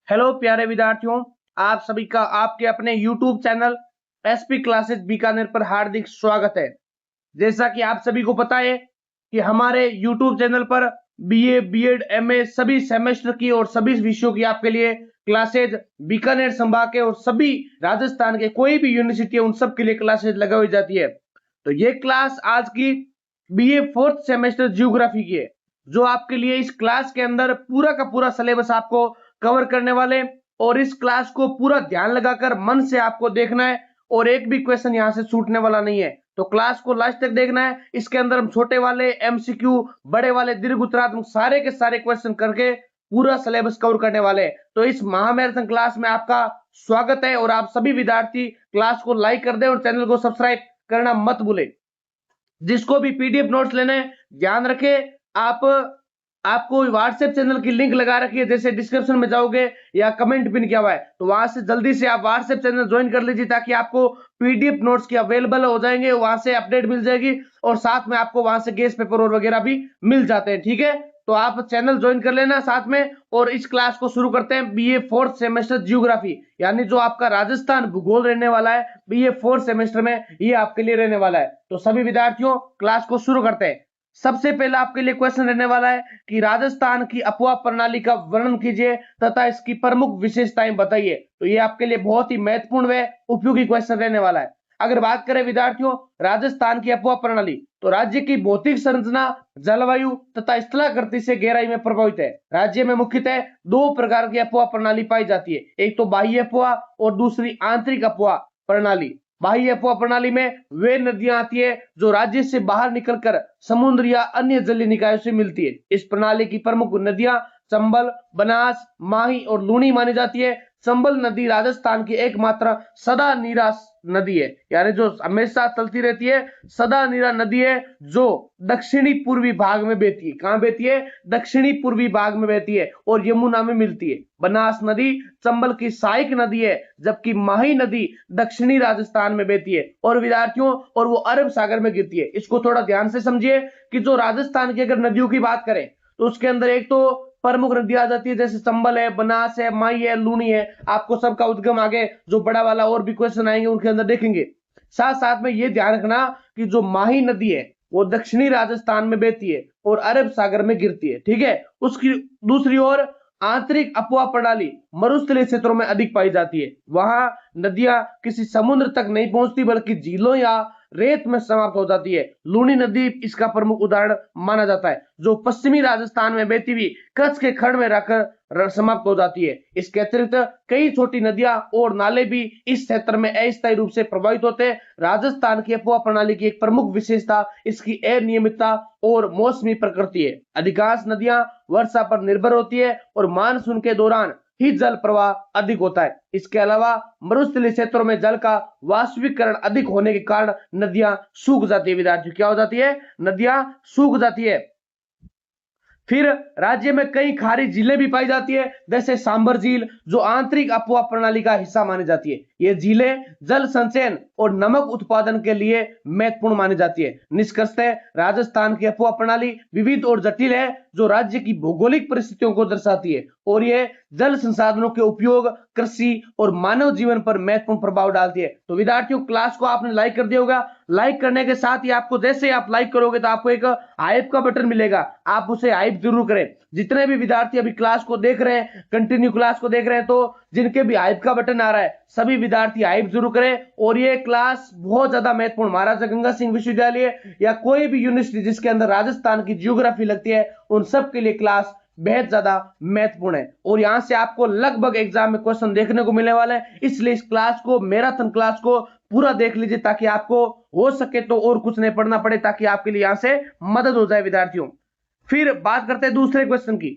Hello प्यारे विद्यार्थियों, आप सभी का आपके अपने YouTube channel SP classes Bikaner पर हार्दिक स्वागत है। जैसा कि आप सभी को पता है कि हमारे YouTube चैनल पर बीए, बीएड, एमए सभी सेमेस्टर की और सभी विषयों की आपके लिए क्लासेज बीकानेर संभाग के और सभी राजस्थान के कोई भी यूनिवर्सिटी है उन सब के लिए क्लासेज लगाई जाती है। तो ये क्लास आज की बीए फोर्थ सेमेस्टर जियोग्राफी की है, जो आपके लिए इस क्लास के अंदर पूरा का पूरा सिलेबस आपको कवर करने वाले और इस क्लास को पूरा ध्यान लगाकर मन से आपको देखना है और एक भी क्वेश्चन यहाँ से छूटने वाला नहीं है। तो क्लास को लास्ट तक देखना है। इसके अंदर हम छोटे वाले एमसीक्यू, बड़े वाले दीर्घ उत्तरात्मक सारे के सारे क्वेश्चन करके पूरा सिलेबस कवर करने वाले हैं। तो इस महामैराथन क्लास में आपका स्वागत है और आप सभी विद्यार्थी क्लास को लाइक कर दें और चैनल को सब्सक्राइब करना मत भूलें। जिसको भी पीडीएफ नोट्स लेने ध्यान रखें, आपको व्हाट्सएप चैनल की लिंक लगा रखी है, जैसे डिस्क्रिप्शन में जाओगे या कमेंट पिन किया हुआ है तो वहां से जल्दी से आप व्हाट्सएप चैनल ज्वाइन कर लीजिए ताकि आपको पीडीएफ नोट्स की अवेलेबल हो जाएंगे, वहां से अपडेट मिल जाएगी और साथ में आपको वहां से गेस्ट पेपर और वगैरह भी मिल जाते हैं। ठीक है, तो आप चैनल ज्वाइन कर लेना साथ में। और इस क्लास को शुरू करते हैं। बीए फोर्थ सेमेस्टर जियोग्राफी यानी जो आपका राजस्थान भूगोल रहने वाला है बीए फोर्थ सेमेस्टर में, ये आपके लिए रहने वाला है। तो सभी विद्यार्थियों क्लास को शुरू करते हैं। सबसे पहला आपके लिए क्वेश्चन रहने वाला है कि राजस्थान की अपवाह प्रणाली का वर्णन कीजिए तथा इसकी प्रमुख विशेषताएं बताइए। तो ये आपके लिए बहुत ही महत्वपूर्ण व उपयोगी क्वेश्चन रहने वाला है। अगर बात करें विद्यार्थियों राजस्थान की अपवाह प्रणाली, तो राज्य की भौतिक संरचना, जलवायु तथा स्थलाकृति से गहराई में प्रभावित है। राज्य में मुख्यतः दो प्रकार की अपवाह प्रणाली पाई जाती है, एक तो बाह्य अपवाह और दूसरी आंतरिक अपवाह प्रणाली। बाह्य अपवाह प्रणाली में वे नदियां आती है जो राज्य से बाहर निकलकर समुद्र या अन्य जलीय निकायों से मिलती है। इस प्रणाली की प्रमुख नदियां चंबल, बनास, माही और लूनी मानी जाती है। चंबल नदी राजस्थान की एकमात्र सदा नीरा नदी है, यानी जो हमेशा चलती रहती है, सदा नीरा नदी है जो दक्षिणी पूर्वी भाग में बहती है। कहां बहती है? दक्षिणी पूर्वी भाग में बहती है और यमुना में मिलती है। बनास नदी चंबल की सहायक नदी है, जबकि माही नदी दक्षिणी राजस्थान में बहती है और विद्यार्थियों और वो अरब सागर में गिरती है। इसको थोड़ा ध्यान से समझिए कि जो राजस्थान की अगर नदियों की बात करें तो उसके अंदर एक तो प्रमुख नदी आ जाती है, जैसे चंबल है, बनास है, माही है, लूनी है। आपको सबका उद्गम आगे जो बड़ा वाला और भी क्वेश्चन आएंगे उनके अंदर देखेंगे। साथ साथ में ये ध्यान रखना कि जो माही नदी है वो दक्षिणी राजस्थान में बहती है और अरब सागर में गिरती है। ठीक है, उसकी दूसरी ओर आंतरिक अपवाह प्रणाली मरुस्थलीय क्षेत्रों में अधिक पाई जाती है। वहां नदियां किसी समुद्र तक नहीं पहुंचती बल्कि झीलों या रेत में समाप्त हो जाती है। लूनी नदी इसका प्रमुख उदाहरण माना जाता है, जो पश्चिमी राजस्थान में बहती हुई कच्छ के खंड में रहकर समाप्त हो जाती है। इसके अतिरिक्त कई छोटी नदियां और नाले भी इस क्षेत्र में अस्थायी रूप से प्रभावित होते हैं। राजस्थान की अपवाह प्रणाली की एक प्रमुख विशेषता इसकी अनियमितता और मौसमी प्रकृति है। अधिकांश नदियां वर्षा पर निर्भर होती है और मानसून के दौरान ही जल प्रवाह अधिक होता है। इसके अलावा मरुस्थलीय क्षेत्रों में जल का वाष्पीकरण अधिक होने के कारण नदियां सूख जाती है। विद्यार्थियों क्या हो जाती है? नदियां सूख जाती है। फिर राज्य में कई खारी झीलें भी पाई जाती है, जैसे सांबर झील जो आंतरिक अपवाह प्रणाली का हिस्सा मानी जाती है। ये झीलें जल संचयन और नमक उत्पादन के लिए महत्वपूर्ण मानी जाती है। निष्कर्षतः राजस्थान की अपवाह प्रणाली विविध और जटिल है, जो राज्य की भौगोलिक परिस्थितियों को दर्शाती है और यह जल संसाधनों के उपयोग, कृषि और मानव जीवन पर महत्वपूर्ण प्रभाव डालती है। तो विद्यार्थियों क्लास को आपने लाइक कर दिया होगा। लाइक करने के साथ ही आपको जैसे आप लाइक करोगे तो आपको एक हाइप का बटन मिलेगा, आप उसे हाइप जरूर करें। जितने भी विद्यार्थी अभी क्लास को देख रहे हैं, कंटिन्यू क्लास को देख रहे हैं, तो जिनके भी हाइप का बटन आ रहा है सभी विद्यार्थी हाइप जरूर करें। और ये क्लास बहुत ज्यादा महत्वपूर्ण, महाराजा गंगा सिंह विश्वविद्यालय या कोई भी यूनिवर्सिटी जिसके अंदर राजस्थान की जियोग्राफी लगती है उन सब के लिए क्लास बेहद ज्यादा महत्वपूर्ण है और यहां से आपको लगभग एग्जाम में क्वेश्चन देखने को मिलने वाले हैं। इसलिए इस क्लास को, मैराथन क्लास को पूरा देख लीजिए ताकि आपको हो सके तो और कुछ नहीं पढ़ना पड़े, ताकि आपके लिए यहां से मदद हो जाए विद्यार्थियों। फिर बात करते हैं दूसरे क्वेश्चन की।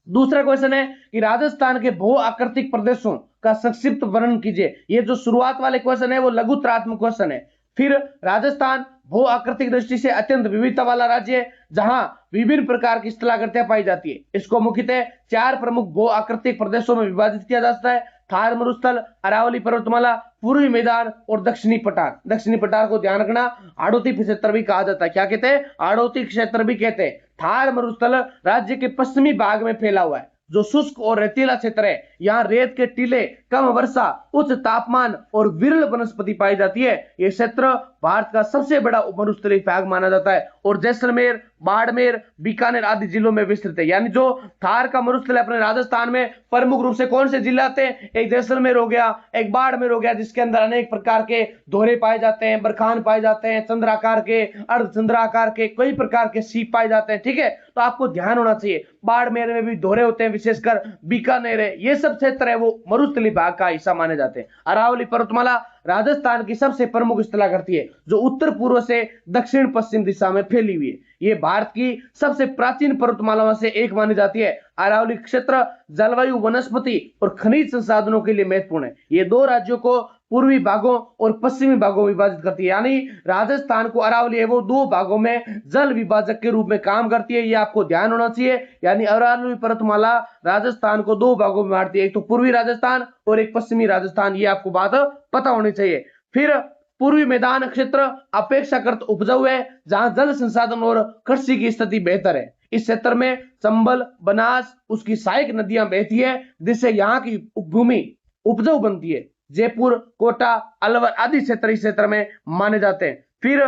दूसरा क्वेश्चन है कि राजस्थान के भू आकृतिक प्रदेशों का संक्षिप्त वर्णन कीजिए। ये जो शुरुआत वाले क्वेश्चन है वो लघुत्रात्मक क्वेश्चन है। फिर राजस्थान भू आकृतिक दृष्टि से अत्यंत विविधता वाला राज्य है, जहां विभिन्न प्रकार की स्थलाकृतियां पाई जाती है। इसको मुख्यतः चार प्रमुख भू आकृतिक प्रदेशों में विभाजित किया जा सकता है: थार मरुस्थल, अरावली पर्वतमाला, पूर्वी मैदान और दक्षिणी पठार। दक्षिणी पठार को ध्यान रखना, आड़ोती क्षेत्र भी कहा जाता है। क्या कहते हैं? आड़ोती क्षेत्र भी कहते हैं। थार मरुस्थल राज्य के पश्चिमी भाग में फैला हुआ है। जो शुष्क और रेतीला क्षेत्र है, यहाँ रेत के टीले, कम वर्षा, उच्च तापमान और विरल वनस्पति पाई जाती है। ये क्षेत्र भारत का सबसे बड़ा मरुस्थलीय भाग माना जाता है और जैसलमेर, बाड़मेर, बीकानेर आदि जिलों में विस्तृत है। यानी जो थार का मरुस्थल अपने राजस्थान में प्रमुख रूप से कौन से जिले आते हैं? एक जैसलमेर हो गया, एक बाड़मेर हो गया, जिसके अंदर अनेक प्रकार के दोहरे पाए जाते हैं, बरखान पाए जाते हैं, चंद्राकार के, अर्धचंद्राकार के, कई प्रकार के सीप पाए जाते हैं। ठीक है, तो आपको ध्यान होना चाहिए, बाड़मेर में भी दोहरे होते हैं, विशेषकर बीकानेर है, ये सब क्षेत्र है वो मरुस्थलीय भाग का हिस्सा माने जाते हैं। अरावली पर्वतमाला राजस्थान की सबसे प्रमुख स्थलाकृति है, जो उत्तर पूर्व से दक्षिण पश्चिम दिशा में फैली हुई है। ये भारत की सबसे प्राचीन पर्वतमालाओं से एक मानी जाती है। अरावली क्षेत्र जलवायु, वनस्पति और खनिज संसाधनों के लिए महत्वपूर्ण है। ये दो राज्यों को पूर्वी भागों और पश्चिमी भागों में विभाजित करती है। यानी राजस्थान को अरावली है वो दो भागों में जल विभाजक के रूप में काम करती है, ये आपको ध्यान होना चाहिए। यानी अरावली पर्वतमाला राजस्थान को दो भागों में बांटती है, एक तो पूर्वी राजस्थान और एक पश्चिमी राजस्थान, ये आपको बात पता होनी चाहिए। फिर पूर्वी मैदान क्षेत्र अपेक्षाकृत उपजाऊ है, जहां जल संसाधन और कृषि की स्थिति बेहतर है। इस क्षेत्र में चंबल, बनास, उसकी सहायक नदियां बहती है, जिससे यहाँ की भूमि उपजाऊ बनती है। जयपुर, कोटा, अलवर आदि क्षेत्र में माने जाते हैं। फिर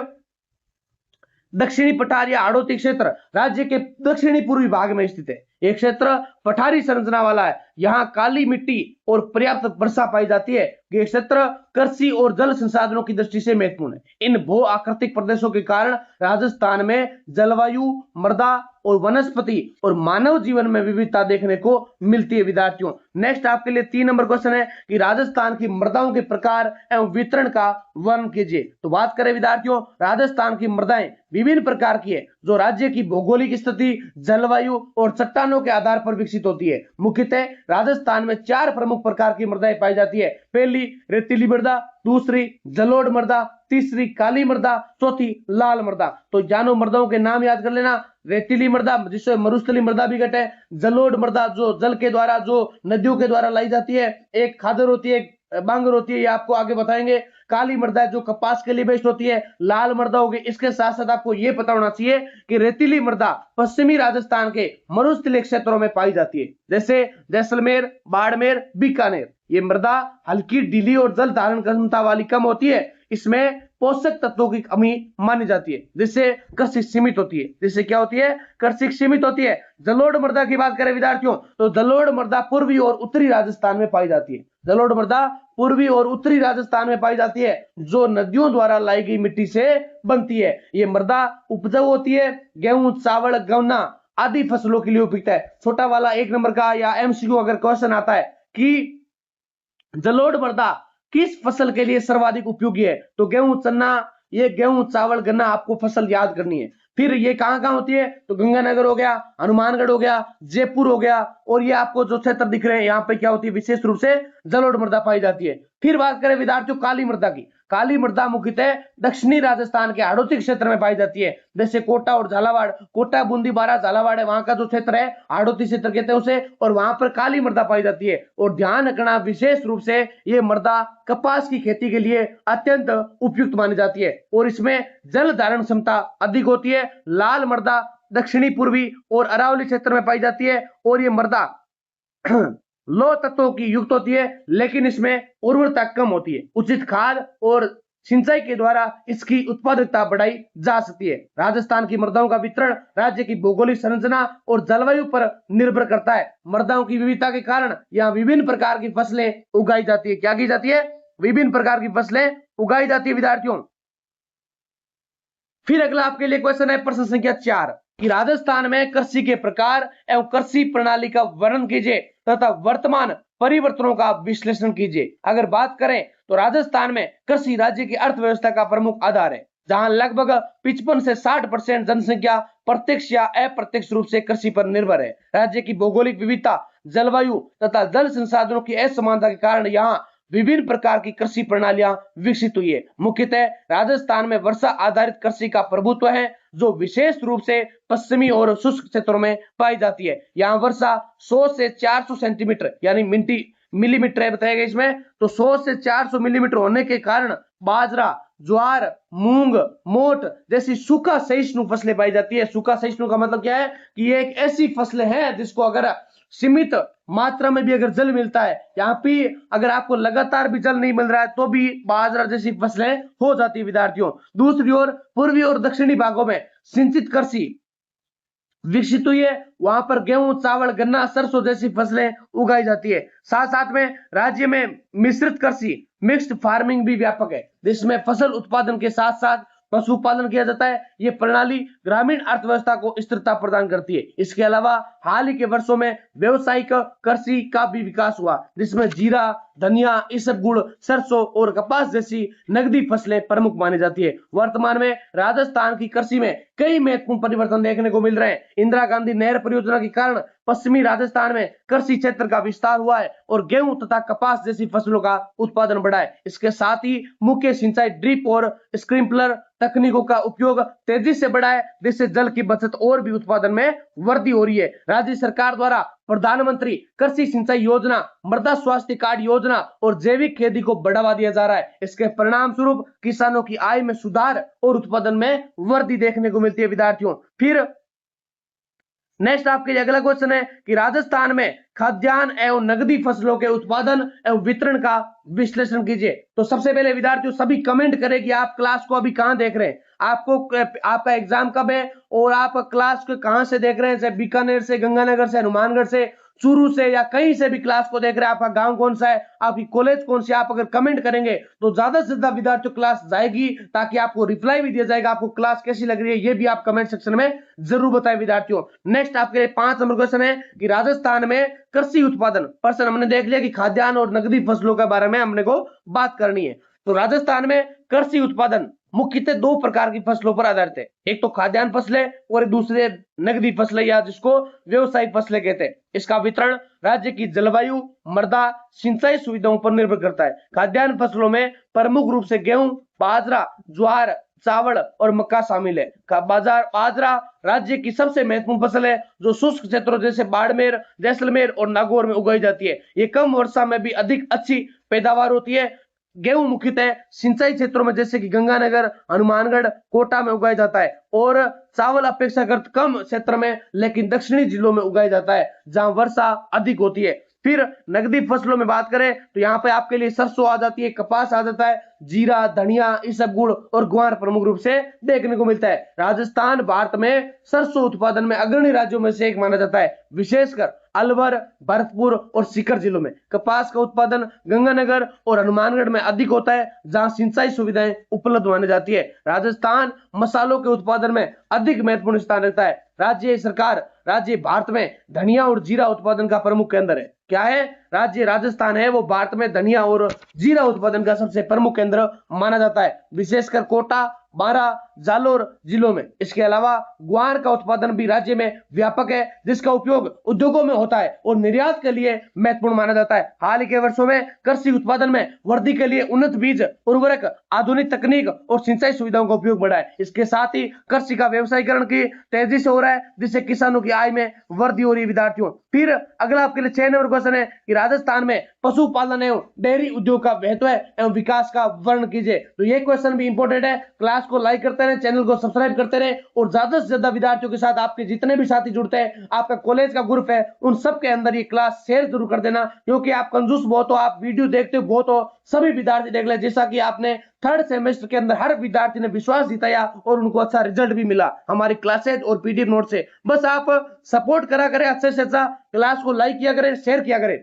दक्षिणी पठार या हाड़ौती क्षेत्र राज्य के दक्षिणी पूर्वी भाग में स्थित है। यह क्षेत्र पठारी संरचना वाला है, यहाँ काली मिट्टी और पर्याप्त वर्षा पाई जाती है। यह क्षेत्र कृषि और जल संसाधनों की दृष्टि से महत्वपूर्ण है। इन भू आकृतिक प्रदेशों के कारण राजस्थान में जलवायु, मृदा और वनस्पति और मानव जीवन में विविधता देखने को मिलती है। विद्यार्थियों, नेक्स्ट आपके लिए 3 नंबर क्वेश्चन है कि राजस्थान की मृदाओं के प्रकार एवं वितरण का वर्णन कीजिए। तो बात करें विद्यार्थियों, राजस्थान की मृदाएं विभिन्न प्रकार की है, जो राज्य की भौगोलिक स्थिति, जलवायु और चट्टानों के आधार पर विकसित होती है। मुख्यतः राजस्थान में 4 प्रमुख प्रकार की मृदाएं पाई जाती है। पहली रेतीली मृदा, दूसरी जलोढ़ मृदा, तीसरी काली मृदा, चौथी लाल मृदा। तो जानो मृदाओं के नाम याद कर लेना। रेतीली मृदा जिससे मरुस्थलीय मृदा भी घटे, जलोढ़ मृदा जो जल के द्वारा, जो नदियों के द्वारा लाई जाती है, एक खादर होती है, बांगर होती है, ये आपको आगे बताएंगे। काली मृदा जो कपास के लिए बेस्ट होती है, लाल मृदा होगी। इसके साथ साथ आपको यह पता होना चाहिए कि रेतीली मृदा पश्चिमी राजस्थान के मरुस्थलीय क्षेत्रों में पाई जाती है, जैसे जैसलमेर, बाड़मेर, बीकानेर। ये मृदा हल्की, ढीली और जल धारण क्षमता वाली कम होती है। इसमें पोषक तत्वों की कमी मानी जाती है, जिससे कृषि सीमित होती है। जिससे क्या होती है? कृषि सीमित होती है। जलोढ़ मृदा की बात करें विद्यार्थियों, तो जलोढ़ मृदा पूर्वी और उत्तरी राजस्थान में पाई जाती है। जलोढ़ मृदा पूर्वी और उत्तरी राजस्थान में पाई जाती है, जो नदियों द्वारा लाई गई मिट्टी से बनती है। ये मृदा उपजाऊ होती है, गेहूं, चावल, गन्ना आदि फसलों के लिए उपयुक्त है। छोटा वाला 1 नंबर का या एमसीक्यू अगर क्वेश्चन आता है कि जलोढ़ मृदा किस फसल के लिए सर्वाधिक उपयोगी है, तो गेहूं, चना, ये गेहूं, चावल, गन्ना आपको फसल याद करनी है। फिर ये कहां होती है, तो गंगानगर हो गया, हनुमानगढ़ हो गया, जयपुर हो गया, और ये आपको जो क्षेत्र दिख रहे हैं यहाँ पे क्या होती है, विशेष रूप से जलोढ़ मृदा पाई जाती है। फिर बात करें विद्यार्थियों काली मृदा की। काली मृदा मुख्यतः दक्षिणी राजस्थान के हाड़ौती क्षेत्र में पाई जाती है, जैसे कोटा और झालावाड़। कोटा, बूंदी, बारा, झालावाड़ है, वहां का जो क्षेत्र है हाड़ौती क्षेत्र कहते हैं उसे, और वहां पर काली मृदा पाई जाती है। और ध्यान रखना, विशेष रूप से ये मृदा कपास की खेती के लिए अत्यंत उपयुक्त मानी जाती है और इसमें जल धारण क्षमता अधिक होती है। लाल मृदा दक्षिणी पूर्वी और अरावली क्षेत्र में पाई जाती है और ये मृदा लौह तत्वों की युक्त होती है, लेकिन इसमें उर्वरता कम होती है। उचित खाद और सिंचाई के द्वारा इसकी उत्पादकता बढ़ाई जा सकती है। राजस्थान की मृदाओं का वितरण राज्य की भौगोलिक संरचना और जलवायु पर निर्भर करता है। मृदाओं की विविधता के कारण यहाँ विभिन्न प्रकार की फसलें उगाई जाती है। क्या की जाती है? विभिन्न प्रकार की फसलें उगाई जाती है विद्यार्थियों। फिर अगला आपके लिए क्वेश्चन है प्रश्न संख्या 4 कि राजस्थान में कृषि के प्रकार एवं कृषि प्रणाली का वर्णन कीजिए तथा वर्तमान परिवर्तनों का विश्लेषण कीजिए। अगर बात करें तो राजस्थान में कृषि राज्य की अर्थव्यवस्था का प्रमुख आधार है, जहां लगभग 55 से 60% जनसंख्या प्रत्यक्ष या अप्रत्यक्ष रूप से कृषि पर निर्भर है। राज्य की भौगोलिक विविधता, जलवायु तथा जल संसाधनों की असमानता के कारण यहाँ विभिन्न प्रकार की कृषि प्रणालियां विकसित हुई है। मुख्यतः राजस्थान में वर्षा आधारित कृषि का प्रभुत्व है, जो विशेष रूप से पश्चिमी और शुष्क क्षेत्रों में पाई जाती है। यहाँ वर्षा 100 से 400 सेंटीमीटर यानी मिलीमीटर है बताया गया इसमें, तो 100 से 400 मिलीमीटर होने के कारण बाजरा, ज्वार, मूंग, मोट जैसी सूखा सहिष्णु फसलें पाई जाती है। सूखा सहिष्णु का मतलब क्या है कि ये एक ऐसी फसल है जिसको अगर सीमित मात्रा में भी अगर जल मिलता है, यहाँ पे अगर आपको लगातार भी जल नहीं मिल रहा है तो भी बाजरा जैसी फसलें हो जाती है विद्यार्थियों। दूसरी ओर पूर्वी और दक्षिणी भागों में सिंचित कृषि विकसित हुई है, वहां पर गेहूं, चावल, गन्ना, सरसों जैसी फसलें उगाई जाती है। साथ साथ में राज्य में मिश्रित कृषि, मिक्स्ड फार्मिंग भी व्यापक है, जिसमें फसल उत्पादन के साथ साथ पशुपालन किया जाता है। ये प्रणाली ग्रामीण अर्थव्यवस्था को स्थिरता प्रदान करती है। इसके अलावा हाल ही के वर्षों में व्यावसायिक कृषि का भी विकास हुआ, जिसमें जीरा, धनिया, इसबगुल, सरसों और कपास जैसी नकदी फसलें प्रमुख मानी जाती है। वर्तमान में राजस्थान की कृषि में कई महत्वपूर्ण परिवर्तन देखने को मिल रहे हैं। इंदिरा गांधी नहर परियोजना के कारण पश्चिमी राजस्थान में कृषि क्षेत्र का विस्तार हुआ है और गेहूं तथा कपास जैसी फसलों का उत्पादन बढ़ा है। इसके साथ ही मुख्य सिंचाई ड्रिप और स्प्रिंकलर तकनीकों का उपयोग तेजी से बढ़ा है, जिससे जल की बचत और भी उत्पादन में वृद्धि हो रही है। राज्य सरकार द्वारा प्रधानमंत्री कृषि सिंचाई योजना, मृदा स्वास्थ्य कार्ड योजना और जैविक खेती को बढ़ावा दिया जा रहा है। इसके परिणाम स्वरूप किसानों की आय में सुधार और उत्पादन में वृद्धि देखने को मिलती है विद्यार्थियों। फिर नेक्स्ट आपके लिए अगला क्वेश्चन है कि राजस्थान में खाद्यान्न एवं नकदी फसलों के उत्पादन एवं वितरण का विश्लेषण कीजिए। तो सबसे पहले विद्यार्थियों सभी कमेंट करें कि आप क्लास को अभी कहां देख रहे हैं, आपका एग्जाम कब है और आप क्लास को कहां से देख रहे हैं, चाहे बीकानेर से, गंगानगर से, हनुमानगढ़ से, चूरू से या कहीं से भी क्लास को देख रहे हैं। आपका गांव कौन सा है, आपकी कॉलेज कौन सी, आप अगर कमेंट करेंगे तो ज्यादा से ज्यादा विद्यार्थियों क्लास जाएगी, ताकि आपको रिप्लाई भी दिया जाएगा आपको क्लास कैसी लग रही है, ये भी आप कमेंट सेक्शन में जरूर बताएं विद्यार्थियों। नेक्स्ट आपके लिए 5 नंबर क्वेश्चन है कि राजस्थान में कृषि उत्पादन पर्सन हमने देख लिया कि खाद्यान्न और नकदी फसलों के बारे में हमने को बात करनी है। तो राजस्थान में कृषि उत्पादन मुख्यतः 2 प्रकार की फसलों पर आधारित है। एक तो खाद्यान्न फसलें और दूसरे नकदी फसलें या जिसको व्यवसायिक फसलें कहते हैं। इसका वितरण राज्य की जलवायु, मृदा, सिंचाई सुविधाओं पर निर्भर करता है। खाद्यान्न फसलों में प्रमुख रूप से गेहूं, बाजरा, ज्वार, चावल और मक्का शामिल है। बाजरा राज्य की सबसे महत्वपूर्ण फसल है, जो शुष्क क्षेत्रों जैसे बाड़मेर, जैसलमेर और नागौर में उगाई जाती है। ये कम वर्षा में भी अधिक अच्छी पैदावार होती है। गेहूं मुख्यतः सिंचाई क्षेत्रों में जैसे कि गंगानगर, हनुमानगढ़, कोटा में उगाया जाता है और चावल अपेक्षाकृत कम क्षेत्र में लेकिन दक्षिणी जिलों में उगाया जाता है, जहां वर्षा अधिक होती है। फिर नकदी फसलों में बात करें तो यहाँ पे आपके लिए सरसों आ जाती है, कपास आ जाता है, जीरा, धनिया, इसबगुल और ग्वार प्रमुख रूप से देखने को मिलता है। राजस्थान भारत में सरसों उत्पादन में अग्रणी राज्यों में से एक माना जाता है, विशेषकर अलवर, भरतपुर और सीकर जिलों में। कपास का उत्पादन गंगानगर और हनुमानगढ़ में अधिक होता है, जहां सिंचाई सुविधाएं उपलब्ध मानी जाती है। राजस्थान मसालों के उत्पादन में अधिक महत्वपूर्ण स्थान रखता है। राज्य भारत में धनिया और जीरा उत्पादन का प्रमुख केंद्र है। क्या है? राज्य राजस्थान है वो भारत में धनिया और जीरा उत्पादन का सबसे प्रमुख केंद्र माना जाता है, विशेषकर कोटा, बारां, जालोर जिलों में। इसके अलावा ग्वार का उत्पादन भी राज्य में व्यापक है, जिसका उपयोग उद्योगों में होता है और निर्यात के लिए महत्वपूर्ण माना जाता है। हाल के वर्षों में कृषि उत्पादन में वृद्धि के लिए उन्नत बीज, उर्वरक, आधुनिक तकनीक और सिंचाई सुविधाओं का उपयोग बढ़ा है। इसके साथ ही कृषि का व्यवसायीकरण की तेजी से हो रहा है, जिससे किसानों की आय में वृद्धि हो रही है विद्यार्थियों। फिर अगला आपके लिए 6 नंबर क्वेश्चन है कि राजस्थान में पशुपालन एवं डेयरी उद्योग का महत्व एवं विकास का वर्णन कीजिए। तो ये क्वेश्चन भी इंपॉर्टेंट है। क्लास को लाइक करते रहे, चैनल को सब्सक्राइब करते रहे और ज्यादा से ज्यादा विद्यार्थियों के साथ आपके जितने भी साथी जुड़ते हैं, आपका कॉलेज का ग्रुप है, उन सबके अंदर ये क्लास शेयर जरूर कर देना, क्योंकि आप कंजूस बहुत हो, आप वीडियो देखते हो बहुत हो, सभी विद्यार्थी देख ले। जैसा कि आपने 3rd सेमेस्टर के अंदर हर विद्यार्थी ने विश्वास जिताया और उनको अच्छा रिजल्ट भी मिला हमारी क्लासेज और पीडीएफ नोट से। बस आप सपोर्ट करा करें, अच्छे से अच्छा क्लास को लाइक किया करें, शेयर किया करें।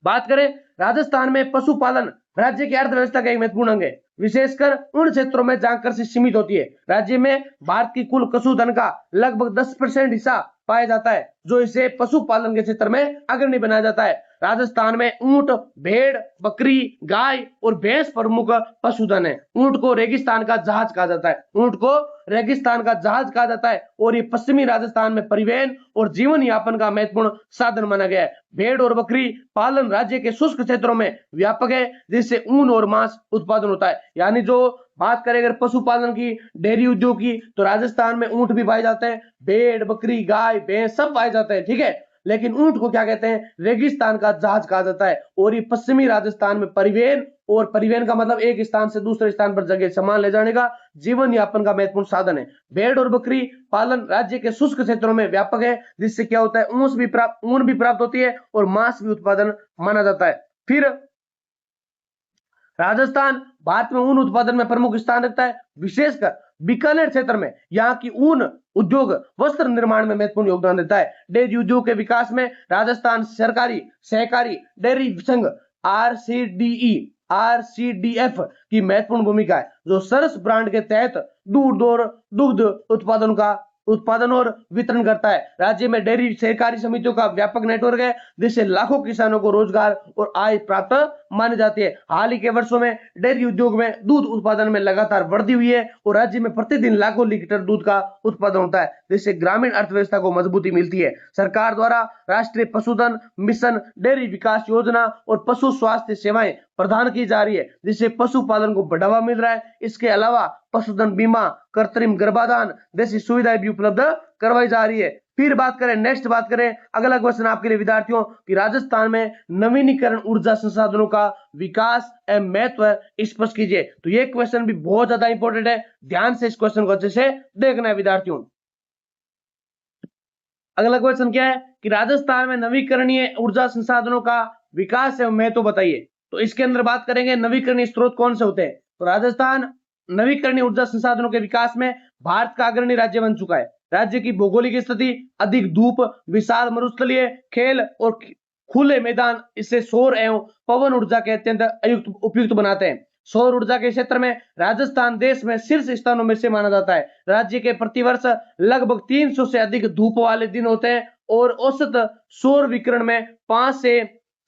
बात करें राजस्थान में पशुपालन राज्य की अर्थव्यवस्था का एक महत्वपूर्ण अंग है, विशेषकर उन क्षेत्रों में जहां कृषि सीमित होती है। राज्य में भारत की कुल पशुधन का लगभग 10% हिस्सा पाया जाता है, जो इसे पशुपालन के क्षेत्र में अग्रणी बनाया जाता है। राजस्थान में ऊंट, भेड़, बकरी, गाय और भैंस प्रमुख पशुधन है। ऊंट को रेगिस्तान का जहाज कहा जाता है और ये पश्चिमी राजस्थान में परिवहन और जीवन यापन का महत्वपूर्ण साधन माना गया है। भेड़ और बकरी पालन राज्य के शुष्क क्षेत्रों में व्यापक है, जिससे ऊन और मांस उत्पादन होता है। यानी जो बात करें अगर पशुपालन की, डेयरी उद्योग की, तो राजस्थान में ऊंट भी पाए जाते हैं, भेड़, बकरी, गाय, भैंस सब पाए जाते हैं, ठीक है। लेकिन ऊंट को क्या कहते हैं, रेगिस्तान का जहाज कहा जाता है। और ये पश्चिमी राजस्थान में परिवहन, और परिवहन का मतलब एक स्थान से दूसरे स्थान पर जगह सामान ले जाने का, जीवन यापन का महत्वपूर्ण साधन है। भेड़ और बकरी पालन राज्य के शुष्क क्षेत्रों में व्यापक है, जिससे क्या होता है, ऊन भी प्राप्त होती है और मांस भी उत्पादन माना जाता है। फिर राजस्थान भारत में ऊन उत्पादन में प्रमुख स्थान रखता है, विशेषकर बीकानेर क्षेत्र में यहाँ की ऊन उद्योग वस्त्र निर्माण में महत्वपूर्ण योगदान देता है। डेयरी उद्योग के विकास में राजस्थान सरकारी सहकारी डेयरी संघ आरसीडीएफ की महत्वपूर्ण भूमिका है, जो सरस ब्रांड के तहत दुग्ध उत्पादन और वितरण करता है। राज्य में डेयरी सहकारी समितियों का व्यापक नेटवर्क है, जिससे लाखों किसानों को रोजगार और आय प्राप्त मानी जाती है। हाल ही के वर्षों में डेयरी उद्योग में दूध उत्पादन में लगातार वृद्धि हुई है और राज्य में प्रतिदिन लाखों लीटर दूध का उत्पादन होता है, जिससे ग्रामीण अर्थव्यवस्था को मजबूती मिलती है। सरकार द्वारा राष्ट्रीय पशुधन मिशन, डेयरी विकास योजना और पशु स्वास्थ्य सेवाएं प्रदान की जा रही है, जिससे पशुपालन को बढ़ावा मिल रहा है। इसके अलावा पशुधन बीमा, कृत्रिम गर्भाधान जैसी सुविधाएं भी उपलब्ध करवाई जा रही है। फिर बात करें अगला क्वेश्चन आपके लिए विद्यार्थियों कि राजस्थान में नवीनीकरण ऊर्जा संसाधनों का विकास एवं महत्व स्पष्ट कीजिए। तो ये क्वेश्चन भी बहुत ज्यादा इंपॉर्टेंट है, ध्यान से इस क्वेश्चन को अच्छे से देखना है विद्यार्थियों। अगला क्वेश्चन क्या है कि राजस्थान में नवीकरणीय ऊर्जा संसाधनों का विकास एवं महत्व बताइए। तो इसके अंदर बात करेंगे नवीकरणीय स्रोत कौन से होते हैं। तो राजस्थान नवीकरणीय ऊर्जा संसाधनों के विकास में भारत का अग्रणी राज्य बन चुका है। राज्य की भौगोलिक स्थिति, अधिक धूप, विशाल मरुस्थलीय खेल और खुले मैदान इससे सौर एवं पवन ऊर्जा के अत्यंत उपयुक्त बनाते हैं। सौर ऊर्जा के क्षेत्र में राजस्थान देश में शीर्ष स्थानों में से माना जाता है। राज्य के प्रतिवर्ष लगभग 300 से अधिक धूप वाले दिन होते हैं और औसत सौर विकिरण में 5 से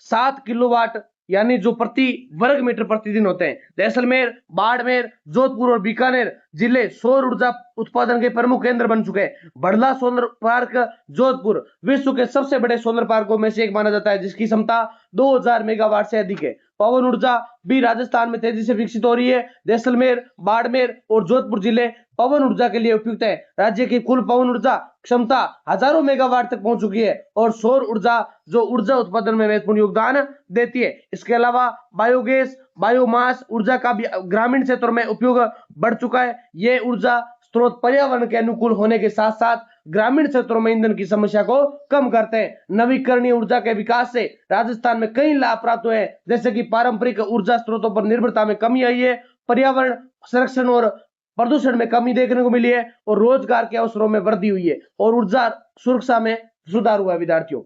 7 किलोवाट यानी जो प्रति वर्ग मीटर प्रतिदिन होते हैं। जैसलमेर, बाड़मेर, जोधपुर और बीकानेर जिले सौर ऊर्जा उत्पादन के प्रमुख केंद्र बन चुके हैं। बड़ला सोलर पार्क जोधपुर विश्व के सबसे बड़े सोलर पार्कों में से एक माना जाता है, जिसकी क्षमता 2000 मेगावाट से अधिक है। पवन ऊर्जा भी राजस्थान में तेजी से विकसित हो रही है। जैसलमेर, बाड़मेर और जोधपुर जिले पवन ऊर्जा के लिए उपयुक्त है। राज्य की कुल पवन ऊर्जा क्षमता हजारों मेगावाट तक पहुंच चुकी है और सौर ऊर्जा जो ऊर्जा उत्पादन में महत्वपूर्ण योगदान देती है। इसके अलावा बायोगैस, बायोमास ऊर्जा का भी ग्रामीण क्षेत्रों में उपयोग बढ़ चुका है। ये ऊर्जा स्रोत पर्यावरण के अनुकूल होने के साथ साथ ग्रामीण क्षेत्रों में ईंधन की समस्या को कम करते हैं। नवीकरणीय ऊर्जा के विकास से राजस्थान में कई लाभ प्राप्त हुए हैं, जैसे कि पारंपरिक ऊर्जा स्रोतों पर निर्भरता में कमी आई है, पर्यावरण संरक्षण और प्रदूषण में कमी देखने को मिली है और रोजगार के अवसरों में वृद्धि हुई है और ऊर्जा सुरक्षा में सुधार हुआ है विद्यार्थियों।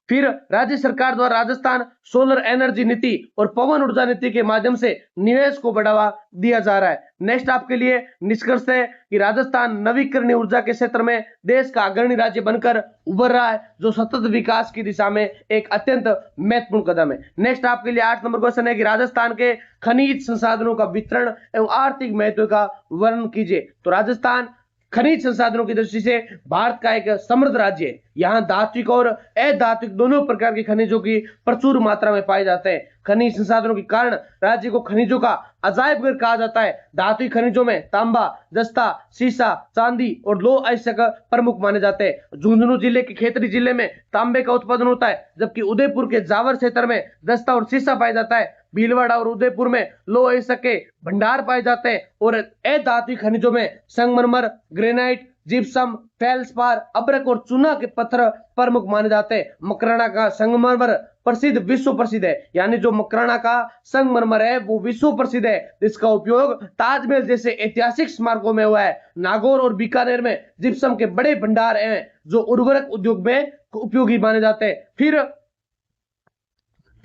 फिर राज्य सरकार द्वारा राजस्थान सोलर एनर्जी नीति और पवन ऊर्जा नीति के माध्यम से निवेश को बढ़ावा दिया जा रहा है। नेक्स्ट आपके लिए निष्कर्ष है कि राजस्थान नवीकरणीय ऊर्जा के क्षेत्र में देश का अग्रणी राज्य बनकर उभर रहा है, जो सतत विकास की दिशा में एक अत्यंत महत्वपूर्ण कदम है। नेक्स्ट आपके लिए 8 नंबर क्वेश्चन है कि राजस्थान के खनिज संसाधनों का वितरण एवं आर्थिक महत्व का वर्णन कीजिए। तो राजस्थान खनिज संसाधनों की दृष्टि से भारत का एक समृद्ध राज्य है। यहाँ धात्विक और अधात्विक दोनों प्रकार के खनिजों की प्रचुर मात्रा में पाए जाते हैं। खनिज संसाधनों के कारण राज्य को खनिजों का अजायब घर कहा जाता है। धात्विक खनिजों में तांबा, जस्ता, सीसा, चांदी और लोह अयस्क प्रमुख माने जाते हैं। झुंझुनू जिले के खेतरी जिले में तांबे का उत्पादन होता है, जबकि उदयपुर के जावर क्षेत्र में जस्ता और सीसा पाया जाता है। भीलवाड़ा और उदयपुर में लोह अयस्क के भंडार पाए जाते हैं और अधात्विक खनिजों में संगमरमर, ग्रेनाइट, जिप्सम, फेल्सपार, अब्रक और चूना के पत्थर प्रमुख माने जाते हैं। मकराना का संगमरमर विश्व प्रसिद्ध है, यानी जो मकराना का संगमरमर है वो विश्व प्रसिद्ध है, जिसका उपयोग ताजमहल जैसे ऐतिहासिक स्मारकों में हुआ है। नागौर और बीकानेर में जिप्सम के बड़े भंडार हैं जो उर्वरक उद्योग में उपयोगी माने जाते हैं। फिर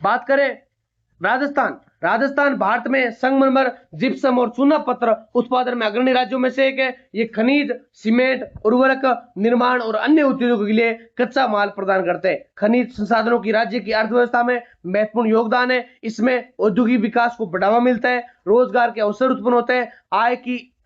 बात करें राजस्थान भारत में संगमरमर, जिप्सम और चूना पत्थर उत्पादन में अग्रणी राज्यों में से एक है। ये खनिज, सीमेंट, उर्वरक निर्माण और अन्य उद्योगों के लिए कच्चा माल प्रदान करते हैं। खनिज संसाधनों की राज्य की अर्थव्यवस्था में महत्वपूर्ण योगदान है। इसमें औद्योगिक विकास को बढ़ावा मिलता है, रोजगार के अवसर उत्पन्न होते हैं,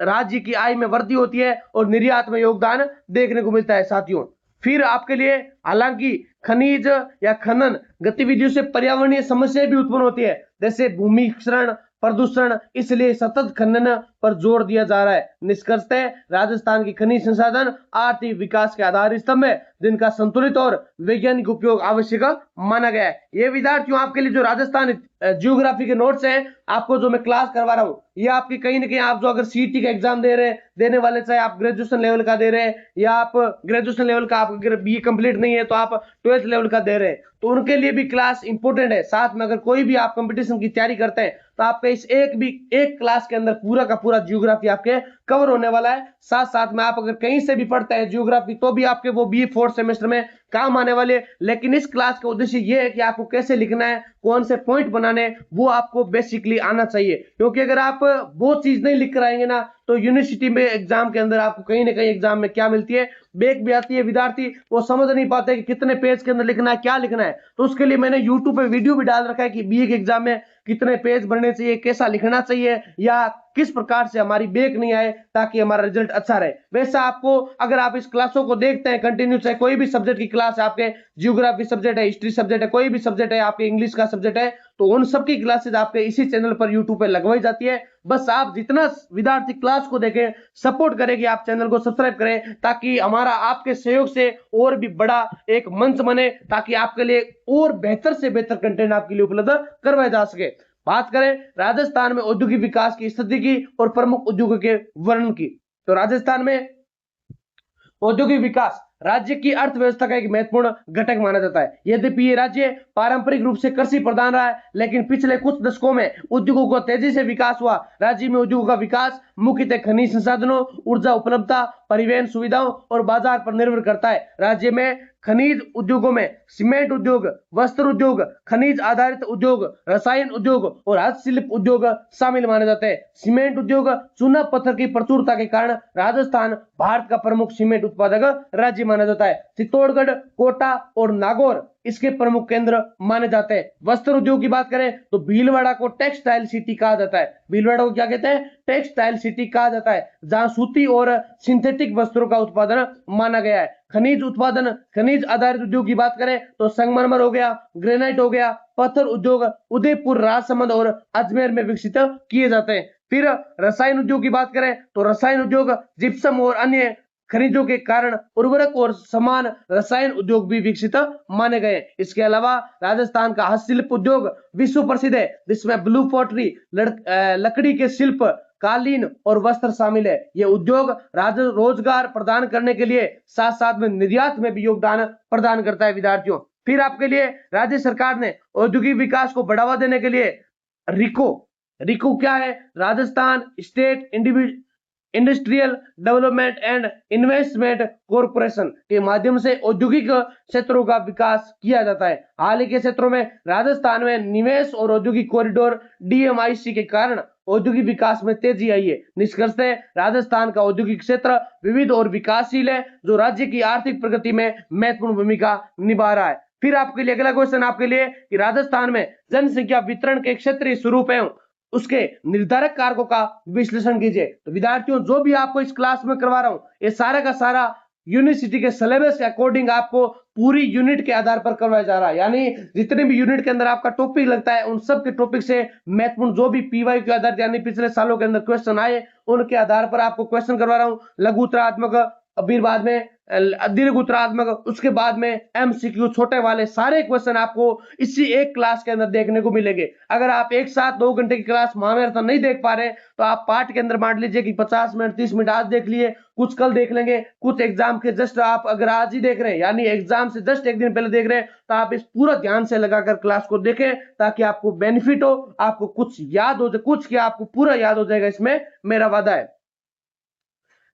राज्य की आय में वृद्धि होती है और निर्यात में योगदान देखने को मिलता है साथियों। फिर आपके लिए हालांकि खनिज या खनन गतिविधियों से पर्यावरणीय समस्याएं भी उत्पन्न होती है, जैसे भूमि क्षरण, प्रदूषण, इसलिए सतत खनन पर जोर दिया जा रहा है। निष्कर्षतः राजस्थान की खनिज संसाधन आर्थिक विकास के आधार स्तंभ है, जिनका संतुलित और वैज्ञानिक उपयोग आवश्यक माना गया है। ये विद्यार्थियों आपके लिए जो राजस्थान ज्योग्राफी के नोट्स हैं, आपको जो मैं क्लास करवा रहा हूँ, ये आपकी कहीं ना कहीं आप जो अगर सीईटी का एग्जाम देने वाले, चाहे आप ग्रेजुएशन लेवल का दे रहे हैं या आप ग्रेजुएशन लेवल का, आप अगर बीए कंप्लीट नहीं है तो आप 12th लेवल का दे रहे हैं, तो उनके लिए भी क्लास इंपॉर्टेंट है। साथ में अगर कोई भी आप कंपटीशन की तैयारी करते हैं तो आपका इस एक क्लास के अंदर पूरा का पूरा ज्योग्राफी आपके कवर होने वाला है। साथ साथ में आप अगर कहीं से भी पढ़ते हैं ज्योग्राफी, तो भी आपके वो बीए 4th सेमेस्टर में काम आने वाले। लेकिन इस क्लास का उद्देश्य ये है कि आपको कैसे लिखना है, कौन से पॉइंट बनाने, वो आपको बेसिकली आना चाहिए। क्योंकि अगर आप वो चीज नहीं लिख कर आएंगे ना, तो यूनिवर्सिटी में एग्जाम के अंदर आपको कहीं ना कहीं एग्जाम में क्या मिलती है, बैक भी आती है। विद्यार्थी वो समझ नहीं पाते कि कितने पेज के अंदर लिखना है, क्या लिखना है। तो उसके लिए मैंने यूट्यूब पे वीडियो भी डाल रखा है कि बीए के एग्जाम में कितने पेज भरने चाहिए, कैसा लिखना चाहिए, या किस प्रकार से हमारी बैक नहीं आए ताकि हमारा रिजल्ट अच्छा रहे। वैसा आपको अगर आप इस क्लासों को देखते हैं कंटिन्यू, चाहे कोई भी सब्जेक्ट की क्लास है, आपके ज्योग्राफी सब्जेक्ट है, हिस्ट्री सब्जेक्ट है, कोई भी सब्जेक्ट है, आपके इंग्लिश का सब्जेक्ट है, तो उन सबकी क्लासेस आपके इसी चैनल पर यूट्यूब पे लगवाई जाती है। बस आप जितना विद्यार्थी क्लास को देखें, सपोर्ट करें कि आप चैनल को सब्सक्राइब करें, ताकि हमारा आपके सहयोग से और भी बड़ा एक मंच बने, ताकि आपके लिए और बेहतर से बेहतर कंटेंट आपके लिए उपलब्ध करवाया जा सके। बात करें राजस्थान में औद्योगिक विकास की स्थिति की और प्रमुख उद्योगों के वर्णन की, तो राजस्थान में औद्योगिक विकास राज्य की अर्थव्यवस्था का एक महत्वपूर्ण घटक माना जाता है। यद्यपि ये राज्य पारंपरिक रूप से कृषि प्रधान रहा है, लेकिन पिछले कुछ दशकों में उद्योगों का तेजी से विकास हुआ। राज्य में उद्योगों का विकास मुख्यतः खनिज संसाधनों, ऊर्जा उपलब्धता, परिवहन सुविधाओं और बाजार पर निर्भर करता है। राज्य में खनिज उद्योगों में सीमेंट उद्योग, वस्त्र उद्योग, खनिज आधारित उद्योग, रसायन उद्योग और हस्तशिल्प उद्योग शामिल माने जाते हैं। सीमेंट उद्योग, चूना पत्थर की प्रचुरता के कारण राजस्थान भारत का प्रमुख सीमेंट उत्पादक राज्य माना जाता है। चित्तौड़गढ़, कोटा और नागौर इसके प्रमुख केंद्र माने जाते हैं। वस्त्र उद्योग की बात करें तो भीलवाड़ा को टेक्सटाइल सिटी कहा जाता है। भीलवाड़ा को क्या कहते हैं? टेक्सटाइल सिटी कहा जाता है, जहां सूती और सिंथेटिक वस्त्रों का उत्पादन माना गया है। खनिज उत्पादन, खनिज आधारित उद्योग की बात करें तो संगमरमर हो गया, ग्रेनाइट हो गया, पत्थर उद्योग उदयपुर, राजसमंद और अजमेर में विकसित किए जाते हैं। फिर रसायन उद्योग की बात करें तो रसायन उद्योग जिप्सम और अन्य खनिजों के कारण उर्वरक और समान रसायन उद्योग भी विकसित माने गए। इसके अलावा राजस्थान का हस्तशिल्प उद्योग विश्व प्रसिद्ध है, जिसमें ब्लू पॉटरी, लकड़ी के शिल्प, कालीन और वस्त्र शामिल है। यह उद्योग रोजगार प्रदान करने के लिए साथ साथ में निर्यात में भी योगदान प्रदान करता है। विद्यार्थियों, फिर आपके लिए राज्य सरकार ने औद्योगिक विकास को बढ़ावा देने के लिए रिको क्या है? Rajasthan state industrial development and investment corporation के माध्यम से औद्योगिक क्षेत्रों का विकास किया जाता है। हाल ही के क्षेत्रों में राजस्थान में निवेश और औद्योगिक कॉरिडोर DMIC के कारण औद्योगिक विकास में तेजी आई है। निष्कर्षतः राजस्थान का औद्योगिक क्षेत्र विविध और विकासशील है, जो राज्य की आर्थिक प्रगति में महत्वपूर्ण भूमिका निभा रहा है। फिर आपके लिए अगला क्वेश्चन आपके लिए कि राजस्थान में जनसंख्या वितरण के क्षेत्रीय स्वरूप एवं उसके निर्धारक कारकों का विश्लेषण कीजिए। तो विद्यार्थियों, जो भी आपको इस क्लास में करवा रहा हूं, ये सारा का सारा यूनिवर्सिटी के सिलेबस के अकॉर्डिंग आपको पूरी यूनिट के आधार पर करवाया जा रहा है। यानी जितने भी यूनिट के अंदर आपका टॉपिक लगता है, उन सब के टॉपिक से महत्वपूर्ण जो भी PY के आधार, यानी पिछले सालों के अंदर क्वेश्चन आए, उनके आधार पर आपको क्वेश्चन करवा रहा हूं। लघु उत्तरात्मक, फिर बाद में दीर्घ उत्तरात्मक, उसके बाद में MCQ छोटे वाले, सारे क्वेश्चन आपको इसी एक क्लास के अंदर देखने को मिलेंगे। अगर आप एक साथ 2 घंटे की क्लास महामैराथन नहीं देख पा रहे, तो आप पार्ट के अंदर बांट लीजिए कि 50 मिनट 30 मिनट आज देख लिए, कुछ कल देख लेंगे, कुछ एग्जाम के जस्ट आप अगर आज ही देख रहे हैं, यानी एग्जाम से जस्ट एक दिन पहले देख रहे हैं, तो आप इस पूरा ध्यान से लगाकर क्लास को देखें, ताकि आपको बेनिफिट हो, आपको कुछ याद हो जाए, कुछ क्या आपको पूरा याद हो जाएगा, इसमें मेरा वादा है।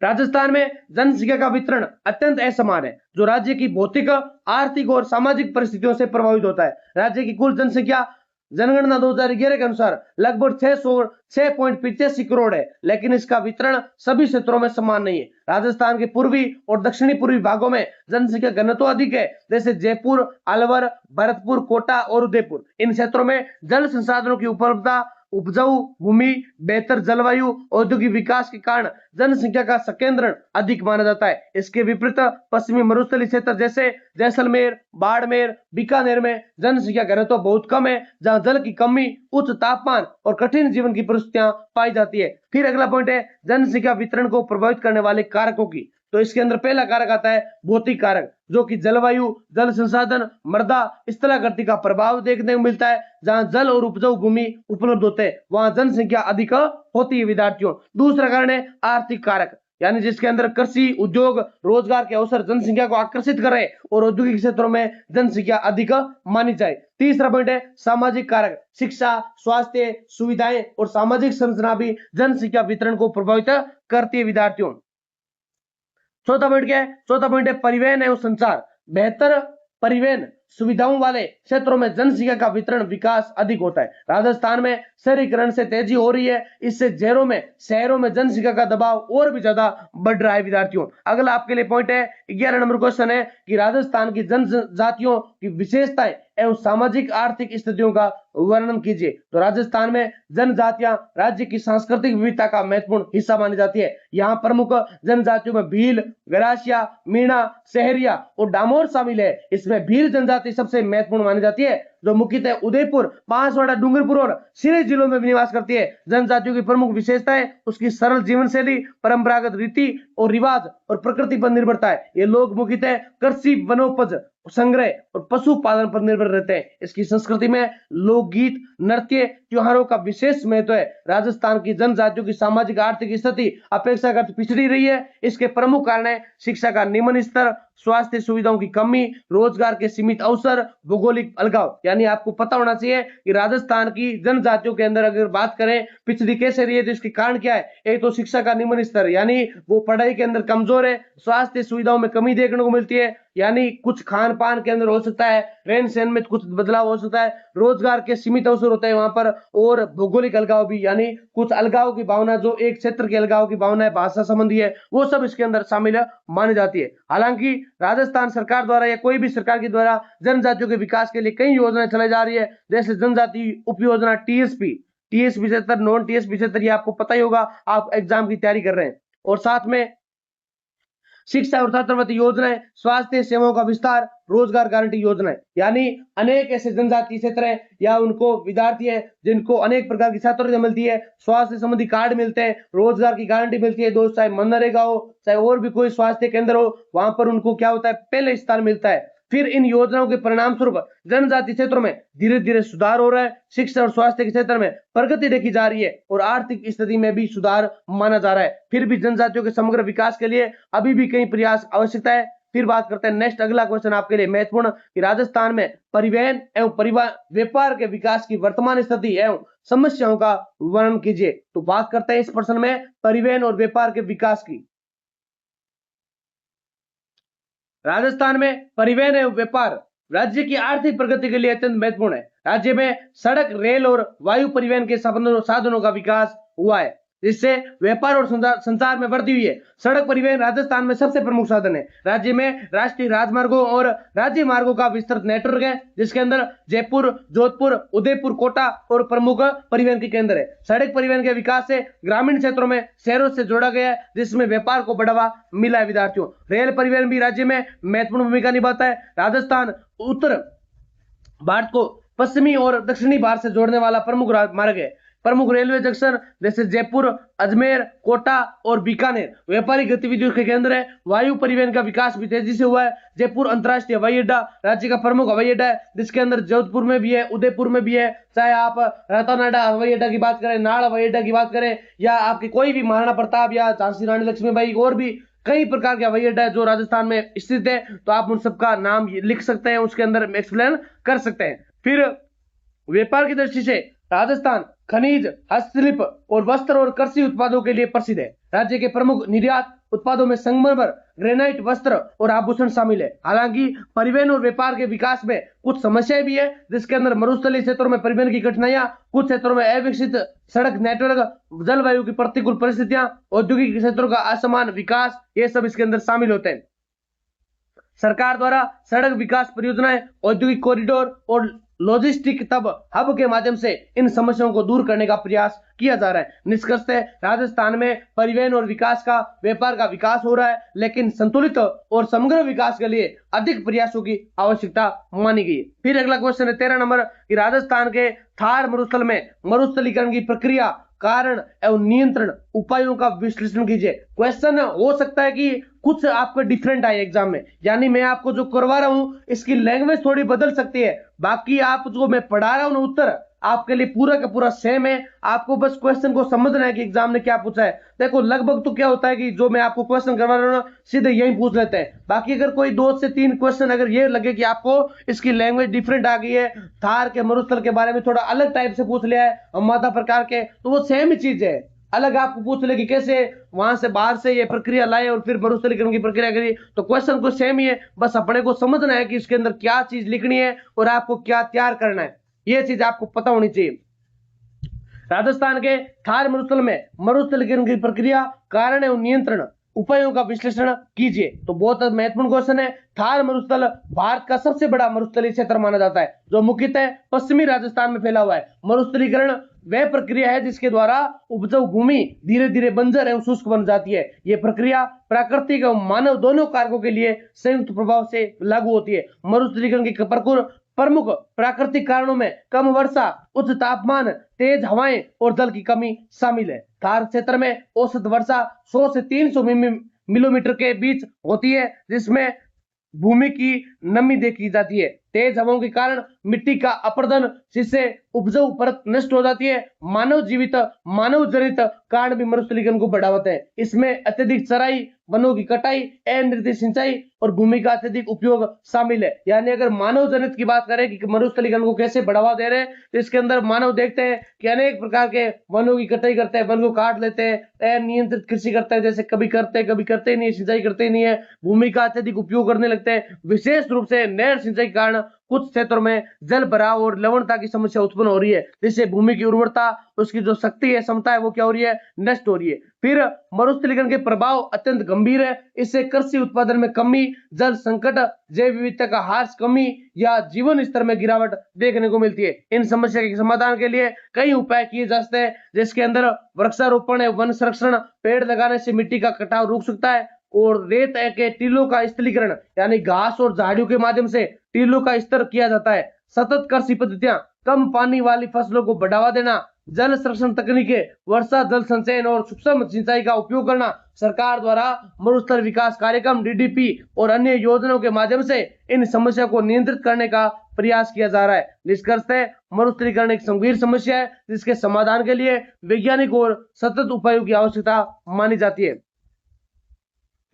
राजस्थान में जनसंख्या का वितरण अत्यंत असमान है, जो राज्य की भौतिक, आर्थिक और सामाजिक परिस्थितियों से प्रभावित होता है। राज्य की कुल जनसंख्या जनगणना 2011 के अनुसार लगभग 6.85 करोड़ है, लेकिन इसका वितरण सभी क्षेत्रों में समान नहीं है। राजस्थान के पूर्वी और दक्षिणी पूर्वी भागों में जनसंख्या घनत्व अधिक है, जैसे जयपुर, अलवर, भरतपुर, कोटा और उदयपुर। इन क्षेत्रों में जल संसाधनों की उपलब्धता, उपजाऊ भूमि, बेहतर जलवायु, औद्योगिक विकास के कारण जनसंख्या का संकेंद्रण अधिक माना जाता है। इसके विपरीत पश्चिमी मरुस्थलीय क्षेत्र जैसे जैसलमेर, बाड़मेर, बीकानेर में जनसंख्या घनत्व बहुत कम है, जहां जल की कमी, उच्च तापमान और कठिन जीवन की परिस्थितियां पाई जाती है। फिर अगला पॉइंट है जनसंख्या वितरण को प्रभावित करने वाले कारकों की। तो इसके अंदर पहला कारक आता है भौतिक कारक, जो कि जलवायु, जल संसाधन, मृदा, स्थलाकृति का प्रभाव देखने को मिलता है। जहां जल और उपजाऊ भूमि उपलब्ध होते हैं वहां जनसंख्या अधिक होती है विद्यार्थियों। दूसरा कारण है आर्थिक कारक, यानी जिसके अंदर कृषि, उद्योग, रोजगार के अवसर जनसंख्या को आकर्षित करे और औद्योगिक क्षेत्रों में जनसंख्या अधिक मानी जाए। तीसरा पॉइंट है सामाजिक कारक, शिक्षा, स्वास्थ्य सुविधाएं और सामाजिक संरचना भी जनसंख्या वितरण को प्रभावित करती है विद्यार्थियों। चौथा पॉइंट क्या है? चौथा पॉइंट है परिवहन एवं संचार। बेहतर परिवहन सुविधाओं वाले क्षेत्रों में जनसंख्या का वितरण विकास अधिक होता है। राजस्थान में शहरीकरण से तेजी हो रही है, इससे शहरों में जनसंख्या का दबाव और भी ज्यादा बढ़ रहा है विद्यार्थियों। अगला आपके लिए पॉइंट है 11 नंबर क्वेश्चन है कि राजस्थान की जनजातियों की विशेषताएं एवं सामाजिक आर्थिक स्थितियों का वर्णन कीजिए। तो राजस्थान में जनजातियां राज्य की सांस्कृतिक विविधता का महत्वपूर्ण हिस्सा मानी जाती है। यहाँ प्रमुख जनजातियों में भील, गरासिया, मीणा, सहरिया और डामोर शामिल है। इसमें भील जनजाति सबसे महत्वपूर्ण मानी जाती है, जो मुख्यतः उदयपुर, बांसवाड़ा, डूंगरपुर और सिरे जिलों में निवास करती है। जनजातियों की प्रमुख विशेषताएं उसकी सरल जीवन शैली, परंपरागत रीति और रिवाज और प्रकृति पर निर्भरता है। ये लोग मुख्यतः कृषि, वनोपज संग्रह और पशुपालन पर निर्भर रहते हैं। इसकी संस्कृति में लोकगीत, नृत्य, त्योहारों का विशेष महत्व है। राजस्थान की जनजातियों की सामाजिक आर्थिक स्थिति अपेक्षाकृत पिछड़ी रही है। इसके प्रमुख कारण है शिक्षा का निम्न स्तर, स्वास्थ्य सुविधाओं की कमी, रोजगार के सीमित अवसर, भौगोलिक अलगाव। यानी आपको पता होना चाहिए कि राजस्थान की जनजातियों के अंदर अगर बात करें पिछड़ी कैसे रही है तो इसके कारण क्या है? एक तो शिक्षा का निम्न स्तर, यानी वो पढ़ाई के अंदर कमजोर है। स्वास्थ्य सुविधाओं में कमी देखने को मिलती है, यानी कुछ खान पान के अंदर हो सकता है, रहन सहन में कुछ बदलाव हो सकता है, रोजगार के सीमित अवसर होते हैं वहां पर, और भौगोलिक अलगाव भी, यानी कुछ अलगाव की भावना, जो एक क्षेत्र के अलगाव की भावना है, भाषा संबंधी है, वो सब इसके अंदर शामिल मानी जाती है। हालांकि राजस्थान सरकार द्वारा या कोई भी सरकार के द्वारा जनजातियों के विकास के लिए कई योजनाएं चलाई जा रही है, जैसे जनजाति उप योजना टीएसपी 77, नॉन टीएसपी 77, ये आपको पता ही होगा, आप एग्जाम की तैयारी कर रहे हैं। और साथ में शिक्षा और छात्रवृत्ति योजनाएं, स्वास्थ्य सेवाओं का विस्तार, रोजगार गारंटी योजनाएं, यानी अनेक ऐसे जनजातीय क्षेत्र हैं या उनको विद्यार्थी है जिनको अनेक प्रकार की छात्रवृत्ति मिलती है, स्वास्थ्य संबंधी कार्ड मिलते हैं, रोजगार की गारंटी मिलती है। दोस्त, चाहे मनरेगा हो, चाहे और भी कोई स्वास्थ्य केंद्र हो, वहां पर उनको क्या होता है? पहले स्थान मिलता है। फिर इन योजनाओं के परिणाम स्वरूप जनजातीय क्षेत्रों में धीरे धीरे सुधार हो रहा है। शिक्षा और स्वास्थ्य के क्षेत्र में प्रगति देखी जा रही है और आर्थिक स्थिति में भी सुधार माना जा रहा है। फिर भी जनजातियों के समग्र विकास के लिए अभी भी कई प्रयास आवश्यकता है। फिर बात करते हैं नेक्स्ट, अगला क्वेश्चन आपके लिए महत्वपूर्ण कि राजस्थान में परिवहन एवं व्यापार के विकास की वर्तमान स्थिति एवं समस्याओं का वर्णन कीजिए। तो बात करते हैं इस प्रश्न में परिवहन और व्यापार के विकास की। राजस्थान में परिवहन एवं व्यापार राज्य की आर्थिक प्रगति के लिए अत्यंत महत्वपूर्ण है। राज्य में सड़क, रेल और वायु परिवहन के साधनों का विकास हुआ है, जिससे व्यापार और संचार में वृद्धि हुई है। सड़क परिवहन राजस्थान में सबसे प्रमुख साधन है। राज्य में राष्ट्रीय राजमार्गों और राज्य मार्गों का विस्तृत नेटवर्क है, जिसके अंदर जयपुर, जोधपुर, उदयपुर, कोटा और प्रमुख परिवहन के केंद्र है। सड़क परिवहन के विकास से ग्रामीण क्षेत्रों में शहरों से जोड़ा गया है, जिसमें व्यापार को बढ़ावा मिला है विद्यार्थियों। रेल परिवहन भी राज्य में महत्वपूर्ण भूमिका निभाता है। राजस्थान उत्तर भारत को पश्चिमी और दक्षिणी भारत से जोड़ने वाला प्रमुख मार्ग है। प्रमुख रेलवे जंक्शन जैसे जयपुर, अजमेर, कोटा और बीकानेर व्यापारिक गतिविधियों के केंद्र है। वायु परिवहन का विकास भी तेजी से हुआ है। जयपुर अंतर्राष्ट्रीय हवाई अड्डा राज्य का प्रमुख हवाई अड्डा है, जिसके अंदर जोधपुर में भी है, उदयपुर में भी है। चाहे आप रतनाडा हवाई अड्डा की बात करें, नाड़ हवाई अड्डा की बात करें, या आपके कोई भी महाराणा प्रताप या झांसी रानी लक्ष्मीबाई, और भी कई प्रकार के हवाई अड्डा है जो राजस्थान में स्थित है, तो आप उन सबका नाम लिख सकते हैं, उसके अंदर एक्सप्लेन कर सकते हैं। फिर व्यापार की दृष्टि से राजस्थान खनिज, हस्तशिल्प और वस्त्र और कृषि उत्पादों के लिए प्रसिद्ध है। राज्य के प्रमुख निर्यात उत्पादों में संगमरमर, ग्रेनाइट, वस्त्र और आभूषण शामिल है। हालांकि परिवहन और व्यापार के विकास में कुछ समस्याएं भी है, जिसके अंदर मरुस्थलीय क्षेत्रों में परिवहन की कठिनाइयां, कुछ क्षेत्रों में अविकसित सड़क नेटवर्क, जलवायु की प्रतिकूल परिस्थितियां, औद्योगिक क्षेत्रों का असमान विकास, ये सब इसके अंदर शामिल होते हैं। सरकार द्वारा सड़क विकास परियोजनाएं, औद्योगिक कॉरिडोर और लॉजिस्टिक हब के माध्यम से इन समस्याओं को दूर करने का प्रयास किया जा रहा है। निष्कर्षतः राजस्थान में परिवहन और व्यापार का विकास हो रहा है, लेकिन संतुलित और समग्र विकास के लिए अधिक प्रयासों की आवश्यकता मानी गई है। फिर अगला क्वेश्चन है 13 नंबर कि राजस्थान के थार मरुस्थल में मरुस्थलीकरण की प्रक्रिया कारण एवं नियंत्रण उपायों का विश्लेषण कीजिए। क्वेश्चन हो सकता है कि कुछ आपको डिफरेंट आए एग्जाम में, यानी मैं आपको जो करवा रहा हूं इसकी लैंग्वेज थोड़ी बदल सकती है, बाकी आप जो मैं पढ़ा रहा हूं ना उत्तर आपके लिए पूरा का पूरा सेम है। आपको बस क्वेश्चन को समझना है कि एग्जाम ने क्या पूछा है। देखो लगभग तो क्या होता है कि जो मैं आपको क्वेश्चन करवा रहा हूं ना सीधे यही पूछ लेते हैं, बाकी अगर कोई 2 से 3 क्वेश्चन अगर ये लगे कि आपको इसकी लैंग्वेज डिफरेंट आ गई है, थार के मरुस्थल के बारे में थोड़ा अलग टाइप से पूछ लिया है और माता प्रकार के, तो वो सेम ही चीज है, अलग आपको पूछ ले कि कैसे वहां से बाहर से ये प्रक्रिया लाए और फिर मरुस्थलीकरण की प्रक्रिया करी, तो क्वेश्चन को सेम ही है, बस अपने को समझना है कि इसके अंदर क्या चीज लिखनी है और आपको क्या तैयार करना है, ये चीज आपको पता होनी चाहिए। राजस्थान के थार मरुस्थल में मरुस्थलीकरण की प्रक्रिया, कारण एवं नियंत्रण उपायों का विश्लेषण कीजिए। तो बहुत महत्वपूर्ण क्वेश्चन है। थार मरुस्थल भारत का सबसे बड़ा मरुस्थलीय क्षेत्र माना जाता है, जो मुख्यतः पश्चिमी राजस्थान में फैला हुआ है। मरुस्थलीकरण वह प्रक्रिया है जिसके द्वारा उपजाऊ भूमि धीरे धीरे बंजर एवं शुष्क बन जाती है। यह प्रक्रिया प्राकृतिक एवं मानव दोनों कारकों के लिए संयुक्त प्रभाव से लागू होती है। मरुस्थलीकरण की प्रमुख प्राकृतिक कारणों में कम वर्षा, उच्च तापमान, तेज हवाएं और जल की कमी शामिल है। थार क्षेत्र में औसत वर्षा 100 से 300 मिलीमीटर के बीच होती है, जिसमें भूमि की नमी देखी जाती है। तेज हवाओं के कारण मिट्टी का अपरदन, जिससे उपजाऊ परत नष्ट हो जाती है। मानव जनित कारण भी मरुस्थलीकरण को बढ़ाते हैं। इसमें अत्यधिक चराई, वनों की कटाई, अनियंत्रित सिंचाई और भूमि का अत्यधिक उपयोग शामिल है। यानी अगर मानव जनित की बात करें कि मरुस्थलीकरण को कैसे बढ़ावा दे रहे हैं, तो इसके अंदर मानव देखते हैं कि अनेक प्रकार के वनों की कटाई करते हैं, वन को काट लेते हैं, अनियंत्रित कृषि करते हैं, जैसे कभी करते हैं कभी करते ही नहीं, सिंचाई करते ही नहीं है, भूमि का अत्यधिक उपयोग करने लगते हैं। विशेष रूप से नहर सिंचाई के कारण कुछ क्षेत्रों में जल भराव और लवणता की समस्या उत्पन्न हो रही है, जिससे भूमि की उर्वरता, उसकी जो शक्ति है, क्षमता है, वो क्या हो रही है, नष्ट हो रही है। फिर मरुस्थलीकरण के प्रभाव अत्यंत गंभीर है। इससे कृषि उत्पादन में कमी, जल संकट, जैव विविधता का ह्रास, कमी या जीवन स्तर में गिरावट देखने को मिलती है। इन समस्या के समाधान के लिए कई उपाय किए जा सकते हैं, जिसके अंदर वृक्षारोपण, वन संरक्षण, पेड़ लगाने से मिट्टी का कटाव रुक सकता है, और रेत के टीलों का स्थलीकरण यानी घास और झाड़ियों के माध्यम से टीलों का स्तर किया जाता है। सतत कृषि पद्धतियां, कम पानी वाली फसलों को बढ़ावा देना, जल संरक्षण तकनीकें, वर्षा जल संचयन और सूक्ष्म सिंचाई का उपयोग करना, सरकार द्वारा मरुस्थल विकास कार्यक्रम डीडीपी और अन्य योजनाओं के माध्यम से इन समस्या को नियंत्रित करने का प्रयास किया जा रहा है। निष्कर्षतः मरुस्थलीकरण एक गंभीर समस्या है, जिसके समाधान के लिए वैज्ञानिक और सतत उपायों की आवश्यकता मानी जाती है।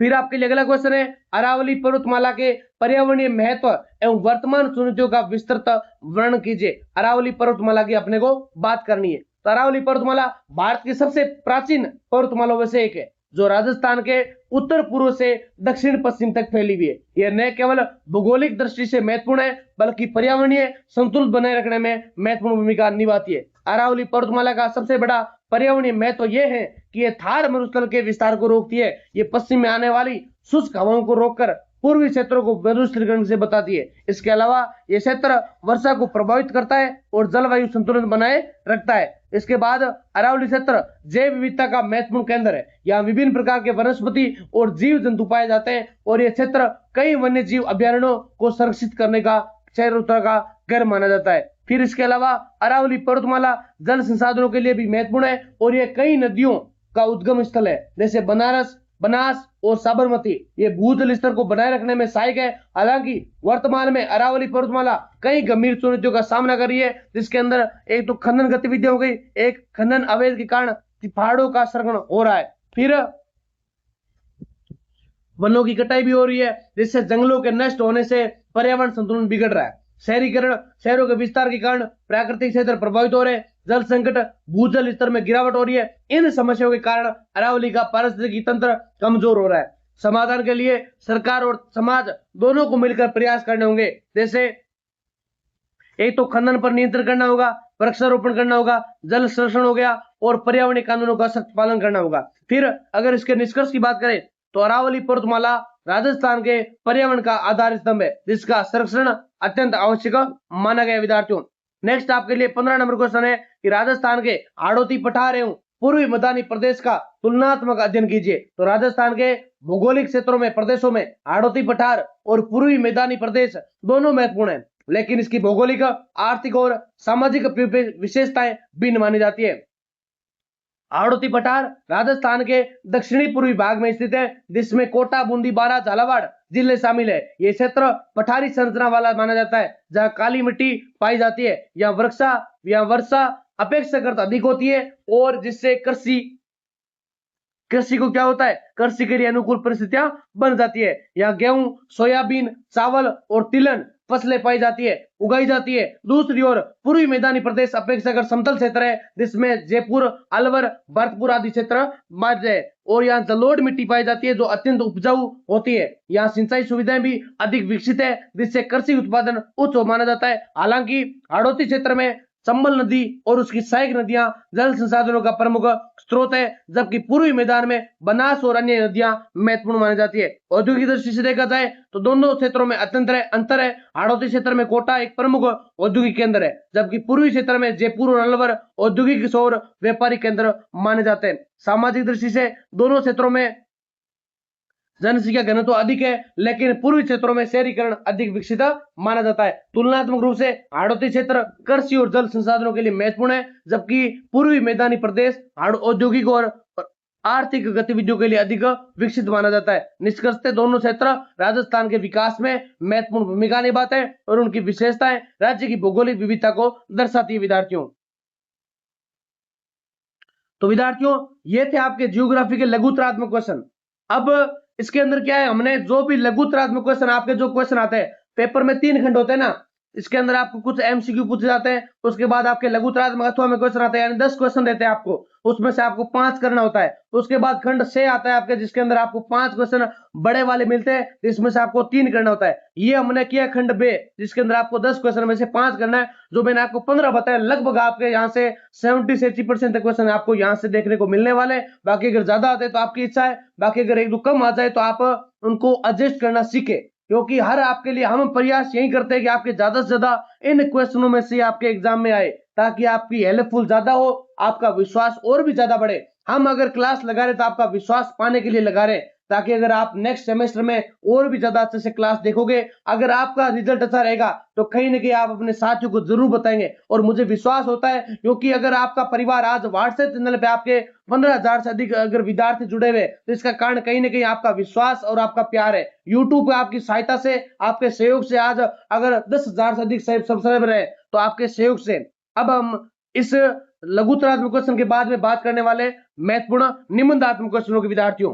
फिर आपके लिए अगला क्वेश्चन है, अरावली पर्वतमाला के पर्यावरणीय महत्व एवं वर्तमान चुनौतियों का विस्तृत वर्णन कीजिए। अरावली पर्वतमाला की अपने को बात करनी है। तो अरावली पर्वतमाला भारत की सबसे प्राचीन पर्वतमालाओं में से एक है, जो राजस्थान के उत्तर पूर्व से दक्षिण पश्चिम तक फैली हुई है। यह न केवल भौगोलिक दृष्टि से महत्वपूर्ण है, बल्कि पर्यावरणीय संतुलन बनाए रखने में महत्वपूर्ण भूमिका निभाती है। अरावली पर्वतमाला का सबसे बड़ा पर्यावरणीय महत्व यह है कि यह थार मरुस्थल के विस्तार को रोकती है। ये पश्चिम में आने वाली शुष्क हवाओं को रोककर पूर्वी क्षेत्रों को मरुस्थलीकरण से बचाती है। इसके अलावा यह क्षेत्र वर्षा को प्रभावित करता है और जलवायु संतुलन बनाए रखता है। इसके बाद अरावली क्षेत्र जैव विविधता का महत्वपूर्ण केंद्र है। यहाँ विभिन्न प्रकार के वनस्पति और जीव जंतु पाए जाते हैं, और यह क्षेत्र कई वन्य जीव अभ्यारण्यों को संरक्षित करने का चैरों का घर माना जाता है। फिर इसके अलावा अरावली पर्वतमाला जल संसाधनों के लिए भी महत्वपूर्ण है, और यह कई नदियों का उद्गम स्थल है, जैसे बनास और साबरमती। ये भूजल स्तर को बनाए रखने में सहायक है। हालांकि वर्तमान में अरावली पर्वतमाला कई गंभीर चुनौतियों का सामना कर रही है, जिसके अंदर एक तो खनन गतिविधियां हो गई, एक खनन अवैध के कारण पहाड़ों का संरक्षण हो रहा है, फिर वनों की कटाई भी हो रही है, जिससे जंगलों के नष्ट होने से पर्यावरण संतुलन बिगड़ रहा है। शहरीकरण, शहरों के विस्तार के कारण प्राकृतिक क्षेत्र प्रभावित हो रहे हैं, जल संकट, भूजल स्तर में गिरावट हो रही है। इन समस्याओं के कारण अरावली का पारिस्थितिकी तंत्र कमजोर हो रहा है। समाधान के लिए सरकार और समाज दोनों को मिलकर प्रयास करने होंगे, जैसे एक तो खनन पर नियंत्रण करना होगा, वृक्षारोपण करना होगा, जल संरक्षण हो गया, और पर्यावरणीय कानूनों का सख्त पालन करना होगा। फिर अगर इसके निष्कर्ष की बात करें तो अरावली पर्वतमाला राजस्थान के पर्यावरण का आधार स्तंभ है, जिसका संरक्षण अत्यंत आवश्यक माना गया। विद्यार्थियों, नेक्स्ट आपके लिए 15 नंबर क्वेश्चन है कि राजस्थान के हाड़ौती पठार एवं पूर्वी मैदानी प्रदेश का तुलनात्मक अध्ययन कीजिए। तो राजस्थान के भौगोलिक क्षेत्रों में, प्रदेशों में हाड़ौती पठार और पूर्वी मैदानी प्रदेश दोनों महत्वपूर्ण है, लेकिन इसकी भौगोलिक, आर्थिक और सामाजिक विशेषताएं भिन्न मानी जाती है। हाड़ौती पठार राजस्थान के दक्षिणी पूर्वी भाग में स्थित है, जिसमें कोटा, बूंदी, बारां, झालावाड़ जिले शामिल है। ये क्षेत्र पठारी संरचना वाला माना जाता है, जहाँ काली मिट्टी पाई जाती है, यहाँ वर्षा अपेक्षाकृत अधिक होती है और जिससे कृषि को क्या होता है, कृषि के लिए अनुकूल परिस्थितियां बन जाती है। यहाँ गेहूं, सोयाबीन, चावल और तिलहन फसलें उगाई जाती है। दूसरी ओर पूर्वी मैदानी प्रदेश अपेक्षाकृत समतल क्षेत्र है, जिसमें जयपुर, अलवर, भरतपुर आदि क्षेत्र मध्य है और यहाँ जलोढ़ मिट्टी पाई जाती है, जो अत्यंत उपजाऊ होती है। यहाँ सिंचाई सुविधाएं भी अधिक विकसित है, जिससे कृषि उत्पादन उच्च माना जाता है। हालांकि हाड़ौती क्षेत्र में चंबल नदी और उसकी सहायक नदियां जल संसाधनों का प्रमुख स्रोत है, जबकि पूर्वी मैदान में बनास और अन्य नदियां महत्वपूर्ण मानी जाती है। औद्योगिक दृष्टि से देखा जाए तो दोनों क्षेत्रों में अंतर है। हाड़ौती क्षेत्र में कोटा एक प्रमुख औद्योगिक केंद्र है, जबकि पूर्वी क्षेत्र में जयपुर और अलवर औद्योगिक और व्यापारिक केंद्र माने जाते हैं। सामाजिक दृष्टि से दोनों क्षेत्रों में जनसंख्या घनत्व अधिक है, लेकिन पूर्वी क्षेत्रों में शहरीकरण अधिक विकसित माना जाता है। तुलनात्मक रूप से हाड़ौती क्षेत्र कृषि और जल संसाधनों के लिए महत्वपूर्ण है, जबकि पूर्वी मैदानी प्रदेश औद्योगिक और आर्थिक गतिविधियों के लिए अधिक विकसित माना जाता है। निष्कर्षतः दोनों क्षेत्र राजस्थान के विकास में महत्वपूर्ण भूमिका निभाते हैं और उनकी विशेषताएं राज्य की भौगोलिक विविधता को दर्शाती है। विद्यार्थियों, तो विद्यार्थियों ये थे आपके ज्योग्राफी के लघुतरात्मक क्वेश्चन। अब इसके अंदर क्या है, हमने जो भी लघुतरात्मक क्वेश्चन आपके जो क्वेश्चन आते हैं पेपर में 3 खंड होते हैं ना, इसके अंदर आपको कुछ एमसीक्यू पूछे जाते हैं, उसके बाद आपके लघुतरात्मक अथवा में क्वेश्चन आते हैं, यानी 10 क्वेश्चन देते हैं आपको, उसमें से आपको 5 करना होता है। उसके बाद खंड 6 आता है आपके, जिसके अंदर आपको 5 क्वेश्चन बड़े वाले मिलते हैं, इसमें से आपको 3 करना होता है। ये हमने किया खंड बे, जिसके अंदर आपको 10 क्वेश्चन में से 5 करना है। जो मैंने आपको 15 बताया, लगभग आपके यहाँ से 70 से 80% क्वेश्चन आपको यहाँ से देखने को मिलने वाले। बाकी अगर ज्यादा आते तो आपकी इच्छा है, बाकी अगर एक दो कम आ जाए तो आप उनको एडजस्ट करना सीखे, क्योंकि हर आपके लिए हम प्रयास यही करते हैं कि आपके ज्यादा से ज्यादा इन क्वेश्चनों में से आपके एग्जाम में आए, ताकि आपकी हेल्पफुल ज्यादा हो, आपका विश्वास और भी ज्यादा बढ़े। हम अगर क्लास लगा रहे तो आपका विश्वास पाने के लिए लगा रहे, ताकि अगर आप नेक्स्ट सेमेस्टर में और भी ज्यादा अच्छे से क्लास देखोगे, अगर आपका रिजल्ट अच्छा रहेगा तो कहीं ना कहीं आप अपने साथियों को जरूर बताएंगे। और मुझे विश्वास होता है, क्योंकि अगर आपका परिवार आज व्हाट्सएप चैनल पे आपके 15,000 से अधिक अगर विद्यार्थी जुड़े हुए, तो इसका कारण कहीं ना कहीं आपका विश्वास और आपका प्यार है। यूट्यूब पे आपकी सहायता से, आपके सहयोग से आज अगर 10,000 से अधिक सब्सक्राइबर है, तो आपके सहयोग से। अब हम इस लघुतरात्मक क्वेश्चन के बाद में बात करने वाले महत्वपूर्ण निबंधात्मक क्वेश्चनों के। विद्यार्थियों,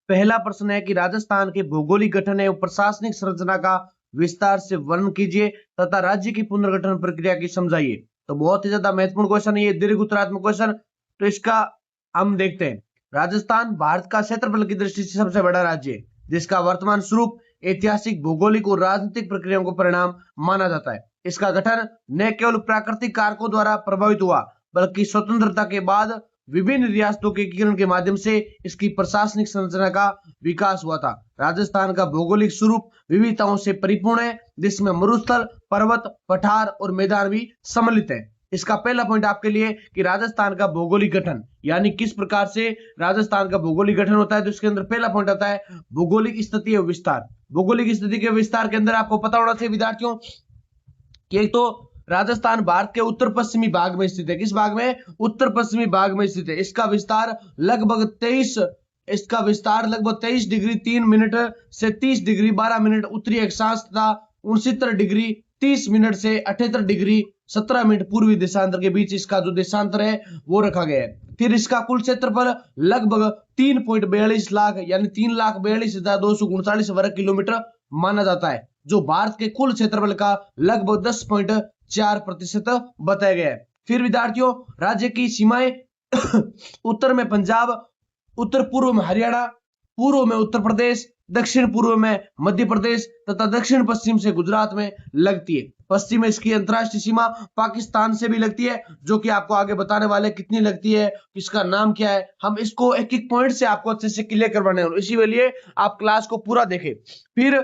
पहला प्रश्न है कि राजस्थान के भौगोलिक गठन एवं प्रशासनिक संरचना का विस्तार से वर्णन कीजिए तथा राज्य की पुनर्गठन प्रक्रिया की समझाइए। तो बहुत ही ज्यादा महत्वपूर्ण क्वेश्चन है ये, दीर्घ उत्तरात्मक क्वेश्चन। तो इसका हम देखते हैं। राजस्थान भारत का क्षेत्रफल की दृष्टि से सबसे बड़ा राज्य है, जिसका वर्तमान स्वरूप ऐतिहासिक, भौगोलिक और राजनीतिक प्रक्रियाओं को परिणाम माना जाता है। इसका गठन न केवल प्राकृतिक कारकों द्वारा प्रभावित हुआ, बल्कि स्वतंत्रता के बाद विभिन्न रियासतों के एकीकरण के माध्यम से इसकी प्रशासनिक संरचना का विकास हुआ था। राजस्थान का भौगोलिक स्वरूप विविधताओं से परिपूर्ण है, जिसमें मरुस्थल, पर्वत, पठार और मैदान भी सम्मिलित है। इसका पहला पॉइंट आपके लिए कि राजस्थान का भौगोलिक गठन, यानी किस प्रकार से राजस्थान का भौगोलिक गठन होता है। तो इसके अंदर पहला पॉइंट आता है भौगोलिक स्थिति और विस्तार। भौगोलिक स्थिति के विस्तार के अंदर आपको पता होना चाहिए विद्यार्थियों कि एक तो राजस्थान भारत के उत्तर पश्चिमी भाग में स्थित है। किस भाग में? उत्तर पश्चिमी भाग में स्थित है। इसका विस्तार लगभग 23 डिग्री 3 मिनट से 30 डिग्री 12 मिनट उत्तरी अक्षांश तथा 69 डिग्री 30 मिनट से 78 डिग्री 17 मिनट पूर्वी देशांतर के बीच इसका जो देशांतर है वो रखा गया है। फिर इसका कुल क्षेत्रफल लगभग 3.42 लाख यानी 3,42,239 वर्ग किलोमीटर माना जाता है, जो भारत के कुल क्षेत्रफल का लगभग 10.4% बताया गया है। फिर विद्यार्थियों, राज्य की सीमाएं उत्तर में पंजाब, उत्तर पूर्व में हरियाणा, पूर्व में उत्तर प्रदेश, दक्षिण पूर्व में मध्य प्रदेश तथा दक्षिण पश्चिम से गुजरात में लगती है। पश्चिम में इसकी अंतरराष्ट्रीय सीमा पाकिस्तान से भी लगती है, जो कि आपको आगे बताने वाले कितनी लगती है, इसका नाम क्या है। हम इसको एक एक पॉइंट से आपको अच्छे से क्लियर करवाने हैं, इसी लिए आप क्लास को पूरा देखें। फिर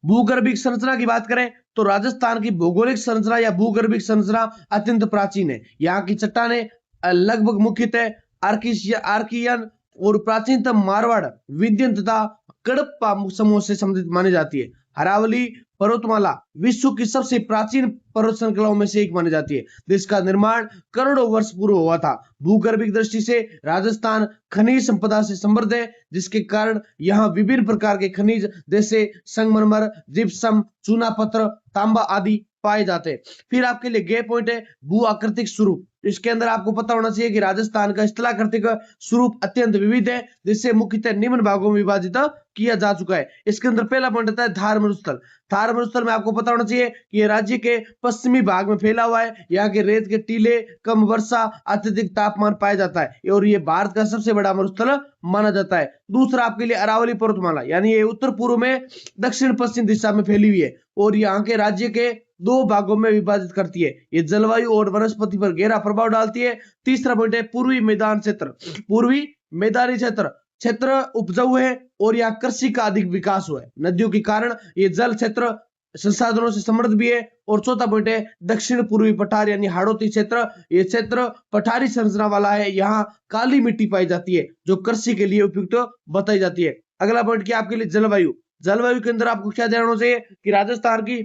भूगर्भिक संरचना की बात करें तो राजस्थान की भौगोलिक संरचना या भूगर्भिक संरचना अत्यंत प्राचीन है। यहाँ की चट्टानें लगभग मुख्यतः आर्कियन और प्राचीनतम मारवाड़, विंध्य तथा कडप्पा समूह से संबंधित मानी जाती है। अरावली पर्वतमाला विश्व की सबसे प्राचीन पर्वत श्रृंखलाओं में से एक मानी जाती है, जिसका निर्माण करोड़ों वर्ष पूर्व हुआ था। भूगर्भिक दृष्टि से राजस्थान खनिज संपदा से समृद्ध है, जिसके कारण यहाँ विभिन्न प्रकार के खनिज जैसे संगमरमर, जिप्सम, चूना पत्थर, तांबा आदि पाए जाते हैं। फिर आपके लिए गे पॉइंट है भू आकृतिक स्वरूप। इसके अंदर आपको पता होना चाहिए कि राजस्थान का स्थलाकृतिक स्वरूप अत्यंत विविध है, जिससे मुख्यतः निम्न भागों में विभाजित किया जा चुका है। इसके अंदर पहला पॉइंट आता है थार मरुस्थल। थार मरुस्थल में आपको पता होना चाहिए कि ये राज्य के पश्चिमी भाग में फैला हुआ है। यहाँ के रेत के टीले, कम वर्षा, अत्यधिक तापमान पाया जाता है और ये भारत का सबसे बड़ा मरुस्थल माना जाता है। दूसरा आपके लिए अरावली पर्वतमाला, यानी ये उत्तर पूर्व में दक्षिण पश्चिम दिशा में फैली हुई है और यहाँ के राज्य के दो भागों में विभाजित करती है। ये जलवायु और वनस्पति पर गहरा प्रभाव डालती है। तीसरा पॉइंट है पूर्वी मैदान क्षेत्र। पूर्वी मैदानी क्षेत्र उपजाऊ है और यहाँ कृषि का अधिक विकास हुआ है। नदियों के कारण ये जल क्षेत्र संसाधनों से समृद्ध भी है। और चौथा पॉइंट है दक्षिण पूर्वी पठार यानी हाड़ौती क्षेत्र। ये क्षेत्र पठारी संरचना वाला है। यहाँ काली मिट्टी पाई जाती है जो कृषि के लिए उपयुक्त बताई जाती है। अगला पॉइंट क्या आपके लिए जलवायु। जलवायु के अंदर आपको क्या ध्यान होना चाहिए कि राजस्थान की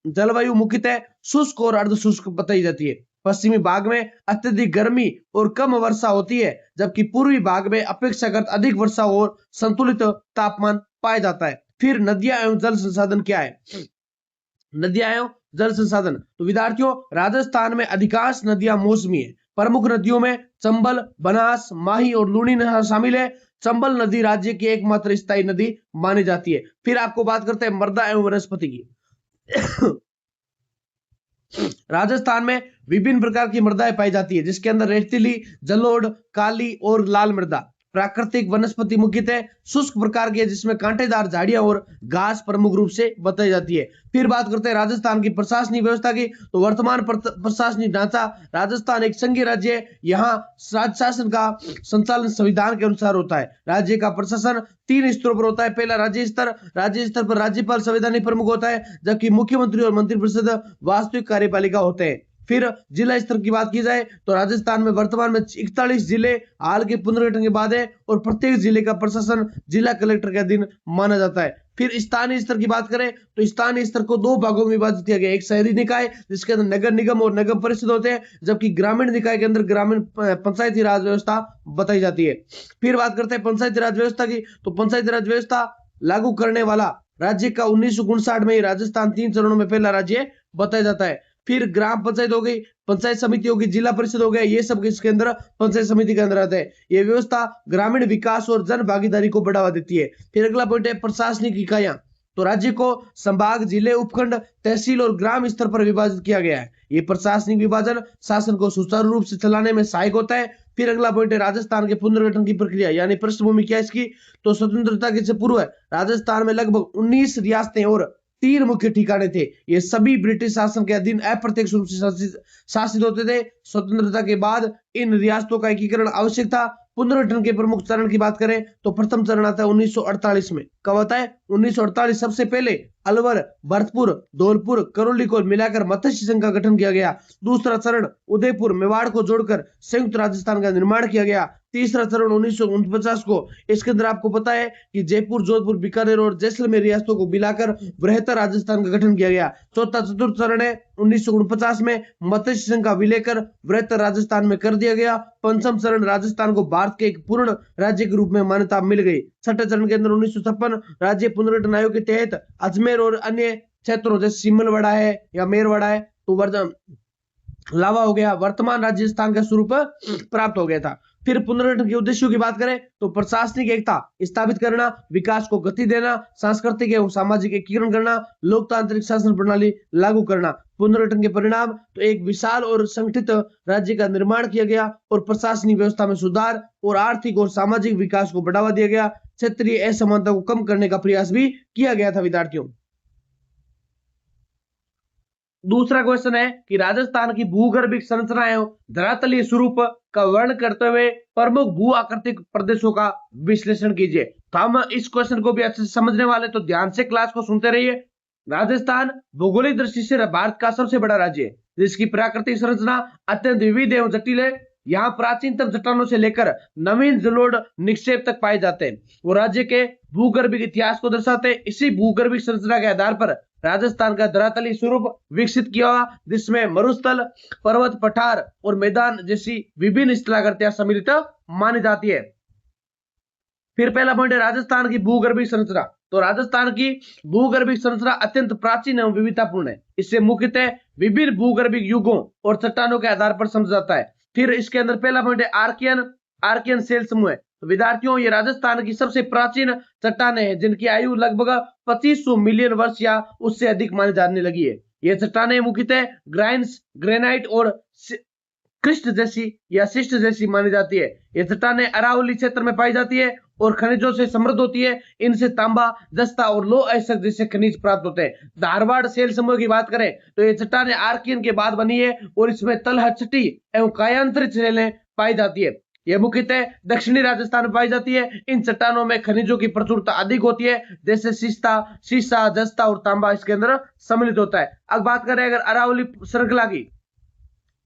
जलवायु मुख्यतः शुष्क और अर्धशुष्क बताई जाती है। पश्चिमी भाग में अत्यधिक गर्मी और कम वर्षा होती है, जबकि पूर्वी भाग में अपेक्षाकृत अधिक वर्षा और संतुलित तापमान पाया जाता है। फिर नदियां एवं जल संसाधन क्या है। नदियां एवं जल संसाधन, तो विद्यार्थियों राजस्थान में अधिकांश नदियां मौसमी है। प्रमुख नदियों में चंबल, बनास, माही और लूनी शामिल है। चंबल नदी राज्य की एकमात्र स्थायी नदी मानी जाती है। फिर आपको बात करते हैं मृदा एवं वनस्पति की। राजस्थान में विभिन्न प्रकार की मृदाएं पाई जाती है, जिसके अंदर रेतीली, जलोढ़, काली और लाल मृदा। प्राकृतिक वनस्पति मुख्यतः शुष्क प्रकार की है, जिसमें कांटेदार झाड़ियां और घास प्रमुख रूप से बताई जाती है। फिर बात करते हैं राजस्थान की प्रशासनिक व्यवस्था की। तो वर्तमान प्रशासनिक ढांचा, राजस्थान एक संघीय राज्य है। यहाँ राज्य शासन का संचालन संविधान के अनुसार होता है। राज्य का प्रशासन 3 स्तरों पर होता है। पहला राज्य स्तर पर राज्यपाल संवैधानिक प्रमुख होता है, जबकि मुख्यमंत्री और मंत्रिपरिषद वास्तविक कार्यपालिका होते हैं। फिर जिला स्तर की बात की जाए तो राजस्थान में वर्तमान में 41 जिले हाल के पुनर्गठन के बाद है और प्रत्येक जिले का प्रशासन जिला कलेक्टर के अधीन माना जाता है। फिर स्थानीय स्तर की बात करें तो स्थानीय स्तर को 2 भागों में विभाजित किया गया। एक शहरी निकाय जिसके अंदर नगर निगम और नगर परिषद होते हैं, जबकि ग्रामीण निकाय के अंदर ग्रामीण पंचायती राज व्यवस्था बताई जाती है। फिर बात करते हैं पंचायती राज व्यवस्था की। तो पंचायती राज व्यवस्था लागू करने वाला राज्य का 1959 में राजस्थान 3 चरणों में पहला राज्य बताया जाता है। फिर ग्राम पंचायत हो गई, पंचायत समिति होगी, जिला परिषद हो गया, ये सब इसके अंदर पंचायत समिति के अंदर आता है। ये व्यवस्था ग्रामीण विकास और जन भागीदारी को बढ़ावा देती है। फिर अगला पॉइंट है प्रशासनिक इकाइयां। तो राज्य को संभाग, जिले, उपखंड, तहसील और ग्राम स्तर पर विभाजित किया गया है। ये प्रशासनिक विभाजन शासन को सुचारू रूप से चलाने में सहायक होता है। फिर अगला पॉइंट है राजस्थान के पुनर्गठन की प्रक्रिया, यानी पृष्ठभूमि क्या इसकी। तो स्वतंत्रता के पूर्व राजस्थान में लगभग 19 रियासतें और 3 मुख्य ठिकाने थे। ये सभी ब्रिटिश शासन के अधीन अप्रत्यक्ष रूप से शासित होते थे। स्वतंत्रता के बाद इन रियासतों का एकीकरण आवश्यक था। पुनर्गठन के प्रमुख चरण की बात करें तो प्रथम चरण आता है 1948 में। कब आता है? 1948। सबसे पहले अलवर, भरतपुर, धौलपुर, करौली को मिलाकर मत्स्य संघ का गठन किया गया। दूसरा चरण उदयपुर, मेवाड़ को जोड़कर संयुक्त राजस्थान का निर्माण किया गया। तीसरा चरण 1949 को, इसके अंदर आपको पता है कि जयपुर, जोधपुर, बीकानेर और जैसलमेर रियासतों को मिलाकर बृहत्तर राजस्थान का गठन किया गया। चतुर्थ चरण है 1949 में मत्स्य संघ का विलय कर बृहत्तर राजस्थान में कर दिया गया। पंचम चरण राजस्थान को भारत के एक पूर्ण राज्य के रूप में मान्यता मिल गई। छठे चरण के अंदर 1956 राज्य पुनर्गठन आयोग के तहत अजमेर और अन्य क्षेत्रों जैसे सिमलवाड़ा है या मेरवाड़ा है तो लावा हो गया, वर्तमान राजस्थान का स्वरूप प्राप्त हो गया था। फिर पुनर्गठन के उद्देश्यों की बात करें तो प्रशासनिक एकता स्थापित करना, विकास को गति देना, सांस्कृतिक एवं सामाजिक एकीकरण करना, लोकतांत्रिक शासन प्रणाली लागू करना। पुनर्गठन के परिणाम तो एक विशाल और संगठित राज्य का निर्माण किया गया और प्रशासनिक व्यवस्था में सुधार और आर्थिक और सामाजिक विकास को बढ़ावा दिया गया। क्षेत्रीय असमानता को कम करने का प्रयास भी किया गया था। विद्यार्थियों, दूसरा क्वेश्चन है कि राजस्थान की भूगर्भिक संरचना एवं धरातलीय स्वरूप का वर्णन करते हुए प्रमुख भू आकृतिक प्रदेशों का विश्लेषण कीजिए। तो हम इस क्वेश्चन को भी अच्छे से समझने वाले, तो ध्यान से क्लास को सुनते रहिए। राजस्थान भौगोलिक दृष्टि से भारत का सबसे बड़ा राज्य है, जिसकी प्राकृतिक संरचना अत्यंत विविध एवं जटिल है। यहाँ प्राचीनतम चट्टानों से लेकर नवीन जलोढ़ निक्षेप तक पाए जाते हैं। वो राज्य के भूगर्भिक इतिहास को दर्शाते हैं। इसी भूगर्भिक संरचना के आधार पर राजस्थान का धरातलीय स्वरूप विकसित किया हुआ, जिसमें मरुस्थल, पर्वत, पठार और मैदान जैसी विभिन्न स्थलाकृतियां सम्मिलित मानी जाती है। फिर पहला पॉइंट है राजस्थान की भूगर्भिक संरचना। तो राजस्थान की भूगर्भिक संरचना अत्यंत प्राचीन एवं विविधतापूर्ण है। इसे मुख्यतः विभिन्न भूगर्भिक युगों और चट्टानों के आधार पर समझा जाता है। फिर इसके अंदर पहला पॉइंट है आर्कियन सेल समूह है। तो विद्यार्थियों, ये राजस्थान की सबसे प्राचीन चट्टानें हैं जिनकी आयु लगभग 2500 मिलियन वर्ष या उससे अधिक मानी जाने लगी है। ये चट्टानें मुख्यतः ग्रेनाइट और शिस्ट जैसी मानी जाती है। ये चट्टानें अरावली क्षेत्र में पाई जाती है और खनिजों से समृद्ध होती है। इनसे तांबा, जस्ता और लोह अयस्क जैसे खनिज प्राप्त होते हैं। धारवाड़ सेल समूह की बात करें तो ये चट्टानें आर्कियन के बाद बनी है और इसमें तलहचटी एवं कायांतरित सेलें पाई जाती है। यह मुख्यतः दक्षिणी राजस्थान में पाई जाती है। इन चट्टानों में खनिजों की प्रचुरता अधिक होती है, जैसे सीसा, जस्ता और तांबा इसके अंदर सम्मिलित होता है। अब बात करें अगर अरावली श्रृंखला की,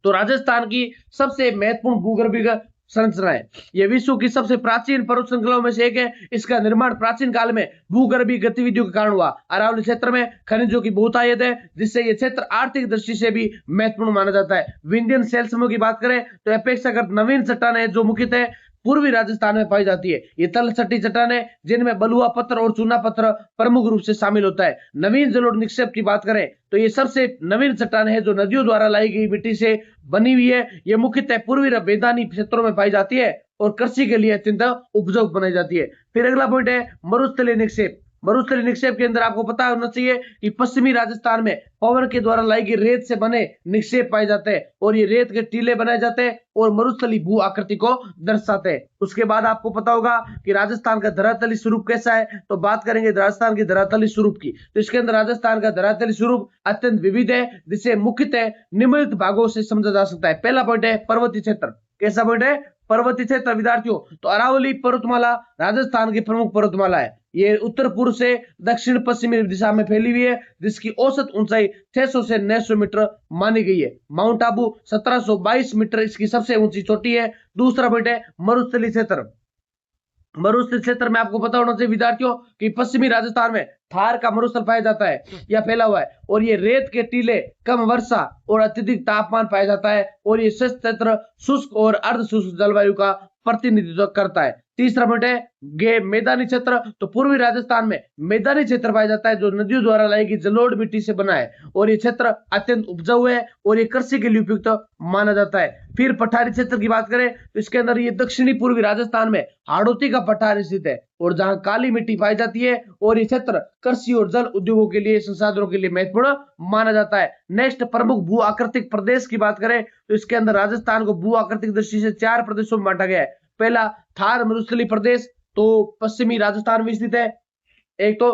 तो राजस्थान की सबसे महत्वपूर्ण भूगर्भिक संरचना है। यह विश्व की सबसे प्राचीन पर्वत श्रृंखलाओं में से एक है। इसका निर्माण प्राचीन काल में भूगर्भीय गतिविधियों के कारण हुआ। अरावली क्षेत्र में खनिजों की बहुतायत है, जिससे यह क्षेत्र आर्थिक दृष्टि से भी महत्वपूर्ण माना जाता है। विंध्यन सेल समूह की बात करें तो अपेक्षाकृत नवीन चट्टानें है जो मुख्यतः पूर्वी राजस्थान में पाई जाती है। ये तलछटी चट्टानें जिनमें बलुआ पत्थर और चूना पत्थर प्रमुख रूप से शामिल होता है। नवीन जलोढ़ निक्षेप की बात करें तो ये सबसे नवीन चट्टान है जो नदियों द्वारा लाई गई मिट्टी से बनी हुई है। ये मुख्यतः पूर्वी मैदानी क्षेत्रों में पाई जाती है और कृषि के लिए अत्यंत उपजाऊ बनाई जाती है। फिर अगला पॉइंट है मरुस्थलीय निक्षेप। मरुस्थलीय निक्षेप के अंदर आपको पता होना चाहिए कि पश्चिमी राजस्थान में पवन के द्वारा लाई गई रेत से बने निक्षेप पाए जाते हैं और ये रेत के टीले बनाए जाते हैं और मरुस्थली भू आकृति को दर्शाते हैं। उसके बाद आपको पता होगा कि राजस्थान का धरातलीय स्वरूप कैसा है। तो बात करेंगे राजस्थान के धरातलीय स्वरूप की, तो इसके अंदर राजस्थान का धरातलीय स्वरूप अत्यंत विविध है, जिसे मुख्यतः निम्नलिखित भागों से समझा जा सकता है। पहला पॉइंट है पर्वतीय क्षेत्र। कैसा पॉइंट है? पर्वतीय क्षेत्र। विद्यार्थियों, तो अरावली पर्वतमाला राजस्थान की प्रमुख पर्वतमाला है। ये उत्तर पूर्व से दक्षिण पश्चिमी दिशा में फैली हुई है, जिसकी औसत ऊंचाई 600 से 900 मीटर मानी गई है। माउंट आबू 1722 मीटर इसकी सबसे ऊंची चोटी है। दूसरा पॉइंट है मरुस्थलीय क्षेत्र। मरुस्थल क्षेत्र में आपको पता होना चाहिए विद्यार्थियों कि पश्चिमी राजस्थान में थार का मरुस्थल पाया जाता है या फैला हुआ है और ये रेत के टीले, कम वर्षा और अत्यधिक तापमान पाया जाता है और ये क्षेत्र शुष्क और अर्ध शुष्क जलवायु का प्रतिनिधित्व करता है। तीसरा पॉइंट है मैदानी क्षेत्र। तो पूर्वी राजस्थान में मैदानी क्षेत्र पाया जाता है जो नदियों द्वारा लाई गई जलोढ़ मिट्टी से बना है और ये क्षेत्र अत्यंत उपजाऊ है और ये कृषि के लिए उपयुक्त माना जाता है। फिर पठारी क्षेत्र की बात करें तो इसके अंदर ये दक्षिणी पूर्वी राजस्थान में हाड़ौती का पठार स्थित है और जहां काली मिट्टी पाई जाती है और ये क्षेत्र कृषि और जल उद्योगों के लिए, संसाधनों के लिए महत्वपूर्ण माना जाता है। नेक्स्ट, प्रमुख भू आकृतिक प्रदेश की बात करें तो इसके अंदर राजस्थान को भू आकृतिक दृष्टि से 4 प्रदेशों में बांटा गया है। पहला थार मरुस्थलीय प्रदेश, तो पश्चिमी राजस्थान में स्थित है। एक तो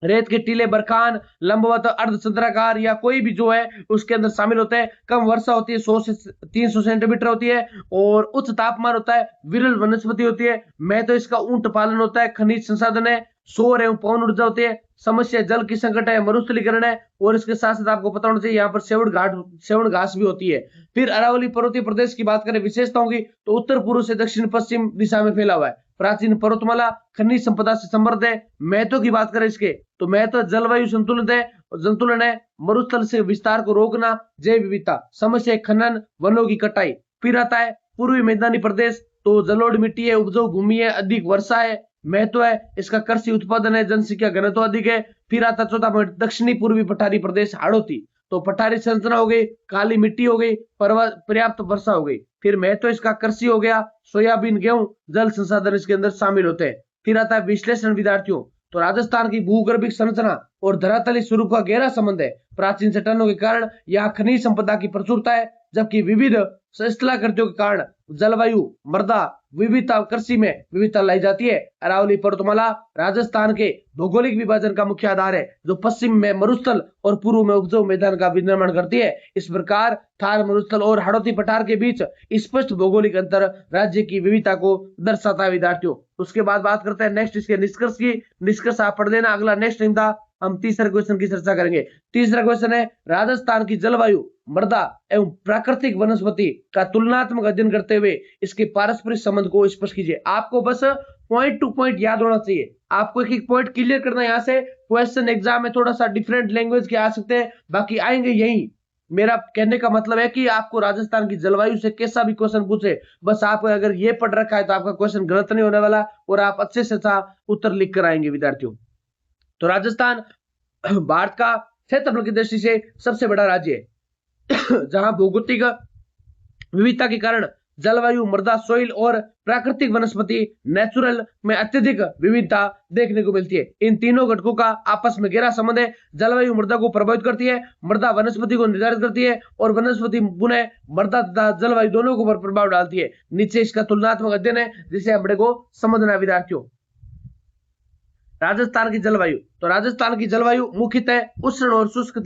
रेत के टीले, बरखान, लंबवत, अर्धचंद्राकार या कोई भी जो है उसके अंदर शामिल होते हैं। कम वर्षा होती है, 100 से 300 सेंटीमीटर होती है और उच्च तापमान होता है। विरल वनस्पति होती है। मैं तो इसका ऊंट पालन होता है। खनिज संसाधन है, सौर एवं पवन ऊर्जा होती है। समस्या जल की संकट है, मरुस्थलीकरण है और इसके साथ साथ आपको पता होना चाहिए यहाँ पर सेवण घास भी होती है। फिर अरावली पर्वतीय प्रदेश की बात करें विशेषताओं की, तो उत्तर पूर्व से दक्षिण पश्चिम दिशा में फैला हुआ है। प्राचीन पर्वतमाला, खनिज संपदा से समृद्ध है। महत्व की बात करें इसके, तो महत्व जलवायु संतुलन है। मरुस्थल से विस्तार को रोकना, जैव विविधता। समस्या खनन, वनों की कटाई। फिर आता है पूर्वी मैदानी प्रदेश, तो जलोढ़ मिट्टी है, उपजाऊ भूमि है, अधिक वर्षा है। महत्व है इसका कृषि उत्पादन है, जनसंख्या घनत्व अधिक है। फिर आता चौथा पॉइंट दक्षिणी पूर्वी पठारी प्रदेश हाड़ौती, तो पठारी संरचना हो गई, काली मिट्टी हो गई, पर्याप्त वर्षा हो गई। फिर महत्व इसका कृषि हो गया, सोयाबीन, गेहूं, जल संसाधन इसके अंदर शामिल होते हैं। फिर आता है विश्लेषण विद्यार्थियों, तो राजस्थान की भूगर्भिक संरचना और धरातलीय स्वरूप का गहरा संबंध है। प्राचीन चट्टानों के कारण यहाँ खनिज संपदा की प्रचुरता है, जबकि विविध स्थलाकृतियों के कारण जलवायु, मृदा विविधता, कृषि में विविधता लाई जाती है। अरावली पर्वतमाला राजस्थान के भौगोलिक विभाजन का मुख्य आधार है, जो पश्चिम में मरुस्थल और पूर्व में उपजाऊ मैदान का निर्माण करती है। इस प्रकार थार मरुस्थल और हाड़ौती पठार के बीच स्पष्ट भौगोलिक अंतर राज्य की विविधता को दर्शाता है विद्यार्थियों। उसके बाद बात करते हैं नेक्स्ट इसके निष्कर्ष की। निष्कर्ष आप पढ़ लेना। अगला नेक्स्ट था हम तीसरे क्वेश्चन की चर्चा करेंगे। तीसरा क्वेश्चन है राजस्थान की जलवायु, मृदा एवं प्राकृतिक वनस्पति का तुलनात्मक अध्ययन करते हुए इसके पारस्परिक संबंध को स्पष्ट कीजिए। आपको बस पॉइंट टू पॉइंट याद होना चाहिए, आपको एक एक पॉइंट क्लियर करना है। यहाँ से क्वेश्चन एग्जाम में थोड़ा सा डिफरेंट लैंग्वेज के आ सकते हैं, बाकी आएंगे यही। मेरा कहने का मतलब है कि आपको राजस्थान की जलवायु से कैसा भी क्वेश्चन पूछे, बस आप अगर ये पढ़ रखा है तो आपका क्वेश्चन गलत नहीं होने वाला और आप अच्छे से अच्छा उत्तर लिख कर आएंगे विद्यार्थियों। तो राजस्थान भारत का क्षेत्रफल की दृष्टि से सबसे बड़ा राज्य है जहां भौगोलिक विविधता के कारण जलवायु, मृदा, सोइल और प्राकृतिक वनस्पति नेचुरल में अत्यधिक विविधता देखने को मिलती है। इन तीनों घटकों का आपस में गहरा संबंध है। जलवायु मृदा को प्रभावित करती है, मृदा वनस्पति को निर्धारित करती है और वनस्पति पुनः मृदा तथा जलवायु दोनों के ऊपर प्रभाव डालती है। नीचे इसका तुलनात्मक अध्ययन है जिसे अपने को समझना है विद्यार्थियों। राजस्थान की जलवायु, तो राजस्थान की जलवायु मुख्यतः उष्ण और शुष्क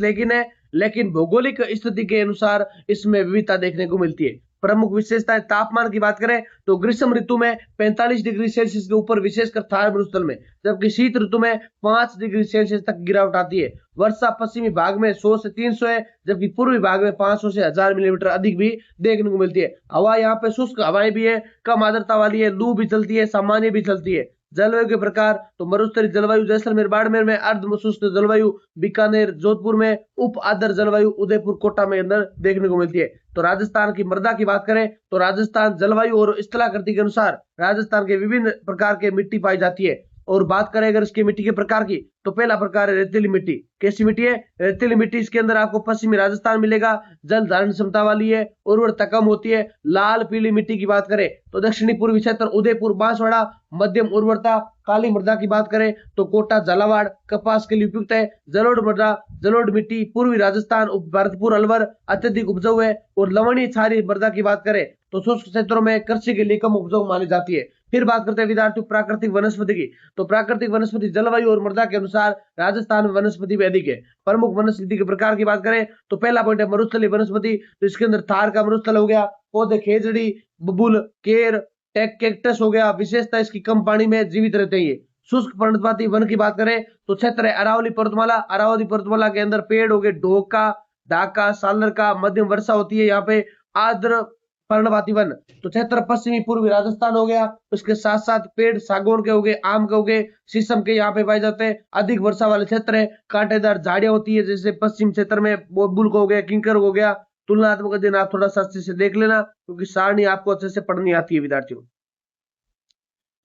लेकिन भौगोलिक स्थिति के अनुसार इसमें विविधता देखने को मिलती है। प्रमुख विशेषताएं, तापमान की बात करें तो ग्रीष्म ऋतु में 45 डिग्री सेल्सियस के ऊपर विशेषकर थार मरुस्थल में, जबकि शीत ऋतु में 5 डिग्री सेल्सियस तक गिरावट आती है। वर्षा पश्चिमी भाग में 100 से 300 है, जबकि पूर्वी भाग में 500 से 1000 मिलीमीटर अधिक भी देखने को मिलती है। हवा यहाँ पे शुष्क हवाएं भी है, कम आर्द्रता वाली है, लू भी चलती है, सामान्य भी चलती है। जलवायु के प्रकार, तो मरुस्थलीय जलवायु जैसलमेर बाड़मेर में, अर्ध शुष्क जलवायु बीकानेर जोधपुर में, उप आर्द्र जलवायु उदयपुर कोटा में अंदर देखने को मिलती है। तो राजस्थान की मृदा की बात करें तो राजस्थान जलवायु और स्थलाकृति के अनुसार राजस्थान के विभिन्न प्रकार के मिट्टी पाई जाती है। और बात करें अगर इसकी मिट्टी के प्रकार की, तो पहला प्रकार है रेतीली मिट्टी। कैसी मिट्टी है? रेतीली मिट्टी। इसके अंदर आपको पश्चिमी राजस्थान मिलेगा, जल धारण क्षमता वाली है, उर्वरता कम होती है। लाल पीली मिट्टी की बात करें तो दक्षिणी पूर्वी क्षेत्र उदयपुर बांसवाड़ा, मध्यम उर्वरता। काली मृदा की बात करें तो कोटा झालावाड़ कपास के लिए उपयुक्त है। जलोढ़ मृदा, जलोढ़ मिट्टी पूर्वी राजस्थान, भरतपुर अलवर अत्यधिक उपजाऊ है। और लवणीय क्षारीय मृदा की बात करें तो शुष्क क्षेत्रों में कृषि के लिए कम उपजाऊ मानी जाती है। फिर बात करते हैं विद्यार्थियों प्राकृतिक वनस्पति की, तो प्राकृतिक वनस्पति जलवायु और मृदा के अनुसार राजस्थान में वनस्पति भी अधिक है। प्रमुख वनस्पति के प्रकार की बात करें तो पहला पॉइंट है मरुस्थलीय वनस्पति, तो इसके अंदर थार का मरुस्थल हो गया, पौधे खेजड़ी, बबूल, केर, कैक्टस हो गया। विशेषता इसकी कम पानी में जीवित रहते हैं। शुष्क पर्णपाती वन की बात करें तो क्षेत्र है अरावली पर्वतमाला। अरावली पर्वतमाला के अंदर पेड़ हो गए ढोक का, ढाका, सालर का। मध्यम वर्षा होती है यहाँ पे। आर्द्र पर्णपाती वन, तो क्षेत्र पश्चिमी पूर्वी राजस्थान हो गया। उसके साथ साथ पेड़ सागौन के हो गए, आम के हो गए, शीशम के यहाँ पे पाए जाते हैं। अधिक वर्षा वाले क्षेत्र है। कांटेदार झाड़ियां होती है, जैसे पश्चिम क्षेत्र में बबूल को हो गया, किंकर हो गया। तुलनात्मक अध्ययन आप थोड़ा सा अच्छे से देख लेना, क्योंकि सारणी आपको अच्छे से पढ़नी आती है विद्यार्थियों।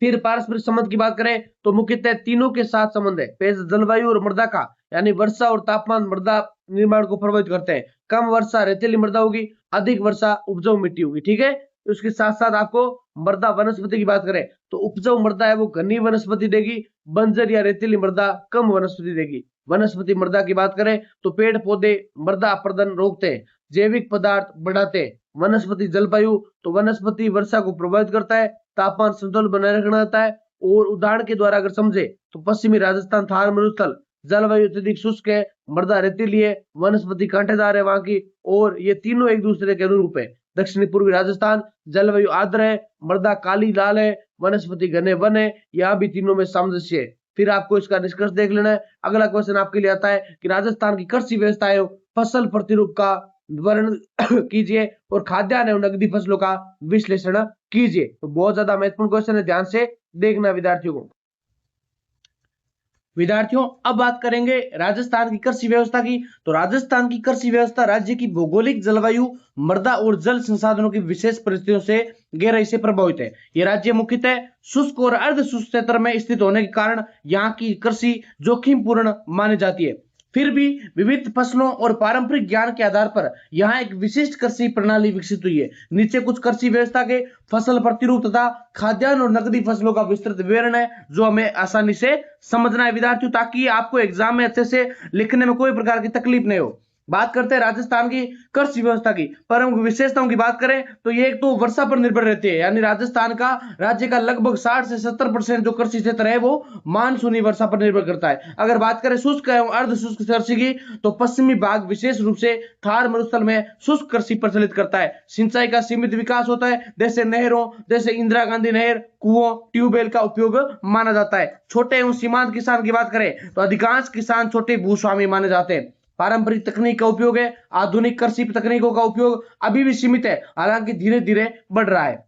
फिर पारस्परिक संबंध की बात करें तो मुख्यतः तीनों के साथ संबंध है। जलवायु और मृदा का, यानी वर्षा और तापमान मृदा निर्माण को प्रभावित करते हैं। कम वर्षा रेतीली मृदा होगी, अधिक वर्षा उपजाऊ मिट्टी होगी। ठीक है, उसके साथ साथ आपको मृदा वनस्पति की बात करें तो उपजाऊ मृदा है वो घनी वनस्पति देगी, बंजर या रेतीली मृदा कम वनस्पति देगी। वनस्पति मृदा की बात करें तो पेड़ पौधे मृदा अपरदन रोकते हैं, जैविक पदार्थ बढ़ाते हैं। वनस्पति जलवायु, तो वनस्पति वर्षा को प्रभावित करता है, तापमान संतुलन बनाए रखना होता है। और उदाहरण के द्वारा अगर समझे तो पश्चिमी राजस्थान थार मरुस्थल, जलवायु अत्यधिक शुष्क है, मृदा रेतीली है, वनस्पति कांटेदार है वहां की, और ये तीनों एक दूसरे के अनुरूप है। दक्षिणी पूर्वी राजस्थान जलवायु आर्द्र है, मृदा काली लाल है, वनस्पति घने वन है। यहाँ भी तीनों में सामंजस्य है। फिर आपको इसका निष्कर्ष देख लेना है। अगला क्वेश्चन आपके लिए आता है कि राजस्थान की कृषि व्यवस्था है फसल प्रतिरूप का वर्णन कीजिए और खाद्यान्न एवं नकदी फसलों का विश्लेषण कीजिए। तो बहुत ज्यादा महत्वपूर्ण क्वेश्चन है, ध्यान से देखना विद्यार्थियों को। विद्यार्थियों अब बात करेंगे राजस्थान की कृषि व्यवस्था की। तो राजस्थान की कृषि व्यवस्था राज्य की भौगोलिक, जलवायु, मृदा और जल संसाधनों की विशेष परिस्थितियों से गहराई से प्रभावित है। यह राज्य मुख्यतः शुष्क और अर्ध शुष्क क्षेत्र में स्थित होने के कारण यहाँ की कृषि जोखिमपूर्ण मानी जाती है। फिर भी विविध फसलों और पारंपरिक ज्ञान के आधार पर यहाँ एक विशिष्ट कृषि प्रणाली विकसित हुई है। नीचे कुछ कृषि व्यवस्था के फसल प्रतिरूप तथा खाद्यान्न और नकदी फसलों का विस्तृत विवरण है, जो हमें आसानी से समझना है विद्यार्थियों, ताकि आपको एग्जाम में अच्छे से लिखने में कोई प्रकार की तकलीफ नहीं हो। बात करते हैं राजस्थान की कृषि व्यवस्था की, प्रमुख विशेषताओं की बात करें तो ये एक तो वर्षा पर निर्भर रहती है, यानी राजस्थान का राज्य का लगभग 60 से 70% जो कृषि क्षेत्र है वो मानसूनी वर्षा पर निर्भर करता है। अगर बात करें शुष्क एवं अर्ध शुष्क कृषि की तो पश्चिमी भाग विशेष रूप से थार मरुस्थल में शुष्क कृषि प्रचलित करता है। सिंचाई का सीमित विकास होता है, जैसे नहरों, जैसे इंदिरा गांधी नहर, कुओं, ट्यूबवेल का उपयोग माना जाता है। छोटे एवं सीमांत किसान की बात करें तो अधिकांश किसान छोटे भूस्वामी माने जाते हैं। पारंपरिक तकनीक का उपयोग है, आधुनिक कृषि तकनीकों का उपयोग अभी भी सीमित है, हालांकि धीरे धीरे बढ़ रहा है।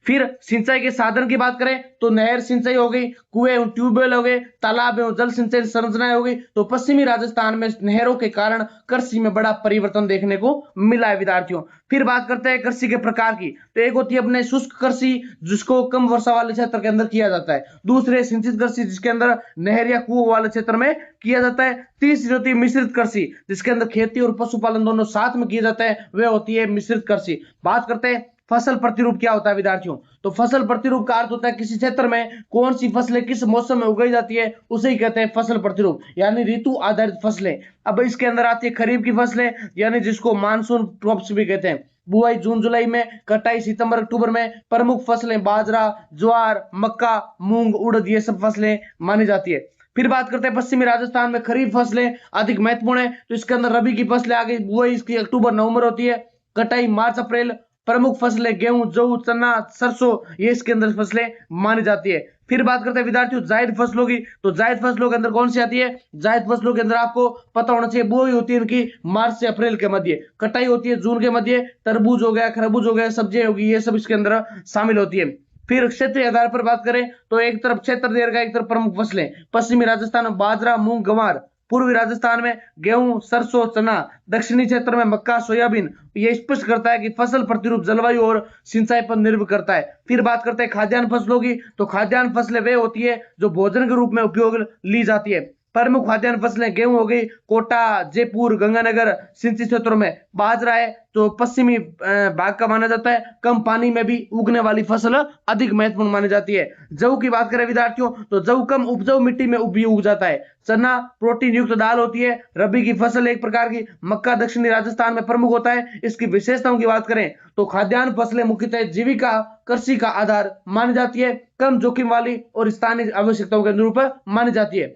फिर सिंचाई के साधन की बात करें तो नहर सिंचाई हो गई, कुएं एवं ट्यूबवेल हो गए, तालाब एवं जल सिंचाई संरचनाएं हो गई। तो पश्चिमी राजस्थान में नहरों के कारण कृषि में बड़ा परिवर्तन देखने को मिला है विद्यार्थियों। फिर बात करते हैं कृषि के प्रकार की, तो एक होती है अपने शुष्क कृषि जिसको कम वर्षा वाले क्षेत्र के अंदर किया जाता है, दूसरे सिंचित कृषि जिसके अंदर नहर या कुओं वाले क्षेत्र में किया जाता है, तीसरी होती है मिश्रित कृषि जिसके अंदर खेती और पशुपालन दोनों साथ में किया जाता है, वह होती है मिश्रित कृषि। बात करते हैं फसल प्रतिरूप क्या होता है विद्यार्थियों, तो फसल प्रतिरूप का अर्थ होता है किसी क्षेत्र में कौन सी फसलें किस मौसम में उगाई जाती है उसे ही कहते हैं फसल प्रतिरूप, यानी ऋतु आधारित फसलें। अब इसके अंदर आती है खरीफ की फसलें, यानी जिसको मानसून क्रॉप्स भी कहते हैं, बुआई जून जुलाई में, कटाई सितंबर अक्टूबर में। प्रमुख फसलें बाजरा, ज्वार, मक्का, मूंग, उड़द, ये सब फसलें मानी जाती है। फिर बात करते हैं पश्चिमी राजस्थान में खरीफ फसलें अधिक महत्वपूर्ण है, तो इसके अंदर रबी की फसलें आ गई, बुआई इसकी अक्टूबर नवंबर होती है, कटाई मार्च अप्रैल। प्रमुख फसलें गेहूं, जौ, चना, सरसों, ये इसके अंदर फसलें मानी जाती है। फिर बात करते हैं विद्यार्थियों जायद फसलों की, तो जायद फसलों के अंदर कौन सी आती है, जायद फसलों के अंदर आपको पता होना चाहिए बुआई होती है इनकी मार्च से अप्रैल के मध्य, कटाई होती है जून के मध्य, तरबूज हो गया, खरबूज हो गया, सब्जियां होगी, ये सब इसके अंदर शामिल होती है। फिर क्षेत्रीय आधार पर बात करें तो एक तरफ क्षेत्र दे रखा है, एक तरफ प्रमुख फसलें, पश्चिमी राजस्थान में बाजरा, मूंग, गंवार, पूर्वी राजस्थान में गेहूं, सरसों, चना, दक्षिणी क्षेत्र में मक्का, सोयाबीन। ये स्पष्ट करता है कि फसल प्रतिरूप जलवायु और सिंचाई पर निर्भर करता है। फिर बात करते हैं खाद्यान्न फसलों की, तो खाद्यान्न फसलें वे होती है जो भोजन के रूप में उपयोग ली जाती है। प्रमुख खाद्यान्न फसलें गेहूं हो गई, कोटा, जयपुर, गंगानगर, सिंचित क्षेत्रों में बाजरा है तो पश्चिमी भाग का माना जाता है, कम पानी में भी उगने वाली फसल अधिक महत्वपूर्ण मानी जाती है। जौ की बात करें विद्यार्थियों तो जौ कम उपजाऊ मिट्टी में भी उग जाता है। चना प्रोटीन युक्त दाल होती है, रबी की फसल एक प्रकार की, मक्का दक्षिणी राजस्थान में प्रमुख होता है। इसकी विशेषताओं की बात करें तो खाद्यान्न फसलें मुख्यतः जीविका कृषि का आधार मानी जाती है, कम जोखिम वाली और स्थानीय आवश्यकताओं के अनुरूप मानी जाती है।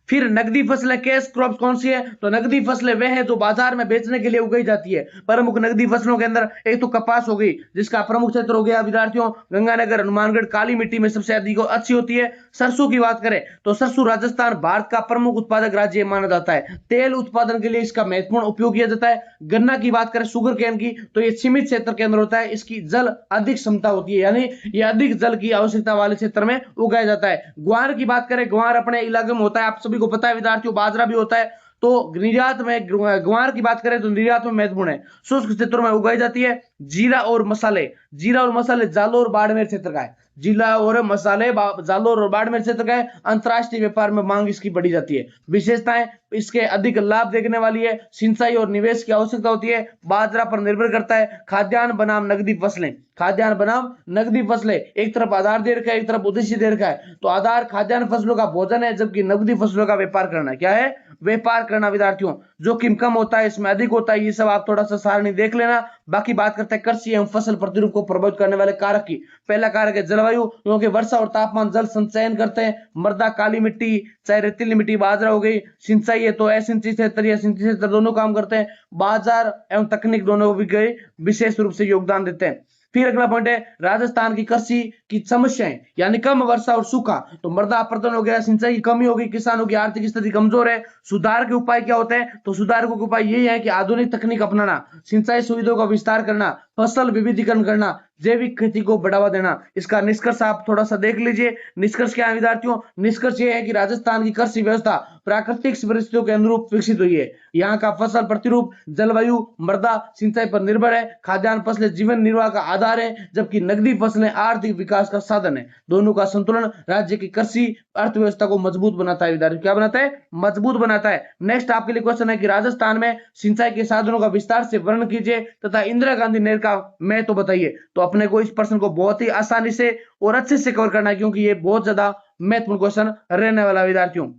फिर नकदी फसलें कैश क्रॉप्स कौन सी है, तो नकदी फसलें वह है जो बाजार में बेचने के लिए उगाई जाती है। प्रमुख नकदी फसलों के अंदर एक तो कपास हो गई जिसका प्रमुख क्षेत्र हो गया विद्यार्थियों गंगानगर, हनुमानगढ़, काली मिट्टी में सबसे अधिक अच्छी होती है। सरसों की बात करें तो सरसों राजस्थान भारत का प्रमुख उत्पादक राज्य माना जाता है, तेल उत्पादन के लिए इसका महत्वपूर्ण उपयोग किया जाता है। गन्ना की बात करें शुगर केन की तो ये सीमित क्षेत्र के अंदर होता है, इसकी जल अधिक क्षमता होती है, यानी ये अधिक जल की आवश्यकता वाले क्षेत्र में उगाया जाता है। ग्वार की बात करें, ग्वार अपने इलाके में होता है, आप सभी को पता है विद्यार्थियों, बाजरा भी होता है। तो निर्यात में ग्वार की बात करें तो निर्यात में महत्वपूर्ण है, शुष्क क्षेत्रों में उगाई जाती है। जीरा और मसाले, जीरा और मसाले जालोर बाड़मेर क्षेत्र का है, जिला और मसाले जालोर और बाड़मेर क्षेत्र का है। अंतरराष्ट्रीय व्यापार में मांग इसकी बढ़ी जाती है। विशेषताएं इसके अधिक लाभ देखने वाली है, सिंचाई और निवेश की आवश्यकता होती है, बाजरा पर निर्भर करता है। खाद्यान्न बनाम नकदी फसलें, खाद्यान्न बनाम नकदी फसलें, एक तरफ आधार दे रखा है, एक तरफ उद्देश्य दे रखा है। तो आधार खाद्यान्न फसलों का भोजन है, जबकि नकदी फसलों का व्यापार करना क्या है, व्यापार करना विद्यार्थियों। जोखिम कम होता है, इसमें अधिक होता है, ये सब आप थोड़ा सा सारणी देख लेना। बाकी बात करते हैं कृषि एवं फसल प्रतिरूप को प्रभावित करने वाले कारक की। पहला कारक है जलवायु, क्योंकि वर्षा और तापमान जल संचयन करते हैं। मृदा काली मिट्टी चाहे रेतीली मिट्टी, बाजरा हो गई। सिंचाई है तो असिंचित क्षेत्र या सिंचित क्षेत्र दोनों काम करते हैं। बाजार एवं तकनीक दोनों भी गए विशेष रूप से योगदान देते हैं। फिर अगला पॉइंट है राजस्थान की कृषि की समस्याएं, यानी कम वर्षा और सूखा, तो मृदा अपरदन हो गया, सिंचाई की कमी होगी, किसानों की आर्थिक स्थिति कमजोर है। सुधार के उपाय क्या होते हैं, तो सुधार के उपाय यही है कि आधुनिक तकनीक अपनाना, सिंचाई सुविधाओं का विस्तार करना, फसल विविधीकरण करना, जैविक खेती को बढ़ावा देना। इसका निष्कर्ष आप थोड़ा सा देख लीजिए। निष्कर्ष क्या है विद्यार्थियों, निष्कर्ष ये है कि राजस्थान की कृषि व्यवस्था प्राकृतिक परिस्थितियों के अनुरूप विकसित हुई है। यहाँ का फसल प्रतिरूप जलवायु, मृदा, सिंचाई पर निर्भर है। खाद्यान्न फसलें जीवन निर्वाह का आधार है, जबकि नकदी फसलें आर्थिक विकास का साधन है। दोनों का संतुलन राज्य की कृषि अर्थव्यवस्था को मजबूत बनाता है विद्यार्थियों, क्या बनाता है, मजबूत बनाता है। नेक्स्ट आपके लिए क्वेश्चन है कि राजस्थान में सिंचाई के साधनों का विस्तार से वर्णन कीजिए तथा इंदिरा गांधी नहर का महत्व बताइए। तो अपने को इस प्रश्न को बहुत ही आसानी से और अच्छे से कवर करना है, क्योंकि ये बहुत ज्यादा महत्वपूर्ण क्वेश्चन रहने वाला विद्यार्थियों।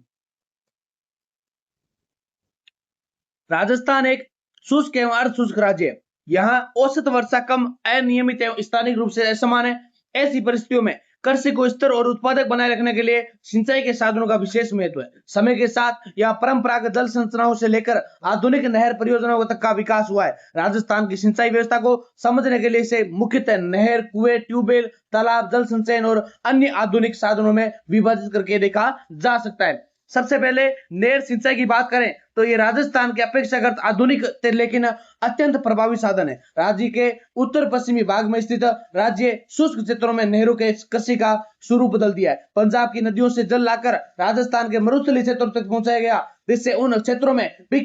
राजस्थान एक शुष्क एवं अर्ध शुष्क राज्य है। यहाँ औसत वर्षा कम, अनियमित एवं स्थानिक रूप से असमान है। ऐसी परिस्थितियों में कृषि को स्थिर और उत्पादक बनाए रखने के लिए सिंचाई के साधनों का विशेष महत्व है। समय के साथ यहाँ परंपरागत जल संरचनाओं से लेकर आधुनिक नहर परियोजनाओं तक का विकास हुआ है। राजस्थान की सिंचाई व्यवस्था को समझने के लिए इसे मुख्यतः नहर, कुएं, ट्यूबवेल, तालाब, जल संचयन और अन्य आधुनिक साधनों में विभाजित करके देखा जा सकता है। सबसे पहले नहर सिंचाई की बात करें तो ये राजस्थान के अपेक्षाकृत आधुनिक लेकिन अत्यंत प्रभावी साधन है। राज्य के उत्तर पश्चिमी भाग में स्थित राज्य शुष्क क्षेत्रों में नहरों के कृषि का स्वरूप बदल दिया है। पंजाब की नदियों से जल लाकर राजस्थान के मरुस्थलीय क्षेत्रों तक पहुंचाया गया, जिससे उन क्षेत्रों में भी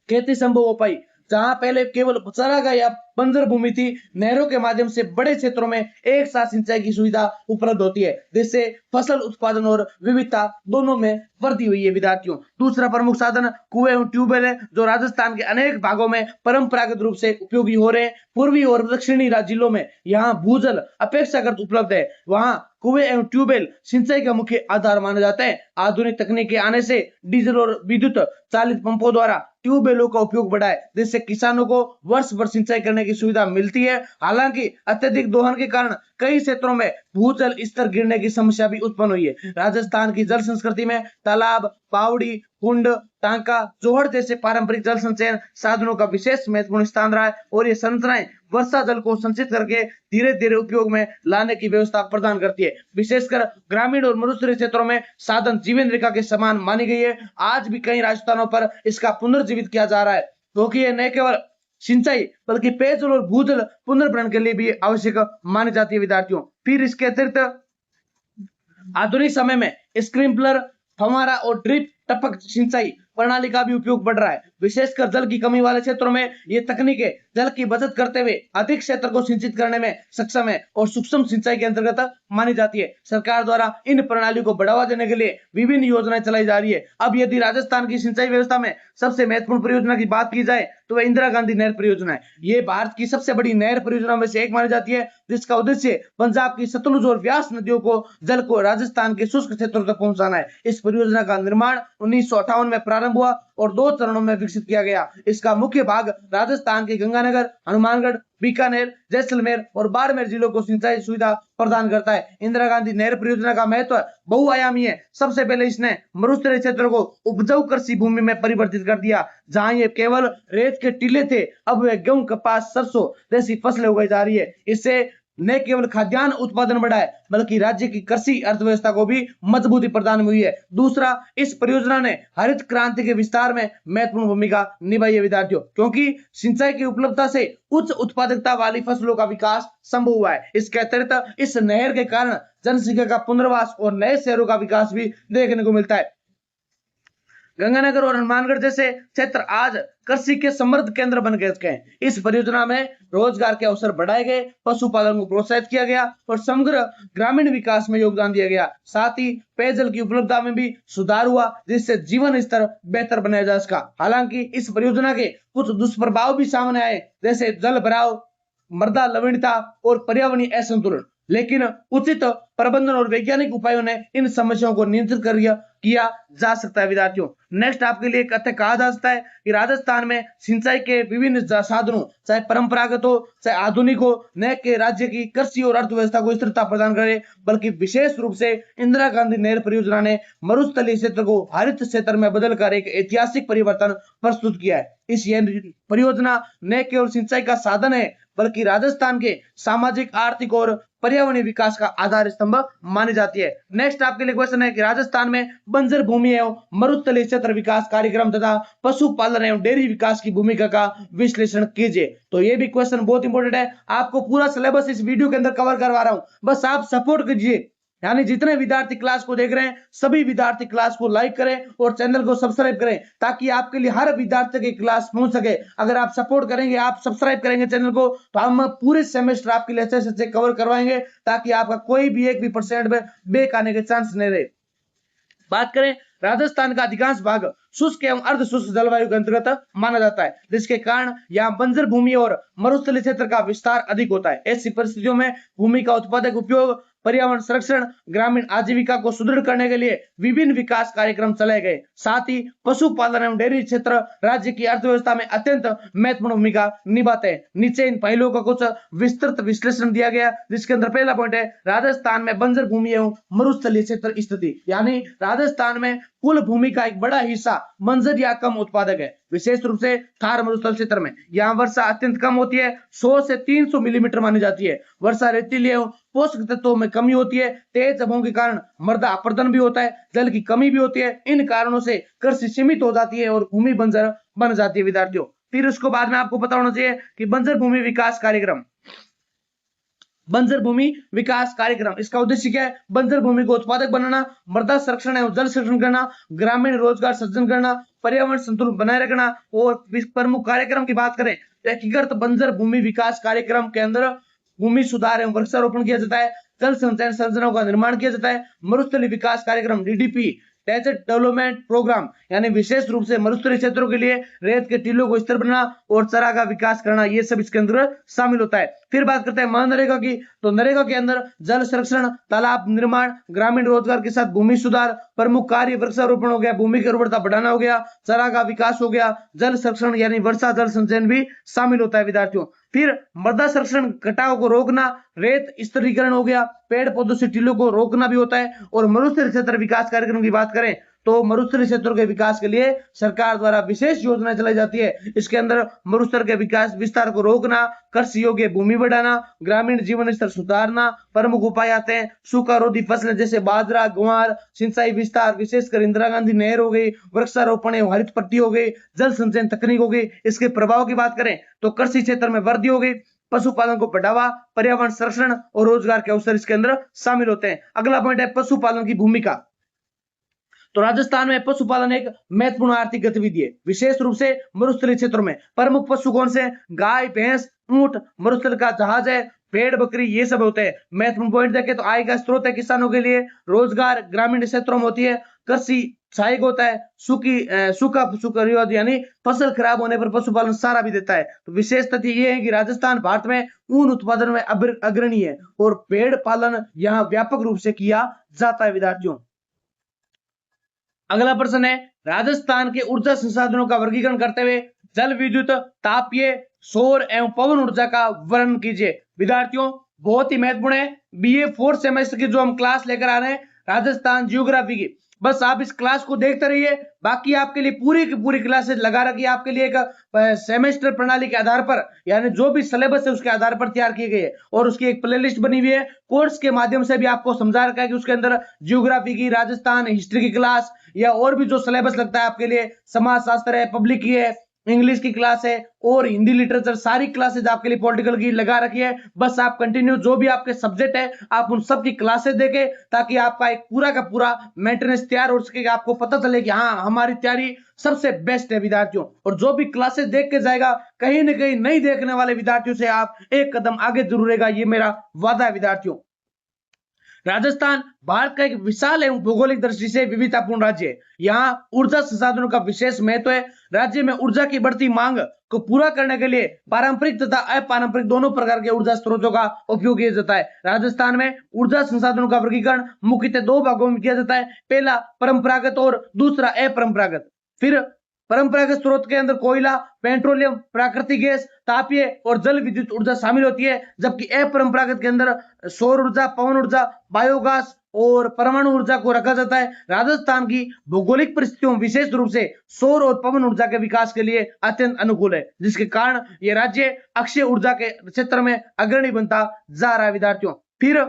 खेती संभव हो पाई। जहां पहले केवल चरागाह या बंजर भूमि थी, नहरों के माध्यम से बड़े क्षेत्रों में एक साथ सिंचाई की सुविधा उपलब्ध होती है, जिससे फसल उत्पादन और विविधता दोनों में वृद्धि हुई है। विद्यार्थियों, दूसरा प्रमुख साधन कुएं और ट्यूबवेल है, जो राजस्थान के अनेक भागों में परंपरागत रूप से उपयोगी हो रहे हैं। पूर्वी और दक्षिणी जिलों में यहाँ भूजल अपेक्षाकृत उपलब्ध है, वहां कुएं एवं ट्यूबवेल सिंचाई का मुख्य आधार माना जाता है। आधुनिक तकनीक के आने से डीजल और विद्युत चालित पंपों द्वारा ट्यूबवेलों का उपयोग बढ़ा है, जिससे किसानों को वर्ष भर सिंचाई करने की सुविधा मिलती है। हालांकि अत्यधिक दोहन के कारण कई क्षेत्रों में भूजल स्तर गिरने की समस्या भी उत्पन्न हुई है। राजस्थान की जल संस्कृति में तालाब, बावड़ी, कुंड, टांका, जोहड़ जैसे पारंपरिक जल संचयन साधनों का विशेष महत्वपूर्ण स्थान रहा है और ये संरचनाएं वर्षा जल को संचित करके धीरे धीरे उपयोग में लाने की व्यवस्था प्रदान करती है। विशेषकर ग्रामीण और मरुस्थलीय क्षेत्रों में साधन जीवन रेखा के समान मानी गई है। आज भी कई राजस्थानों पर इसका पुनर्जीवित किया जा रहा है, क्योंकि ये न केवल सिंचाई बल्कि पेयजल और भूजल पुनर्भरण के लिए भी आवश्यक मानी जाती है। विद्यार्थियों, फिर इसके अतिरिक्त आधुनिक समय में स्प्रिंकलर, फव्वारा और ड्रिप टपक सिंचाई प्रणाली का भी उपयोग बढ़ रहा है। विशेषकर जल की कमी वाले क्षेत्रों में ये तकनीकें जल की बचत करते हुए अधिक क्षेत्र को सिंचित करने में सक्षम है और सूक्ष्म सिंचाई के अंतर्गत मानी जाती है। सरकार द्वारा इन प्रणालियों को बढ़ावा देने के लिए विभिन्न योजनाएं चलाई जा रही है। अब यदि राजस्थान की सिंचाई व्यवस्था में सबसे महत्वपूर्ण परियोजना की बात की जाए तो वह इंदिरा गांधी नहर परियोजना है। ये भारत की सबसे बड़ी नहर परियोजना में से एक मानी जाती है, जिसका उद्देश्य पंजाब की सतलुज और व्यास नदियों को जल को राजस्थान के शुष्क क्षेत्रों तक पहुंचाना है। इस परियोजना का निर्माण 1958 में प्रारंभ हुआ और 2 चरणों में विकसित किया गया। इसका मुख्य भाग राजस्थान के गंगानगर, हनुमानगढ़, बीकानेर, जैसलमेर और बाड़मेर जिलों को सिंचाई सुविधा प्रदान करता है। इंदिरा गांधी नहर परियोजना का महत्व बहुआयामी है। सबसे पहले इसने मरुस्थलीय क्षेत्रों को उपजाऊ कृषि भूमि में परिवर्तित कर दिया। जहां ये केवल रेत के टीले थे, अब वे गेहूं, कपास, सरसों जैसी फसलें उगाई जा रही है। इससे न केवल खाद्यान्न उत्पादन बढ़ा है, बल्कि राज्य की कृषि अर्थव्यवस्था को भी मजबूती प्रदान हुई है। दूसरा, इस परियोजना ने हरित क्रांति के विस्तार में महत्वपूर्ण भूमिका निभाई है। विद्यार्थियों, क्योंकि सिंचाई की उपलब्धता से उच्च उत्पादकता वाली फसलों का विकास संभव हुआ है। इसके अतिरिक्त इस नहर के कारण जनसंख्या का पुनर्वास और नए शहरों का विकास भी देखने को मिलता है। गंगानगर और हनुमानगढ़ जैसे क्षेत्र आज कृषि के समृद्ध केंद्र बन गए हैं। इस परियोजना में रोजगार के अवसर बढ़ाए गए, पशुपालन को प्रोत्साहित किया गया और समग्र ग्रामीण विकास में योगदान दिया गया। साथ ही पेयजल की उपलब्धता में भी सुधार हुआ, जिससे जीवन स्तर बेहतर बनाया जा सका। हालांकि इस परियोजना के कुछ दुष्प्रभाव भी सामने आए, जैसे जल भराव, मृदा लवणता और पर्यावरणीय असंतुलन, लेकिन उचित प्रबंधन और वैज्ञानिक उपायों ने इन समस्याओं को नियंत्रित किया जा सकता है। विद्यार्थियों, नेक्स्ट आपके लिए कथन कहा जा सकता है कि राजस्थान में सिंचाई के विभिन्न साधनों, चाहे परंपरागत हो चाहे आधुनिक हो, न के राज्य की कृषि और अर्थव्यवस्था को स्थिरता प्रदान करे, बल्कि विशेष रूप से इंदिरा गांधी नहर परियोजना ने मरुस्थलीय क्षेत्र को हरित क्षेत्र में बदलकर एक ऐतिहासिक परिवर्तन प्रस्तुत किया है। इस परियोजना न केवल सिंचाई का साधन है, बल्कि राजस्थान के सामाजिक, आर्थिक और पर्यावरणीय विकास का आधार स्तंभ मानी जाती है। नेक्स्ट आपके लिए क्वेश्चन है कि राजस्थान में बंजर भूमि एवं मरुस्थलीय क्षेत्र विकास कार्यक्रम तथा पशुपालन एवं डेयरी विकास की भूमिका का विश्लेषण कीजिए। तो ये भी क्वेश्चन बहुत इंपॉर्टेंट है। आपको पूरा सिलेबस इस वीडियो के अंदर कवर करवा रहा हूं, बस आप सपोर्ट कीजिए। यानी जितने विद्यार्थी क्लास को देख रहे हैं, सभी विद्यार्थी क्लास को लाइक करें और चैनल को सब्सक्राइब करें, ताकि आपके लिए हर विद्यार्थी की क्लास पहुंच सके। अगर आप सपोर्ट करेंगे, आप सब्सक्राइब करेंगे चैनल को, तो हम पूरे सेमेस्टर आपके लिए अच्छे से अच्छे कवर करवाएंगे, ताकि आपका कोई भी 1% में बेक आने के चांस नहीं रहे। बात करें, राजस्थान का अधिकांश भाग शुष्क एवं अर्ध शुष्क जलवायु के अंतर्गत माना जाता है, जिसके कारण यहाँ बंजर भूमि और मरुस्थलीय क्षेत्र का विस्तार अधिक होता है। ऐसी परिस्थितियों में भूमि का उत्पादक उपयोग पर्यावरण संरक्षण, ग्रामीण आजीविका को सुदृढ़ करने के लिए विभिन्न विकास कार्यक्रम चलाए गए। साथ ही पशुपालन एवं डेयरी क्षेत्र राज्य की अर्थव्यवस्था में अत्यंत महत्वपूर्ण भूमिका निभाते हैं। नीचे इन पहलुओं का कुछ विस्तृत विश्लेषण दिया गया, जिसके अंदर पहला पॉइंट है राजस्थान में बंजर भूमि एवं मरुस्थलीय क्षेत्र स्थिति, यानी राजस्थान में कुल भूमि का एक बड़ा हिस्सा बंजर या कम उत्पादक है, विशेष रूप से थार मरुस्थल क्षेत्र में। यहाँ वर्षा अत्यंत कम होती है, 100 से 300 मिलीमीटर मानी जाती है। वर्षा रेतीली एवं पोषक तत्वों में कमी होती है, तेज हवाओं के कारण मृदा अपरदन भी होता है, जल की कमी भी होती है। इन कारणों से कृषि सीमित हो जाती है और भूमि बंजर बन जाती है विद्यार्थियों। फिर उसको बाद में आपको पता होना चाहिए कि बंजर भूमि विकास कार्यक्रम, बंजर भूमि विकास कार्यक्रम, इसका उद्देश्य क्या है? बंजर भूमि को उत्पादक बनाना, मृदा संरक्षण एवं जल संरक्षण करना, ग्रामीण रोजगार सृजन करना, पर्यावरण संतुलन बनाए रखना। और प्रमुख कार्यक्रम की बात करें तो एकीकृत बंजर भूमि विकास कार्यक्रम के अंदर भूमि सुधार एवं वृक्षारोपण किया जाता है, जल संचयन संरचनाओं का निर्माण किया जाता है, मरुस्थलीय विकास कार्यक्रम डीडीपी, डेजर्ट डेवलपमेंट प्रोग्राम, यानी विशेष रूप से मरुस्थलीय क्षेत्रों के लिए रेत के टीलों को स्थिर बनाना और चारा का विकास करना, ये सब इसके अंदर शामिल होता है। फिर बात करते हैं मनरेगा की, तो नरेगा के अंदर जल संरक्षण, तालाब निर्माण, ग्रामीण रोजगार के साथ भूमि सुधार, प्रमुख कार्य वृक्षारोपण हो गया, भूमि की उर्वरता बढ़ाना हो गया, चारा का विकास हो गया, जल संरक्षण यानी वर्षा जल संचयन भी शामिल होता है विद्यार्थियों। फिर मृदा संरक्षण, कटाव को रोकना, रेत स्थिरीकरण हो गया, पेड़ पौधों से टीलों को रोकना भी होता है। और मरुस्थलीय क्षेत्र विकास कार्यक्रम की बात करें तो मरुस्थलीय क्षेत्रों के विकास के लिए सरकार द्वारा विशेष योजना चलाई जाती है। इसके अंदर मरुस्थल के विकास विस्तार को रोकना, कृषि योग्य भूमि बढ़ाना, ग्रामीण जीवन स्तर सुधारना प्रमुख उपाय आते हैं। सूखा रोधी फसलें जैसे बाजरा, ग्वार, सिंचाई विस्तार, विशेषकर इंदिरा गांधी नहर हो गई, वृक्षारोपण एवं हरित पट्टी हो गई, जल संचयन तकनीक हो गई। इसके प्रभाव की बात करें तो कृषि क्षेत्र में वृद्धि हो गई, पशुपालन को बढ़ावा, पर्यावरण संरक्षण और रोजगार के अवसर इसके अंदर शामिल होते हैं। अगला पॉइंट है पशुपालन की भूमिका। तो राजस्थान में पशुपालन एक महत्वपूर्ण आर्थिक गतिविधि है, विशेष रूप से मरुस्थलीय क्षेत्रों में। प्रमुख पशु कौन से? गाय, भैंस, ऊंट, मरुस्थल का जहाज है, भेड़, बकरी, ये सब होते हैं। महत्वपूर्ण पॉइंट देखें तो आय का स्रोत है किसानों के लिए, रोजगार ग्रामीण क्षेत्रों में होती है, कृषि सहायक होता है, सूखा यानी फसल खराब होने पर पशुपालन सहारा भी देता है। तो विशेष तथ्य ये है कि राजस्थान भारत में ऊन उत्पादन में अग्रणी है और भेड़ पालन यहाँ व्यापक रूप से किया जाता है विद्यार्थियों। अगला प्रश्न है राजस्थान के ऊर्जा संसाधनों का वर्गीकरण करते हुए जल विद्युत, तापीय, सौर एवं पवन ऊर्जा का वर्णन कीजिए। विद्यार्थियों बहुत ही महत्वपूर्ण है, बीए 4th सेमेस्टर की जो हम क्लास लेकर आ रहे हैं राजस्थान जियोग्राफी की, बस आप इस क्लास को देखते रहिए। बाकी आपके लिए पूरी की पूरी क्लासेस लगा रखी है, आपके लिए एक सेमेस्टर प्रणाली के आधार पर, यानी जो भी सिलेबस है उसके आधार पर तैयार की गई है और उसकी एक प्लेलिस्ट बनी हुई है। कोर्स के माध्यम से भी आपको समझा रखा है कि उसके अंदर जियोग्राफी की, राजस्थान हिस्ट्री की क्लास या और भी जो सिलेबस लगता है आपके लिए, समाज शास्त्र है, पब्लिक की है, इंग्लिश की क्लास है और हिंदी लिटरेचर, सारी क्लासेज आपके लिए पॉलिटिकल की लगा रखी है। बस आप कंटिन्यू जो भी आपके सब्जेक्ट है आप उन सब की क्लासेस देखें ताकि आपका एक पूरा का पूरा मेंटेनेंस तैयार हो सके, आपको पता चले कि हाँ हमारी तैयारी सबसे बेस्ट है विद्यार्थियों। और जो भी क्लासेस देख के जाएगा, कहीं ना कहीं नहीं देखने वाले विद्यार्थियों से आप एक कदम आगे जरूर रहेगा, ये मेरा वादा है विद्यार्थियों। राजस्थान भारत का एक विशाल एवं भौगोलिक दृष्टि से विविधतापूर्ण राज्य है। यहाँ ऊर्जा संसाधनों का विशेष महत्व है। राज्य में ऊर्जा की बढ़ती मांग को पूरा करने के लिए पारंपरिक तथा अपारंपरिक दोनों प्रकार के ऊर्जा स्रोतों का उपयोग किया जाता है। राजस्थान में ऊर्जा संसाधनों का वर्गीकरण मुख्यतः 2 भागों में किया जाता है, पहला परंपरागत और दूसरा अपरंपरागत। फिर परंपरागत स्रोत के अंदर कोयला, पेट्रोलियम, प्राकृतिक गैस, तापीय और जल विद्युत ऊर्जा शामिल होती है, जबकि अपरंपरागत के अंदर सौर ऊर्जा, पवन ऊर्जा, बायोगैस और परमाणु ऊर्जा को रखा जाता है। राजस्थान की भौगोलिक परिस्थितियों विशेष रूप से सौर और पवन ऊर्जा के विकास के लिए अत्यंत अनुकूल है, जिसके कारण यह राज्य अक्षय ऊर्जा के क्षेत्र में अग्रणी बनता जा रहा है विद्यार्थियों। फिर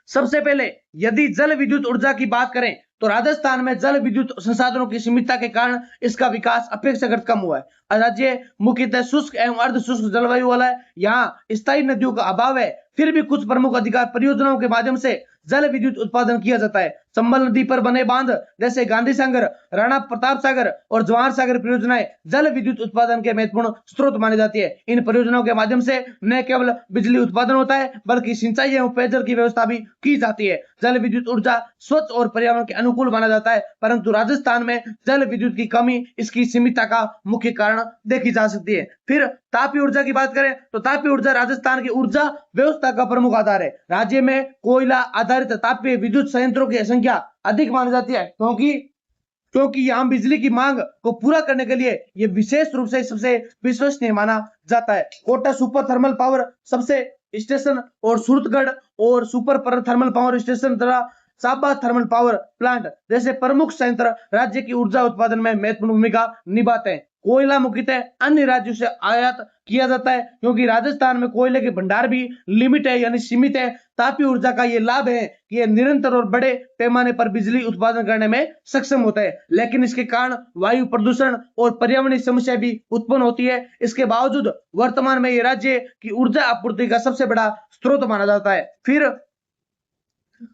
सबसे पहले यदि जल विद्युत ऊर्जा की बात करें तो राजस्थान में जल विद्युत संसाधनों की सीमितता के कारण इसका विकास अपेक्षाकृत कम हुआ है। राज्य मुख्यतः शुष्क एवं अर्ध शुष्क जलवायु वाला है, यहाँ स्थायी नदियों का अभाव है, फिर भी कुछ प्रमुख अधिकार परियोजनाओं के माध्यम से जल विद्युत उत्पादन किया जाता है। चंबल नदी पर बने बांध जैसे गांधी सागर, राणा प्रताप सागर और जवाहर सागर परियोजनाएं जल विद्युत उत्पादन के महत्वपूर्ण स्रोत मानी जाती है। इन परियोजनाओं के माध्यम से न केवल बिजली उत्पादन होता है बल्कि सिंचाई एवं पेयजल की व्यवस्था भी की जाती है। जल विद्युत ऊर्जा स्वच्छ और पर्यावरण के अनुकूल माना जाता है, परंतु राजस्थान में जल विद्युत की कमी इसकी सीमितता का मुख्य कारण देखी जा सकती है। फिर तापीय ऊर्जा की बात करें तो तापीय ऊर्जा राजस्थान की ऊर्जा व्यवस्था का प्रमुख आधार है। राज्य में कोयला आधारित तापीय विद्युत संयंत्रों की संख्या अधिक मानी जाती है, क्योंकि यहाँ बिजली की मांग को पूरा करने के लिए ये विशेष रूप से सबसे विश्वसनीय माना जाता है। कोटा सुपर थर्मल पावर सबसे स्टेशन और सूरतगढ़ और सुपर थर्मल पावर स्टेशन तथा साबा थर्मल पावर प्लांट जैसे प्रमुख संयंत्र राज्य की ऊर्जा उत्पादन में महत्वपूर्ण भूमिका निभाते हैं। कोयला मुख्यतः अन्य राज्यों से आयात किया जाता है, क्योंकि राजस्थान में कोयले के भंडार भी लिमिट है यानी सीमित है। तापीय ऊर्जा का ये लाभ है कि यह निरंतर और बड़े पैमाने पर बिजली उत्पादन करने में सक्षम होता है, लेकिन इसके कारण वायु प्रदूषण और पर्यावरणीय समस्या भी उत्पन्न होती है। इसके बावजूद वर्तमान में ये राज्य की ऊर्जा आपूर्ति का सबसे बड़ा स्रोत माना जाता है। फिर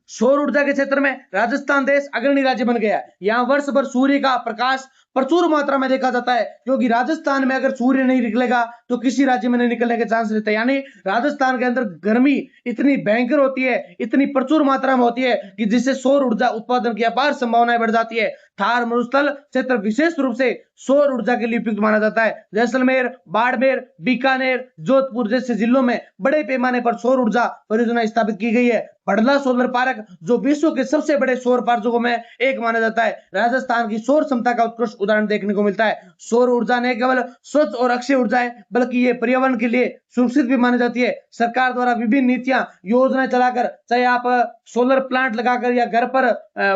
सौर ऊर्जा के क्षेत्र में राजस्थान देश अग्रणी राज्य बन गया है। यहाँ वर्ष भर सूर्य का प्रकाश प्रचुर मात्रा में देखा जाता है, क्योंकि राजस्थान में अगर सूर्य नहीं निकलेगा तो किसी राज्य में नहीं निकलने के चांस रहते हैं। यानी राजस्थान के अंदर गर्मी इतनी भयंकर होती है, इतनी प्रचुर मात्रा में होती है कि जिससे सौर ऊर्जा उत्पादन की अपार संभावनाएं बढ़ जाती है। थार मरुस्थल क्षेत्र विशेष रूप से सौर ऊर्जा के लिए उपयुक्त माना जाता है। जैसलमेर, बाड़मेर, बीकानेर, जोधपुर जैसे जिलों में बड़े पैमाने पर सौर ऊर्जा परियोजना स्थापित की गई है। बड़ला सोलर पार्क जो विश्व के सबसे बड़े सौर पार्कों में एक माना जाता है, राजस्थान की सौर क्षमता का उत्कृष्ट उदाहरण देखने को मिलता है। सौर ऊर्जा न केवल स्वच्छ और अक्षय ऊर्जा है बल्कि ये पर्यावरण के लिए सुरक्षित भी मानी जाती है। सरकार द्वारा विभिन्न नीतियां योजनाएं चलाकर, चाहे आप सोलर प्लांट लगाकर या घर पर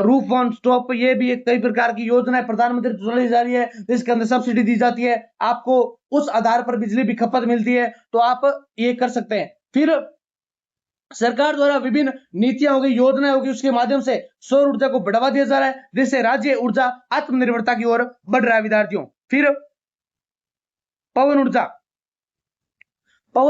रूफ ऑन स्टॉप, ये भी एक कई प्रकार की योजनाएं प्रधानमंत्री चलाई जा रही है, जिसके अंदर सब्सिडी दी जाती है। आपको उस आधार पर बिजली भी खपत मिलती है, तो आप ये कर सकते हैं। फिर सरकार द्वारा विभिन्न नीतियां होगी, योजनाएं होगी, उसके माध्यम से सौर ऊर्जा को बढ़ावा दिया जा रहा है, जिससे राज्य ऊर्जा आत्मनिर्भरता की ओर बढ़ रहा है विद्यार्थियों। फिर पवन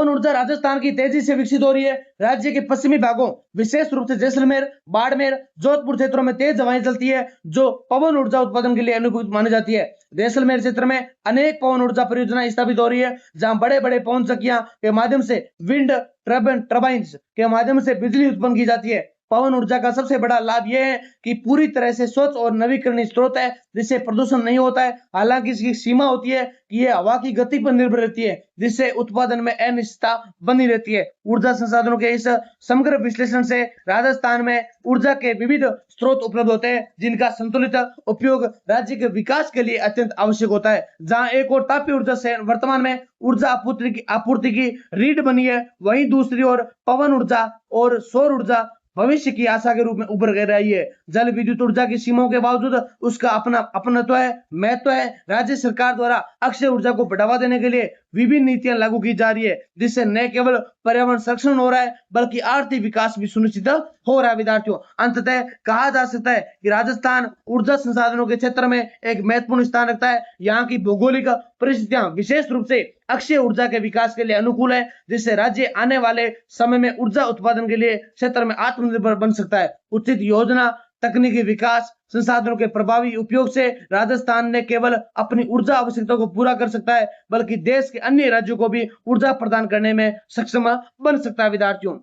ऊर्जा राजस्थान की तेजी से विकसित हो रही है। राज्य के पश्चिमी भागों विशेष रूप से जैसलमेर, बाड़मेर, जोधपुर क्षेत्रों में तेज हवाएं चलती है जो पवन ऊर्जा उत्पादन के लिए अनुकूल मानी जाती है। जैसलमेर क्षेत्र में अनेक पवन ऊर्जा परियोजनाएं स्थापित हो रही है, जहां बड़े बड़े पवन चक्कियां के माध्यम से विंड टर्बाइन्स के माध्यम से बिजली उत्पन्न की जाती है। पवन ऊर्जा का सबसे बड़ा लाभ यह है कि पूरी तरह से स्वच्छ और नवीकरणीय स्रोत है, जिससे प्रदूषण नहीं होता है। हालांकि इसकी सीमा होती है कि यह हवा की गति पर निर्भर रहती है, जिससे उत्पादन में अनिश्चितता बनी रहती है। ऊर्जा संसाधनों के इस समग्र विश्लेषण से राजस्थान में ऊर्जा के विविध स्रोत उपलब्ध होते हैं, जिनका संतुलित उपयोग राज्य के विकास के लिए अत्यंत आवश्यक होता है। जहां एक और तापीय ऊर्जा से वर्तमान में ऊर्जा आपूर्ति की रीढ़ बनी है, वहीं दूसरी ओर पवन ऊर्जा और सौर ऊर्जा भविष्य की आशा के रूप में उभर कर रही है। जल विद्युत ऊर्जा की सीमाओं के बावजूद उसका अपना अपनत्व है, महत्व है। राज्य सरकार द्वारा अक्षय ऊर्जा को बढ़ावा देने के लिए विभिन्न नीतियां लागू की जा रही है, जिससे न केवल पर्यावरण संरक्षण हो रहा है बल्कि आर्थिक विकास भी सुनिश्चित हो रहा है। विद्यार्थियों, अंततः कहा जा सकता है कि राजस्थान ऊर्जा संसाधनों के क्षेत्र में एक महत्वपूर्ण स्थान रखता है। यहाँ की भौगोलिक परिस्थितियां विशेष रूप से अक्षय ऊर्जा के विकास के लिए अनुकूल है, जिससे राज्य आने वाले समय में ऊर्जा उत्पादन के लिए क्षेत्र में आत्मनिर्भर बन सकता है। उचित योजना, तकनीकी विकास, संसाधनों के प्रभावी उपयोग से राजस्थान ने केवल अपनी ऊर्जा आवश्यकता को पूरा कर सकता है बल्कि देश के अन्य राज्यों को भी ऊर्जा प्रदान करने में सक्षम बन सकता है। विद्यार्थियों,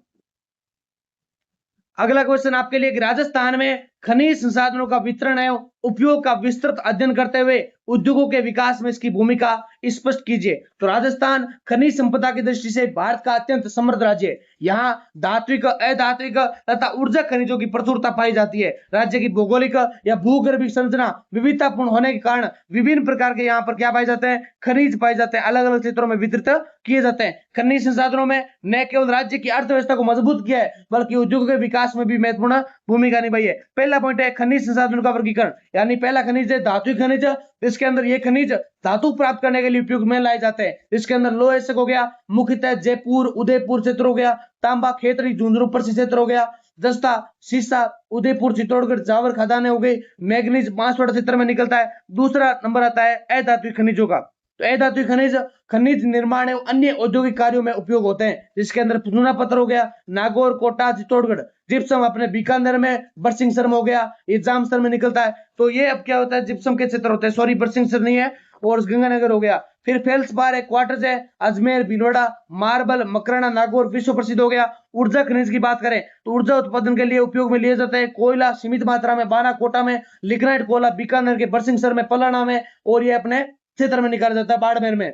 अगला क्वेश्चन आपके लिए, राजस्थान में खनिज संसाधनों का वितरण एवं उपयोग का विस्तृत अध्ययन करते हुए उद्योगों के विकास में इसकी भूमिका स्पष्ट कीजिए। तो राजस्थान खनिज संपदा की दृष्टि से भारत का अत्यंत समृद्ध राज्य है। यहाँ धात्विक, अधात्विक तथा ऊर्जा खनिजों की प्रचुरता पाई जाती है। राज्य की भौगोलिक या भूगर्भीय संरचना विविधतापूर्ण होने के कारण विभिन्न प्रकार के यहाँ पर क्या पाए जाते हैं, खनिज पाए जाते हैं, अलग अलग क्षेत्रों में वितरित किए जाते हैं। खनिज संसाधनों में न केवल राज्य की अर्थव्यवस्था को मजबूत किया है बल्कि उद्योगों के विकास में भी महत्वपूर्ण भूमिका निभाई है। पहला पॉइंट है खनिज संसाधनों का वर्गीकरण, यानी पहला खनिज है धात्विक खनिज। इसके अंदर ये खनिज धातु प्राप्त करने के लिए उपयोग में लाए जाते हैं। इसके अंदर लोह एसक हो गया, मुख्यतः जयपुर, उदयपुर क्षेत्र हो गया, तांबा, खेतरी, झुंझुनू परिसर क्षेत्र हो गया, जस्ता, सीसा, उदयपुर, चित्तौड़गढ़, जावर खदानें हो गई, मैग्नीज बांसवाड़ा क्षेत्र में निकलता है। दूसरा नंबर आता है अधात्विक खनिजों का। तो अधातु खनिज खनिज निर्माण एवं अन्य औद्योगिक कार्यों में उपयोग होते हैं, जिसके अंदर चूना पत्थर हो गया, नागौर, कोटा, चित्तौड़गढ़। जिप्सम अपने बीकानेर में, बरसिंहसर में हो गया, ये जामसर में निकलता है। तो ये अब क्या होता है, जिप्सम के क्षेत्र होते हैं, सॉरी बरसिंहसर नहीं है, और गंगानगर हो गया। फिर फेल्सपार है, क्वार्टर्स है, अजमेर, भीलवाड़ा, मार्बल, मकराना, नागौर विश्व प्रसिद्ध हो गया। ऊर्जा खनिज की बात करें तो ऊर्जा उत्पादन के लिए उपयोग में लिए जाते हैं कोयला सीमित मात्रा में बाना, कोटा में, लिग्नाइट कोयला बीकानेर के बरसिंहसर में, पलाना में, और ये अपने क्षेत्र में निकाला जाता है बाड़मेर में।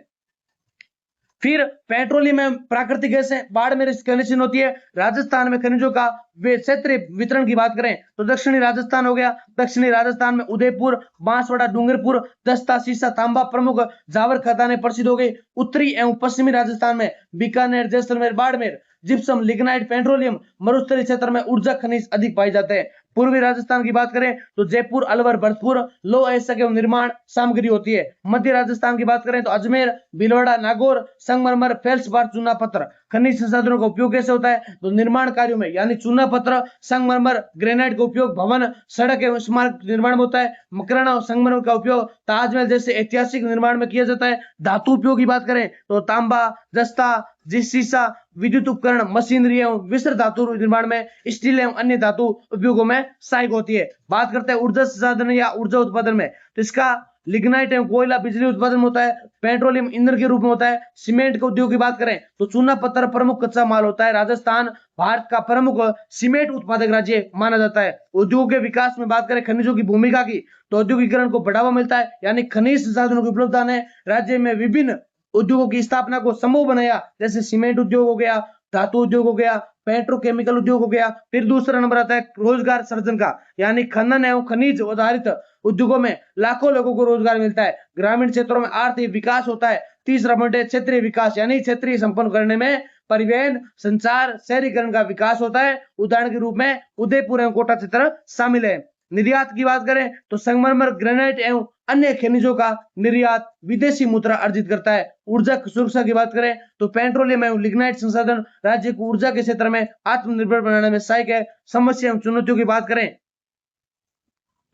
फिर पेट्रोलियम एवं प्राकृतिक गैस है, बाड़मेर खनिज होती है। राजस्थान में खनिजों का क्षेत्रीय वितरण की बात करें तो दक्षिणी राजस्थान हो गया, दक्षिणी राजस्थान में उदयपुर, बांसवाड़ा, डूंगरपुर, दस्ता, सीसा, तांबा प्रमुख जावर खदानें प्रसिद्ध हो गई। उत्तरी एवं पश्चिमी राजस्थान में Bikaner, Jaisalmer, Barmer gypsum, lignite, petroleum, मरुस्थलीय क्षेत्र में ऊर्जा खनिज अधिक पाए जाते हैं। पूर्वी राजस्थान की बात करें तो जयपुर, अलवर, भरतपुर लो ऐसा एवं निर्माण सामग्री होती है। मध्य राजस्थान की बात करें तो अजमेर, भीलवाड़ा, नागौर, संगमरमर, फेल्सपार, चूना पत्थर। खनिज संसाधनों का उपयोग कैसे होता है तो निर्माण कार्यों में, यानी चूना पत्थर, संगमरमर, ग्रेनाइट का उपयोग भवन, सड़क एवं स्मारक निर्माण में होता है। मकराना और संगमरमर का उपयोग ताजमहल जैसे ऐतिहासिक निर्माण में किया जाता है। धातु उपयोग की बात करें तो तांबा, जस्ता, सीसा, विद्युत उपकरण, मशीनरी एवं मिश्र धातु निर्माण में, स्टील एवं अन्य धातु उपयोगों में सहायक होती है। बात करते हैं ऊर्जा संसाधन या ऊर्जा उत्पादन में, तो इसका लिग्नाइट एवं कोयला बिजली उत्पादन में होता है, पेट्रोलियम ईंधन के रूप में होता है। सीमेंट के उद्योग की बात करें तो चूना पत्थर प्रमुख कच्चा माल होता है। राजस्थान भारत का प्रमुख सीमेंट उत्पादक राज्य माना जाता है। उद्योग के विकास में बात करें खनिजों की भूमिका की तो औद्योगिकरण को बढ़ावा मिलता है, यानी खनिज संसाधनों की उपलब्धता ने राज्य में विभिन्न उद्योगों की स्थापना को संभव बनाया, जैसे सीमेंट उद्योग हो गया, धातु उद्योग हो गया, पेट्रोकेमिकल उद्योग हो गया। फिर दूसरा नंबर आता है रोजगार सृजन का, यानी खनन एवं खनिज आधारित उद्योगों में लाखों लोगों को रोजगार मिलता है, ग्रामीण क्षेत्रों में आर्थिक विकास होता है। तीसरा पॉइंट है क्षेत्रीय विकास, यानी क्षेत्रीय संपन्न करने में परिवहन, संचार, शहरीकरण का विकास होता है। उदाहरण के रूप में उदयपुर एवं कोटा क्षेत्र शामिल है। निर्यात की बात करें तो संगमरमर, ग्रेनाइट एवं अन्य खनिजों का निर्यात विदेशी मुद्रा अर्जित करता है। ऊर्जा सुरक्षा की बात करें तो पेट्रोलियम एवं लिग्नाइट संसाधन राज्य को ऊर्जा के क्षेत्र में आत्मनिर्भर बनाने में सहायक है। समस्या एवं चुनौतियों की बात करें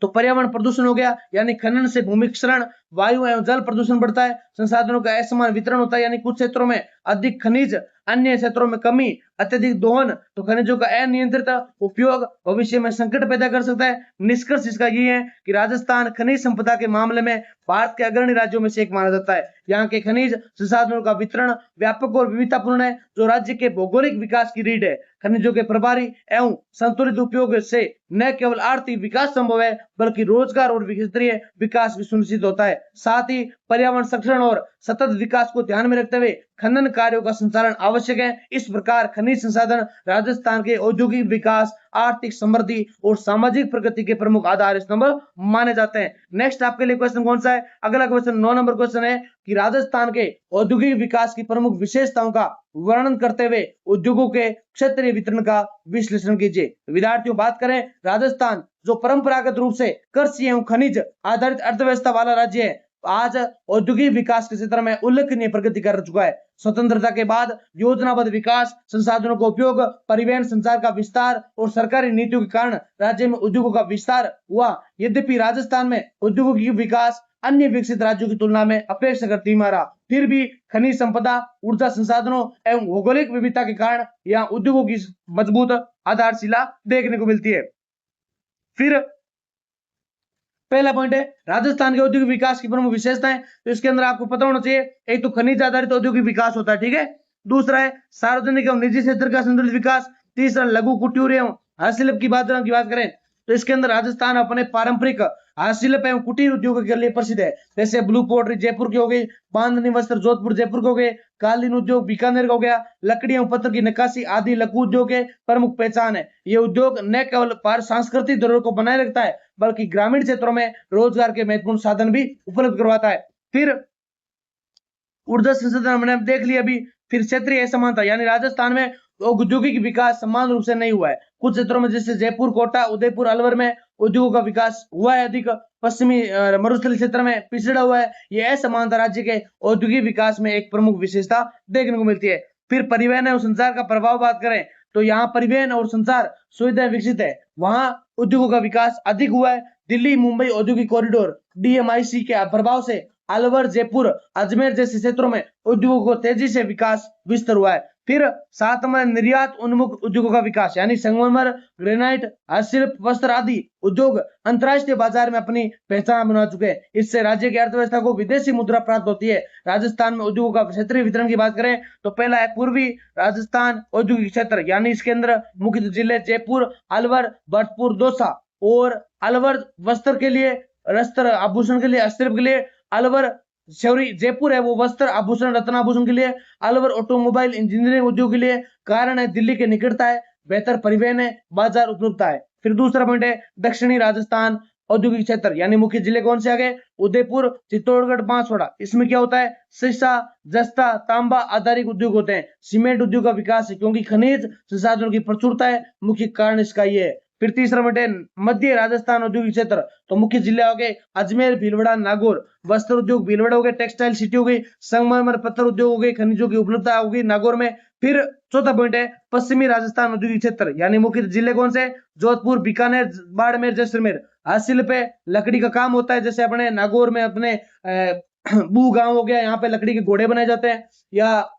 तो पर्यावरण प्रदूषण हो गया, यानी खनन से भूमि क्षरण, वायु एवं जल प्रदूषण बढ़ता है। संसाधनों का असमान वितरण होता है, यानी कुछ क्षेत्रों में अधिक खनिज, अन्य क्षेत्रों में कमी, अत्यधिक दोहन, तो खनिजों का अनियंत्रित उपयोग भविष्य में संकट पैदा कर सकता है। निष्कर्ष इसका ये है कि राजस्थान खनिज संपदा के मामले में भारत के अग्रणी राज्यों में से एक माना जाता है। यहाँ के खनिज संसाधनों का वितरण व्यापक और विविधतापूर्ण है, जो राज्य के भौगोलिक विकास की रीढ़ है। खनिजों के प्रभारी एवं संतुलित उपयोग से न केवल आर्थिक विकास संभव है, बल्कि रोजगार और क्षेत्रीय विकास भी सुनिश्चित होता है। साथ ही पर्यावरण संरक्षण और सतत विकास को ध्यान में रखते हुए खनन कार्यों का संचालन आवश्यक है। इस प्रकार खनिज संसाधन राजस्थान के औद्योगिक विकास, आर्थिक समृद्धि और सामाजिक प्रगति के प्रमुख आधार स्तंभ माने जाते हैं। नेक्स्ट आपके लिए क्वेश्चन कौन सा है? अगला क्वेश्चन 9 नंबर क्वेश्चन है कि राजस्थान के औद्योगिक विकास की प्रमुख विशेषताओं का वर्णन करते हुए उद्योगों के क्षेत्रीय वितरण का विश्लेषण कीजिए। विद्यार्थियों, बात करें राजस्थान जो परंपरागत रूप से कृषि एवं खनिज आधारित अर्थव्यवस्था वाला राज्य है, आज औद्योगिक विकास के क्षेत्र में उल्लेखनीय प्रगति कर चुका है। स्वतंत्रता के बाद योजनाबद्ध विकास, संसाधनों का उपयोग, परिवहन, संचार का विस्तार और सरकारी नीतियों के कारण राज्य में उद्योगों का विस्तार हुआ। यद्यपि राजस्थान में उद्योगों की विकास अन्य विकसित राज्यों की तुलना में अपेक्षाकृत धीमा रहा, फिर भी खनिज संपदा, ऊर्जा संसाधनों एवं भौगोलिक विविधता के कारण यहाँ उद्योगों की मजबूत आधारशिला देखने को मिलती है। फिर पहला पॉइंट है राजस्थान के औद्योगिक विकास की प्रमुख विशेषताएं, तो इसके अंदर आपको पता होना चाहिए, एक तो खनिज आधारित औद्योगिक विकास होता है, ठीक है। दूसरा है सार्वजनिक एवं निजी क्षेत्र का संतुलित विकास। तीसरा लघु कुटीर एवं हस्तशिल्प की बात करें तो इसके अंदर राजस्थान अपने पारंपरिक हस्तशिल्प एवं कुटीर उद्योगों के लिए प्रसिद्ध है, जैसे ब्लू पोट्री जयपुर की हो गई, बांधनी वस्त्र जोधपुर जयपुर के हो गए, कालीन उद्योग बीकानेर का हो गया, लकड़ी एवं पत्थर की नक्काशी आदि लघु उद्योग के प्रमुख पहचान है। ये उद्योग न केवल सांस्कृतिक धरोहर को बनाए रखता है, बल्कि ग्रामीण क्षेत्रों में रोजगार के महत्वपूर्ण साधन भी उपलब्ध करवाता है। फिर ऊर्जा संसाधन हमने देख लिया अभी। फिर क्षेत्रीय असमानता, यानी राजस्थान में औद्योगिक विकास समान रूप से नहीं हुआ है। कुछ क्षेत्रों में जैसे जयपुर, कोटा, उदयपुर, अलवर में उद्योगों का विकास हुआ है अधिक, पश्चिमी मरुस्थलीय क्षेत्र में पिछड़ा हुआ है। यह असमानता राज्य के औद्योगिक विकास में एक प्रमुख विशेषता देखने को मिलती है। फिर परिवहन और संचार का प्रभाव बात करें तो यहाँ परिवहन और संचार सुविधाएं विकसित है, वहां उद्योगों का विकास अधिक हुआ है। दिल्ली मुंबई औद्योगिक कॉरिडोर DMIC के प्रभाव से अलवर, जयपुर, अजमेर जैसे क्षेत्रों में उद्योगों को तेजी से विकास विस्तार हुआ है। फिर 7 नंबर निर्यात उन्मुख उद्योगों का विकास, यानी संगमरमर, ग्रेनाइट, हस्तशिल्प, वस्त्र आदि उद्योग अंतर्राष्ट्रीय बाजार में अपनी पहचान बना चुके हैं। इससे राज्य की अर्थव्यवस्था को विदेशी मुद्रा प्राप्त होती है। राजस्थान में उद्योगों का क्षेत्रीय वितरण की बात करें तो पहला है पूर्वी राजस्थान औद्योगिक क्षेत्र, यानी इसके अंदर मुख्य जिले जयपुर, अलवर, भरतपुर, दौसा। और अलवर वस्त्र के लिए, वस्त्र आभूषण के लिए, हस्तशिल्प के लिए, अलवर शौरी जयपुर है वो वस्त्र आभूषण रत्न आभूषण के लिए, अलवर ऑटोमोबाइल इंजीनियरिंग उद्योग के लिए। कारण है दिल्ली के निकटता है, बेहतर परिवहन है, बाजार उपलब्धता है। फिर दूसरा पॉइंट है दक्षिणी राजस्थान औद्योगिक क्षेत्र, यानी मुख्य जिले कौन से आ गए, उदयपुर, चित्तौड़गढ़, बांसवाड़ा। इसमें क्या होता है, शीशा, जस्ता, तांबा आधारित उद्योग होते हैं। सीमेंट उद्योग का विकास है क्योंकि खनिज संसाधनों की प्रचुरता है, मुख्य कारण इसका ये है। फिर तीसरा पॉइंट है मध्य राजस्थान औद्योगिक क्षेत्र, तो मुख्य जिले हो गए अजमेर, भीलवाड़ा, नागौर। वस्त्र उद्योग भीलवाड़ा हो गए, टेक्सटाइल सिटी हो गई, संगमरमर पत्थर उद्योग हो गई, खनिजों की उपलब्धता होगी नागौर में। फिर चौथा पॉइंट है पश्चिमी राजस्थान औद्योगिक क्षेत्र, यानी मुख्य जिले कौन से, जोधपुर, बीकानेर, बाड़मेर, जैसलमेर। हस्तशिल्प पे लकड़ी का काम होता है, जैसे अपने नागौर में अपने बू गांव हो गया, यहाँ पे लकड़ी के घोड़े बनाए जाते हैं या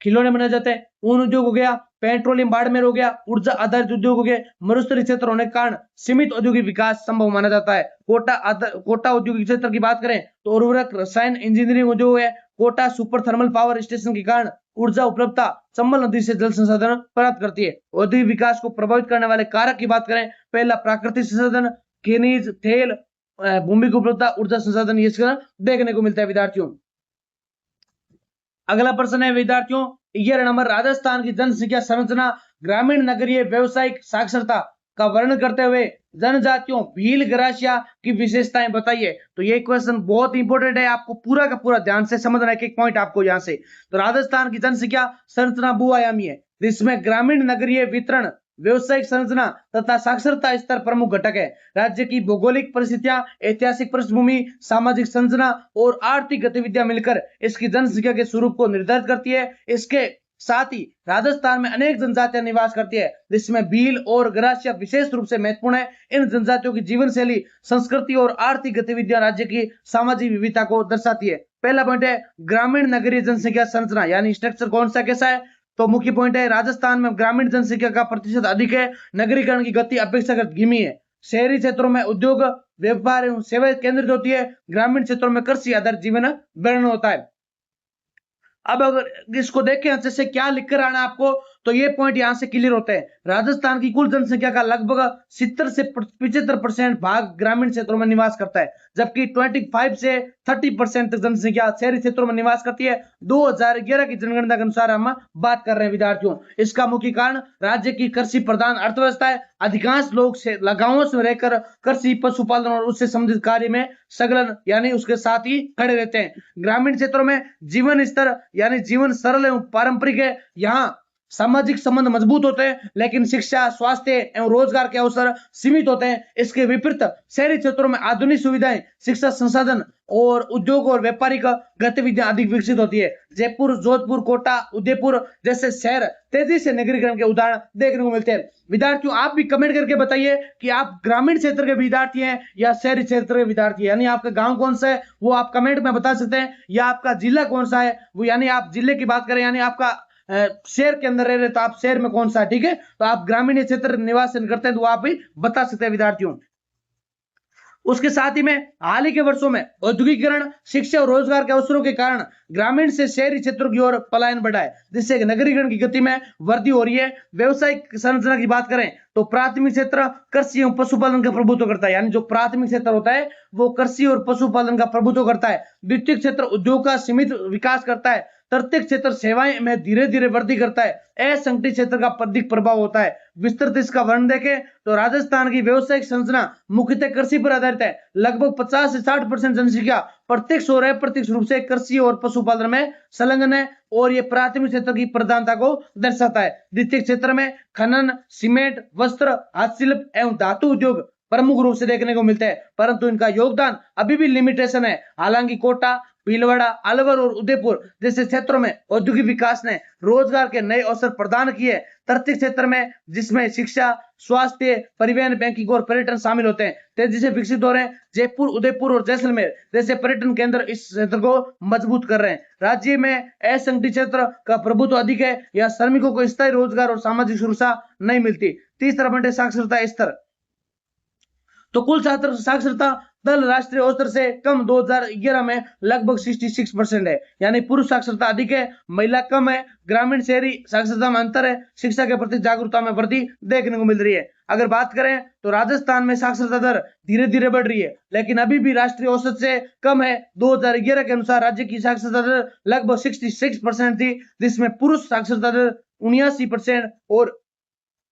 खिलौने बनाए जाते हैं। ऊन उद्योग हो गया, पेट्रोलियम बाड़मेर हो गया, ऊर्जा आधारित उद्योग हो गए। मरुस्थलीय क्षेत्र होने के कारण सीमित औद्योगिक विकास संभव माना जाता है। कोटा औद्योगिक क्षेत्र की बात करें तो उर्वरक, रसायन, इंजीनियरिंग उद्योग है। Kota super thermal power station के कारण ऊर्जा उपलब्धता चंबल नदी से जल संसाधन प्राप्त करती है। औद्योगिक विकास को प्रभावित करने वाले कारक की बात करें, पहला प्राकृतिक संसाधन, खनिज तेल, भूमि की उपलब्धता, ऊर्जा संसाधन, ये देखने को मिलता है विद्यार्थियों। अगला प्रश्न है विद्यार्थियों, 11 नंबर, राजस्थान की जनसंख्या संरचना ग्रामीण नगरीय व्यवसायिक साक्षरता का वर्णन करते हुए जनजातियों भील गरासिया की विशेषताएं बताइए। तो ये क्वेश्चन बहुत इंपॉर्टेंट है, आपको पूरा का पूरा ध्यान से समझना है, एक पॉइंट आपको यहां से। तो राजस्थान की जनसंख्या संरचना बहुआयामी है, जिसमें ग्रामीण नगरीय वितरण, व्यवसायिक संरचना तथा साक्षरता स्तर प्रमुख घटक है। राज्य की भौगोलिक परिस्थितियां, ऐतिहासिक पृष्ठभूमि, सामाजिक संरचना और आर्थिक गतिविधियां मिलकर इसकी जनसंख्या के स्वरूप को निर्धारित करती है। इसके साथ ही राजस्थान में अनेक जनजातियां निवास करती है, जिसमें भील और गरासिया विशेष रूप से महत्वपूर्ण है। इन जनजातियों की जीवन शैली, संस्कृति और आर्थिक गतिविधियां राज्य की सामाजिक विविधता को दर्शाती है। पहला पॉइंट है ग्रामीण नगरीय जनसंख्या संरचना, यानी स्ट्रक्चर कौन सा कैसा है। तो मुख्य पॉइंट है राजस्थान में ग्रामीण जनसंख्या का प्रतिशत अधिक है, नगरीकरण की गति अपेक्षाकृत धीमी है। शहरी क्षेत्रों में उद्योग, व्यापार एवं सेवाएं केंद्रित होती है, ग्रामीण क्षेत्रों में कृषि आधारित जीवन वर्णन होता है। अब अगर इसको देखें अच्छे से क्या लिखकर आना आपको, तो ये पॉइंट यहां से क्लियर होते हैं। राजस्थान की कुल जनसंख्या का लगभग 70 से 75% भाग ग्रामीण क्षेत्रों में निवास करता है, जबकि 25 से 30% तक जनसंख्या शहरी क्षेत्रों में निवास करती है। 2011 की जनगणना के अनुसार हम बात कर रहे हैं विद्यार्थियों। इसका मुख्य कारण राज्य की कृषि प्रधान अर्थव्यवस्था है। अधिकांश लोग गांवों में रहकर कृषि, पशुपालन और उससे संबंधित कार्य में संलग्न, यानी उसके साथ ही खड़े रहते हैं। ग्रामीण क्षेत्रों में जीवन स्तर यानी जीवन सरल एवं पारंपरिक है। यहाँ सामाजिक संबंध मजबूत होते हैं, लेकिन शिक्षा, स्वास्थ्य एवं रोजगार के अवसर सीमित होते हैं। इसके विपरीत शहरी क्षेत्रों में आधुनिक सुविधाएं, शिक्षा संसाधन और उद्योग और व्यापारिक गतिविधियां अधिक विकसित होती है। जयपुर, जोधपुर, कोटा, उदयपुर जैसे शहर तेजी से नगरीकरण के उदाहरण देखने को मिलते हैं। विद्यार्थियों आप भी कमेंट करके बताइए कि आप ग्रामीण क्षेत्र के विद्यार्थी हैं या शहरी क्षेत्र के विद्यार्थी हैं, यानी आपका गांव कौन सा है वो आप कमेंट में बता सकते हैं, या आपका जिला कौन सा है वो, यानी आप जिले की बात करें, यानी आपका शहर के अंदर रह रहे तो आप शहर में कौन सा है, ठीक है। तो आप ग्रामीण क्षेत्र निवास करते हैं तो आप भी बता सकते हैं विद्यार्थियों। उसके साथ ही में हाल ही के वर्षों में औद्योगिकरण, शिक्षा और रोजगार के अवसरों के कारण ग्रामीण से शहरी क्षेत्रों की ओर पलायन बढ़ा है, जिससे नगरीकरण की गति में वृद्धि हो रही है। व्यवसायिक संरचना की बात करें तो प्राथमिक क्षेत्र कृषि एवं पशुपालन का प्रभुत्व करता है, यानी जो प्राथमिक क्षेत्र होता है वो कृषि और पशुपालन का प्रभुत्व करता है। द्वितीय क्षेत्र उद्योग का सीमित विकास करता है। तृतीय क्षेत्र सेवाएं में धीरे धीरे वृद्धि करता है। असंगठित क्षेत्र का अधिक प्रभाव होता है। विस्तृत इसका वर्णन देखें तो राजस्थान की व्यवसायिक संरचना मुख्यतः कृषि पर आधारित है। लगभग 50 से 60% जनसंख्या प्रत्यक्ष और अप्रत्यक्ष रूप से कृषि और पशुपालन में संलग्न है, और ये प्राथमिक क्षेत्र की प्रधानता को दर्शाता है। द्वितीय क्षेत्र में खनन, सीमेंट, वस्त्र, हस्तशिल्प एवं धातु उद्योग प्रमुख रूप से देखने को मिलते हैं, परंतु इनका योगदान अभी भी लिमिटेशन है। हालांकि कोटा, भीलवाड़ा, अलवर और उदयपुर जैसे क्षेत्रों में औद्योगिक विकास ने रोजगार के नए अवसर प्रदान किए। तटीय क्षेत्र में, जिसमें शिक्षा, स्वास्थ्य, परिवहन, बैंकिंग और पर्यटन शामिल होते हैं, तेजी से विकसित हो रहे हैं। जयपुर, उदयपुर और जैसलमेर जैसे पर्यटन केंद्र इस क्षेत्र को मजबूत कर रहे हैं। राज्य में असंगठित क्षेत्र का प्रभुत्व अधिक है, या श्रमिकों को स्थायी रोजगार और सामाजिक सुरक्षा नहीं मिलती। तीसरा पॉइंट है साक्षरता स्तर। तो कुल छात्र साक्षरता दर राष्ट्रीय औसत से कम 2011 में लगभग 66% है, यानी पुरुष साक्षरता अधिक है, महिला कम है। ग्रामीण शहरी साक्षरता में अंतर है। शिक्षा के प्रति जागरूकता में वृद्धि देखने को मिल रही है। अगर बात करें तो राजस्थान में साक्षरता दर धीरे धीरे बढ़ रही है, लेकिन अभी भी राष्ट्रीय औसत से कम है। 2011 के अनुसार राज्य की साक्षरता दर लगभग 66% थी, जिसमें पुरुष साक्षरता दर 79% और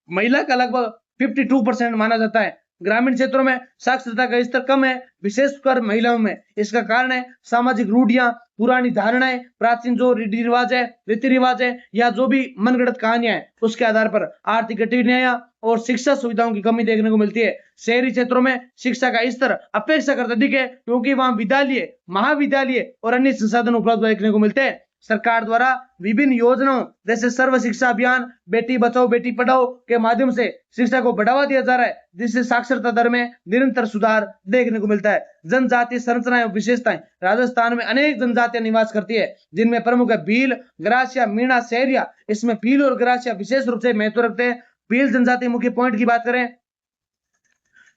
महिला का लगभग 52% माना जाता है। ग्रामीण क्षेत्रों में साक्षरता का स्तर कम है, विशेषकर महिलाओं में। इसका कारण है सामाजिक रूढ़ियां, पुरानी धारणाएं, प्राचीन जो रीति रिवाज है या जो भी मनगढ़ंत कहानियां हैं, उसके आधार पर आर्थिक गतिविधियां और शिक्षा सुविधाओं की कमी देखने को मिलती है। शहरी क्षेत्रों में शिक्षा का स्तर अपेक्षाकृत अधिक है, क्योंकि वहां विद्यालय, महाविद्यालय और अन्य संसाधन उपलब्ध देखने को मिलते हैं। सरकार द्वारा विभिन्न योजनाओं जैसे सर्व शिक्षा अभियान, बेटी बचाओ बेटी पढ़ाओ के माध्यम से शिक्षा को बढ़ावा दिया जा रहा है, जिससे साक्षरता दर में निरंतर सुधार देखने को मिलता है। जनजातीय संरचनाएं और विशेषताएं। राजस्थान में अनेक जनजातियां निवास करती है, जिनमें प्रमुख है भील, गरासिया, मीणा, सहरिया। इसमें भील और गरासिया विशेष रूप से महत्व रखते हैं। भील जनजाति मुख्य पॉइंट की बात करें,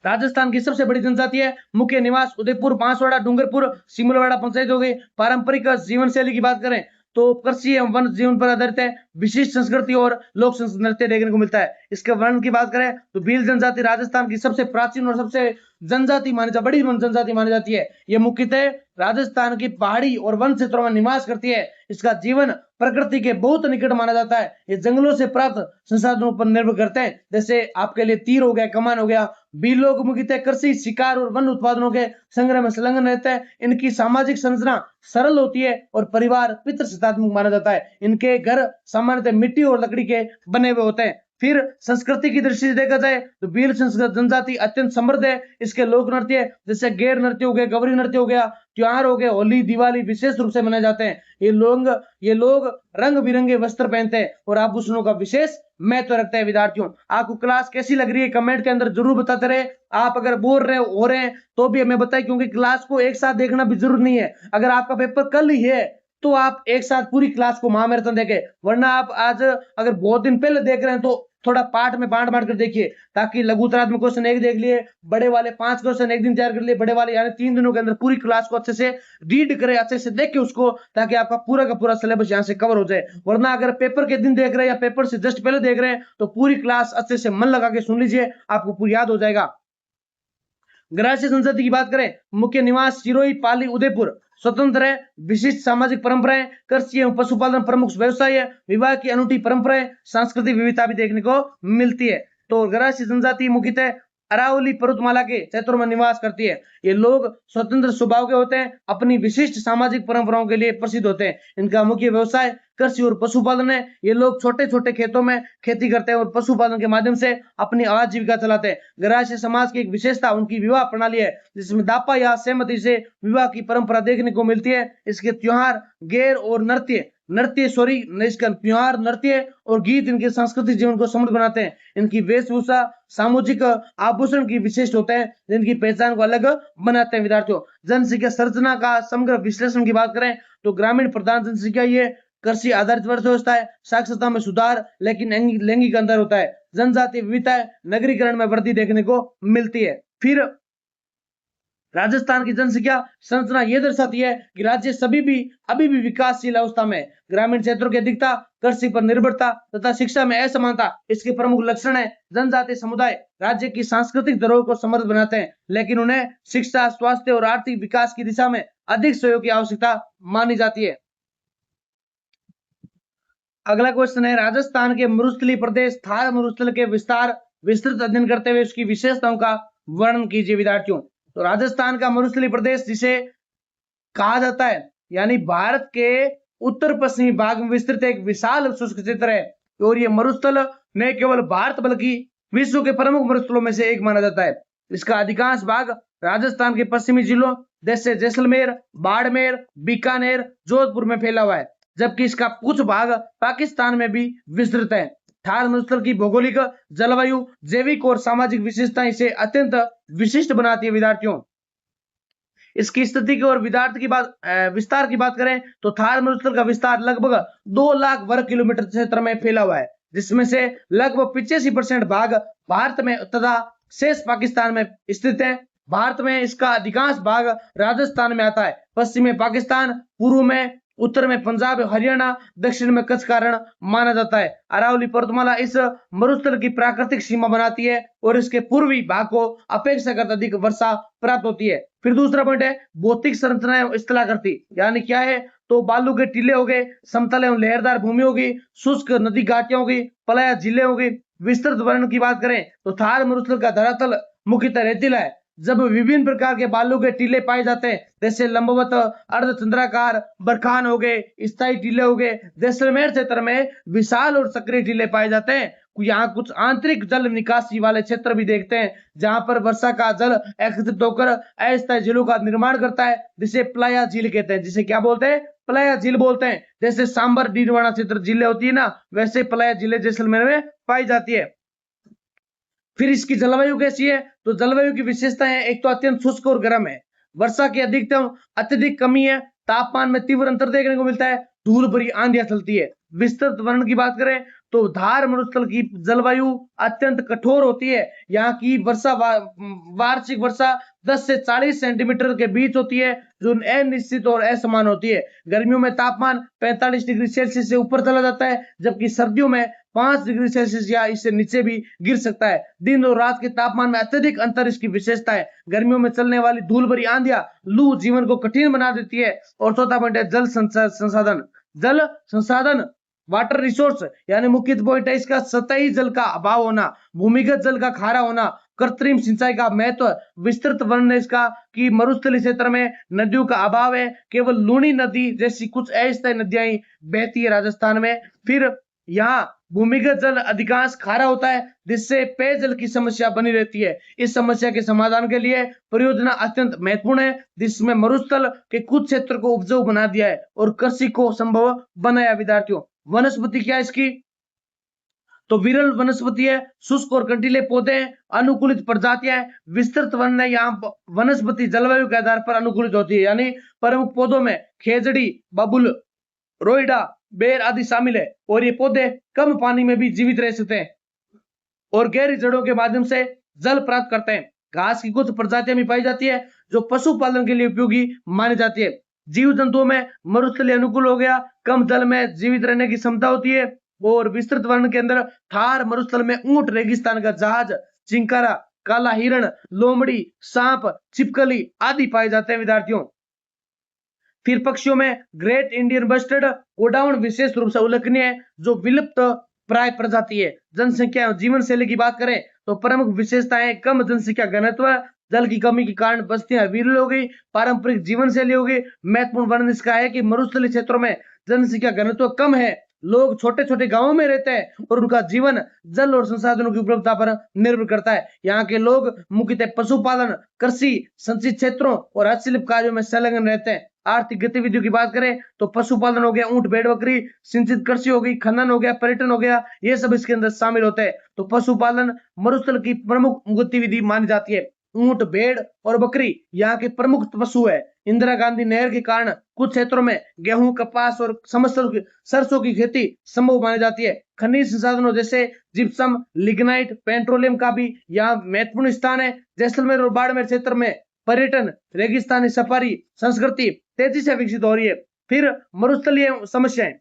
राजस्थान की सबसे बड़ी जनजाति है। मुख्य निवास उदयपुर, बांसवाड़ा, डूंगरपुर, सिमलवाड़ा पंचायत हो गई। पारंपरिक जीवन शैली की बात करें तो कृषि एवं वन जीवन पर आधारित है। विशिष्ट संस्कृति और लोक नृत्य देखने को मिलता है। इसके वर्ण की बात करें तो भील जनजाति राजस्थान की सबसे प्राचीन और सबसे बड़ी जनजाति मानी जाती है। यह मुख्यतः राजस्थान की पहाड़ी और वन क्षेत्रों में निवास करती है। इसका जीवन प्रकृति के बहुत निकट माना जाता है। ये जंगलों से प्राप्त संसाधनों पर निर्भर करते हैं, जैसे आपके लिए तीर हो गया, कमान हो गया। भील लोग मुख्यतः कृषि, शिकार और वन उत्पादनों के संग्रह में संलग्न रहते हैं। इनकी सामाजिक संरचना सरल होती है और परिवार पितृसत्तात्मक माना जाता है। इनके घर सामान्यतः मिट्टी और लकड़ी के बने हुए होते हैं। फिर संस्कृति की दृष्टि से देखा जाए तो भील जनजाति अत्यंत समृद्ध है। इसके लोक नृत्य जैसे गैर नृत्य हो गए, गवरी नृत्य हो गया, त्योहार हो गए, होली, दिवाली विशेष रूप से मनाए जाते हैं। ये लोग रंग बिरंगे वस्त्र पहनते हैं और आभूषणों का विशेष महत्व रखते हैं। विद्यार्थियों, आपको क्लास कैसी लग रही है कमेंट के अंदर जरूर बताते रहे। आप अगर बोर हो रहे हैं तो भी हमें बताएं, क्योंकि क्लास को एक साथ देखना भी जरूरी नहीं है। अगर आपका पेपर कल ही है तो आप एक साथ पूरी क्लास को महामैराथन देखें, वरना आप आज अगर बहुत दिन पहले देख रहे हैं तो थोड़ा पार्ट में बांट कर देखिए, ताकि लघुतरात्मक क्वेश्चन एक देख लिए, बड़े वाले 5 क्वेश्चन एक दिन तैयार कर लिए, बड़े वाले यानी 3 दिनों के अंदर पूरी क्लास को अच्छे से रीड करें, अच्छे से देखें उसको, ताकि आपका पूरा का पूरा सिलेबस यहाँ से कवर हो जाए। वरना अगर पेपर के दिन देख रहे हैं या पेपर से जस्ट पहले देख रहे हैं तो पूरी क्लास अच्छे से मन लगा के सुन लीजिए, आपको पूरी याद हो जाएगा। ग्रासीय संस्कृति की बात करें, मुख्य निवास सिरोही, पाली, उदयपुर। स्वतंत्र है, विशिष्ट सामाजिक परंपराएं, कृषि एवं पशुपालन प्रमुख व्यवसाय है, विवाह की अनूठी परंपराएं, सांस्कृतिक विविधता भी देखने को मिलती है। तो ग्रासीय जनजाति मुख्यतः अरावली पर्वतमाला के क्षेत्रों में निवास करती है। ये लोग स्वतंत्र स्वभाव के होते हैं, अपनी विशिष्ट सामाजिक परंपराओं के लिए प्रसिद्ध होते हैं। इनका मुख्य व्यवसाय कृषि और पशुपालन है। ये लोग छोटे छोटे खेतों में खेती करते हैं और पशुपालन के माध्यम से अपनी आजीविका चलाते हैं। ग्रासीय समाज की एक विशेषता उनकी विवाह प्रणाली है, जिसमें दापा या सहमति से विवाह की परंपरा देखने को मिलती है। इसके त्योहार, गैर और त्योहार, नृत्य और गीत इनके सांस्कृतिक जीवन को समृद्ध बनाते हैं। इनकी वेशभूषा, सामाजिक आभूषण की विशिष्ट होते हैं, जिनकी पहचान को अलग बनाते हैं। विद्यार्थियों, जनसंख्या संरचना का समग्र विश्लेषण की बात करें तो ग्रामीण प्रधान जनसंख्या ये कृषि आधारित अर्थव्यवस्था है। साक्षरता में सुधार, लेकिन लैंगिक अंतर होता है। जनजातीय विविधता, नगरीकरण में वृद्धि देखने को मिलती है। फिर राजस्थान की जनसंख्या संरचना यह दर्शाती है कि राज्य अभी भी विकासशील अवस्था में। ग्रामीण क्षेत्रों की अधिकता, कृषि पर निर्भरता तथा शिक्षा में असमानता इसके प्रमुख लक्षण है। जनजातीय समुदाय राज्य की सांस्कृतिक धरोहर को समृद्ध बनाते हैं, लेकिन उन्हें शिक्षा, स्वास्थ्य और आर्थिक विकास की दिशा में अधिक सहयोग की आवश्यकता मानी जाती है। अगला क्वेश्चन है, राजस्थान के मरुस्थलीय प्रदेश थार मरुस्थल के विस्तृत अध्ययन करते हुए उसकी विशेषताओं का वर्णन कीजिए। विद्यार्थियों, तो राजस्थान का मरुस्थलीय प्रदेश जिसे कहा जाता है, यानी भारत के उत्तर पश्चिमी भाग में विस्तृत एक विशाल शुष्क क्षेत्र है, और यह मरुस्थल न केवल भारत बल्कि विश्व के प्रमुख मरुस्थलों में से एक माना जाता है। इसका अधिकांश भाग राजस्थान के पश्चिमी जिलों जैसे जैसलमेर, बाड़मेर, बीकानेर, जोधपुर में फैला हुआ है, जबकि इसका कुछ भाग पाकिस्तान में भी विस्तृत है। थार मरुस्थल की भौगोलिक, जलवायु, जैविक और सामाजिक विशेषताएं इसे अत्यंत विशिष्ट बनाती है विद्यार्थियों। इसकी स्थिति की और विस्तार की बात करें तो थार मरुस्थल का विस्तार लगभग 2 लाख वर्ग किलोमीटर क्षेत्र में फैला हुआ है, जिसमें से लगभग 85% भाग भारत में तथा शेष पाकिस्तान में स्थित है। भारत में इसका अधिकांश भाग राजस्थान में आता है, पश्चिम में पाकिस्तान, पूर्व में, उत्तर में पंजाब, हरियाणा, दक्षिण में कच्छ का रण माना जाता है। अरावली पर्वतमाला इस मरुस्थल की प्राकृतिक सीमा बनाती है और इसके पूर्वी भाग को अपेक्षाकृत अधिक वर्षा प्राप्त होती है। फिर दूसरा पॉइंट है भौतिक संरचना स्थलाकृति, यानी क्या है तो बालू के टीले हो गए, समतल एवं लहरदार भूमि होगी, शुष्क नदी घाटियां होगी, पलाया झीलें होगी। विस्तृत वर्णन की बात करें तो थार मरुस्थल का धरातल मुख्यतः रेतीला है, जब विभिन्न प्रकार के बालू के टीले पाए जाते हैं, जैसे लंबवत, अर्धचंद्राकार, बरखान हो गए, स्थायी टीले हो गए। जैसलमेर क्षेत्र में विशाल और सक्रिय टीले पाए जाते हैं। यहाँ कुछ आंतरिक जल निकासी वाले क्षेत्र भी देखते हैं, जहां पर वर्षा का जल एकत्रित होकर अस्थायी झीलों का निर्माण करता है, जिसे प्लाया झील कहते हैं। जिसे क्या बोलते हैं? प्लाया झील बोलते हैं। जैसे सांबर डीडवाना क्षेत्र झीलें होती है ना, वैसे प्लाया झीलें जैसलमेर में पाई जाती है। फिर इसकी जलवायु कैसी है तो जलवायु की विशेषता है, एक तो अत्यंत शुष्क और गर्म है, वर्षा की अधिकतम अत्यधिक कमी है, तापमान में तीव्र अंतर देखने को मिलता है, धूल भरी आंधियां चलती है। विस्तृत वर्णन की बात करें तो धार मरुस्थल की जलवायु अत्यंत कठोर होती है। यहाँ की वार्षिक वर्षा 10 से 40 सेंटीमीटर के बीच होती है, जो अनिश्चित और असमान होती है। गर्मियों में तापमान 45 डिग्री सेल्सियस से ऊपर चला जाता है, जबकि सर्दियों में 5 डिग्री सेल्सियस या इससे नीचे भी गिर सकता है। दिन और रात के तापमान में अत्यधिक अंतर इसकी विशेषता है। गर्मियों में चलने वाली धूल भरी आंधियां लू जीवन को कठिन बना देती है। और चौथा पॉइंट है जल संसाधन वाटर रिसोर्स, यानी मुख्य पॉइंट है इसका सतही जल का अभाव होना, भूमिगत जल का खारा होना, कृत्रिम सिंचाई का महत्व। विस्तृत वर्णन है इसका कि मरुस्थलीय क्षेत्र में नदियों का अभाव है, केवल लूनी नदी जैसी कुछ अस्थायी नदियां ही बहती है राजस्थान में। फिर यहाँ भूमिगत जल अधिकांश खारा होता है, जिससे पेयजल की समस्या बनी रहती है। इस समस्या के समाधान के लिए परियोजना अत्यंत महत्वपूर्ण है, जिसमें मरुस्थल के कुछ क्षेत्र को उपजाऊ बना दिया है और कृषि को संभव बनाया। विद्यार्थियों, वनस्पति क्या है इसकी तो विरल वनस्पति है, शुष्क और कंटीले पौधे हैं, अनुकूलित प्रजातियां हैं। विस्तृत वर्णन है, यहाँ वनस्पति जलवायु के आधार पर अनुकूलित होती है, यानी प्रमुख पौधों में खेजड़ी, बबुल, रोइडा, बेर आदि शामिल है। और ये पौधे कम पानी में भी जीवित रह सकते हैं और गहरी जड़ों के माध्यम से जल प्राप्त करते हैं। घास की कुछ प्रजातियां भी पाई जाती है जो पशुपालन के लिए उपयोगी मानी जाती है। जीव जंतुओं में मरुस्थलीय अनुकूल हो गया, कम जल में जीवित रहने की क्षमता होती है। और विस्तृत वर्णन के अंदर थार मरुस्थल में ऊंट, रेगिस्तान का जहाज, चिंकारा, काला हिरण, लोमड़ी, सांप, छिपकली आदि पाए जाते हैं। विद्यार्थियों, फिर पक्षियों में ग्रेट इंडियन बस्टर्ड गोडाउन विशेष रूप से उल्लेखनीय है, जो विलुप्त प्राय प्रजाति है। जनसंख्या और जीवन शैली की बात करें तो प्रमुख विशेषताएं कम जनसंख्या घनत्व, जल की कमी के कारण बस्तियां विरल हो गई, पारंपरिक जीवन शैली हो गई। महत्वपूर्ण वर्णन इसका है कि मरुस्थलीय क्षेत्रों में जनसंख्या घनत्व कम है, लोग छोटे छोटे गांवों में रहते हैं और उनका जीवन जल और संसाधनों की उपलब्धता पर निर्भर करता है। यहाँ के लोग मुख्यतः पशुपालन, कृषि, संचित क्षेत्रों और हस्तशिल्प कार्यों में संलग्न रहते हैं। आर्थिक गतिविधियों की बात करें तो पशुपालन हो गया, ऊंट, भेड़, बकरी, सिंचित कृषि हो गई, खनन हो गया, पर्यटन हो गया, ये सब इसके अंदर शामिल होते हैं। तो पशुपालन मरुस्थल की प्रमुख गतिविधि मानी जाती है। ऊंट, भेड़ और बकरी यहाँ के प्रमुख पशु है। इंदिरा गांधी नहर के कारण कुछ क्षेत्रों में गेहूं, कपास और सरसों की खेती संभव मानी जाती है। खनिज संसाधनों जैसे जिप्सम, लिग्नाइट, पेट्रोलियम का भी यहाँ महत्वपूर्ण स्थान है। जैसलमेर और बाड़मेर क्षेत्र में पर्यटन, रेगिस्तानी सफारी संस्कृति तेजी से विकसित हो रही है। फिर मरुस्थलीय समस्याएं,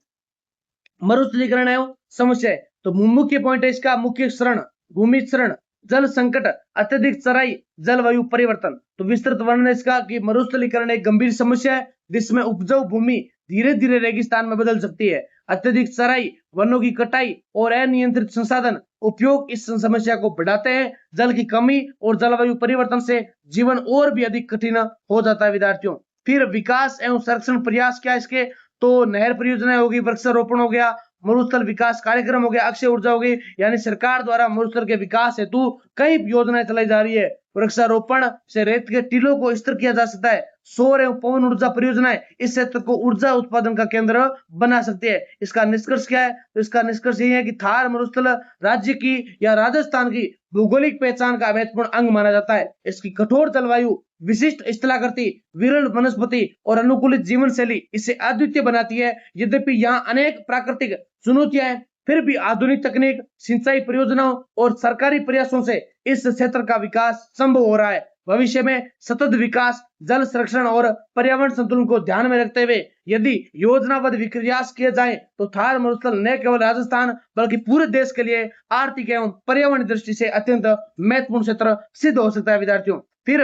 मरुस्थलीकरण एवं समस्याएं, तो मुख्य पॉइंट है इसका मुख्य शरण, भूमि शरण, जल संकट, अत्यधिक चराई, जलवायु परिवर्तन। तो विस्तृत वर्णन इसका कि मरुस्थलीकरण एक गंभीर समस्या है, जिसमें उपजाऊ भूमि धीरे धीरे रेगिस्तान में बदल सकती है। अत्यधिक चराई, वनों की कटाई और अनियंत्रित संसाधन उपयोग इस समस्या को बढ़ाते हैं। जल की कमी और जलवायु परिवर्तन से जीवन और भी अधिक कठिन हो जाता है। विद्यार्थियों, फिर विकास एवं संरक्षण प्रयास क्या इसके तो नहर परियोजना होगी, वृक्षारोपण हो गया, मरुस्थल विकास कार्यक्रम हो गया, अक्षय ऊर्जा हो गई, यानी सरकार द्वारा मरुस्थल के विकास हेतु कई योजनाएं चलाई जा रही है। वृक्षारोपण से रेत के टीलों को स्थिर किया जा सकता है। सौर एवं पवन ऊर्जा परियोजनाएं इस क्षेत्र को ऊर्जा उत्पादन का केंद्र बना सकती है। इसका निष्कर्ष क्या है? तो इसका निष्कर्ष ये है कि थार मरुस्थल राज्य की या राजस्थान की भौगोलिक पहचान का महत्वपूर्ण अंग माना जाता है। इसकी कठोर जलवायु, विशिष्ट स्थलाकृति, विरल वनस्पति और अनुकूलित जीवन शैली इसे अद्वितीय बनाती है। यद्यपि यहाँ अनेक प्राकृतिक चुनौतियां हैं, फिर भी आधुनिक तकनीक, सिंचाई परियोजनाओं और सरकारी प्रयासों से इस क्षेत्र का विकास संभव हो रहा है। भविष्य में सतत विकास, जल संरक्षण और पर्यावरण संतुलन को ध्यान में रखते हुए यदि योजनाबद्ध विकास किए जाएं तो थार मरुस्थल न केवल राजस्थान बल्कि पूरे देश के लिए आर्थिक एवं पर्यावरण दृष्टि से अत्यंत महत्वपूर्ण क्षेत्र सिद्ध हो सकता है विद्यार्थियों। फिर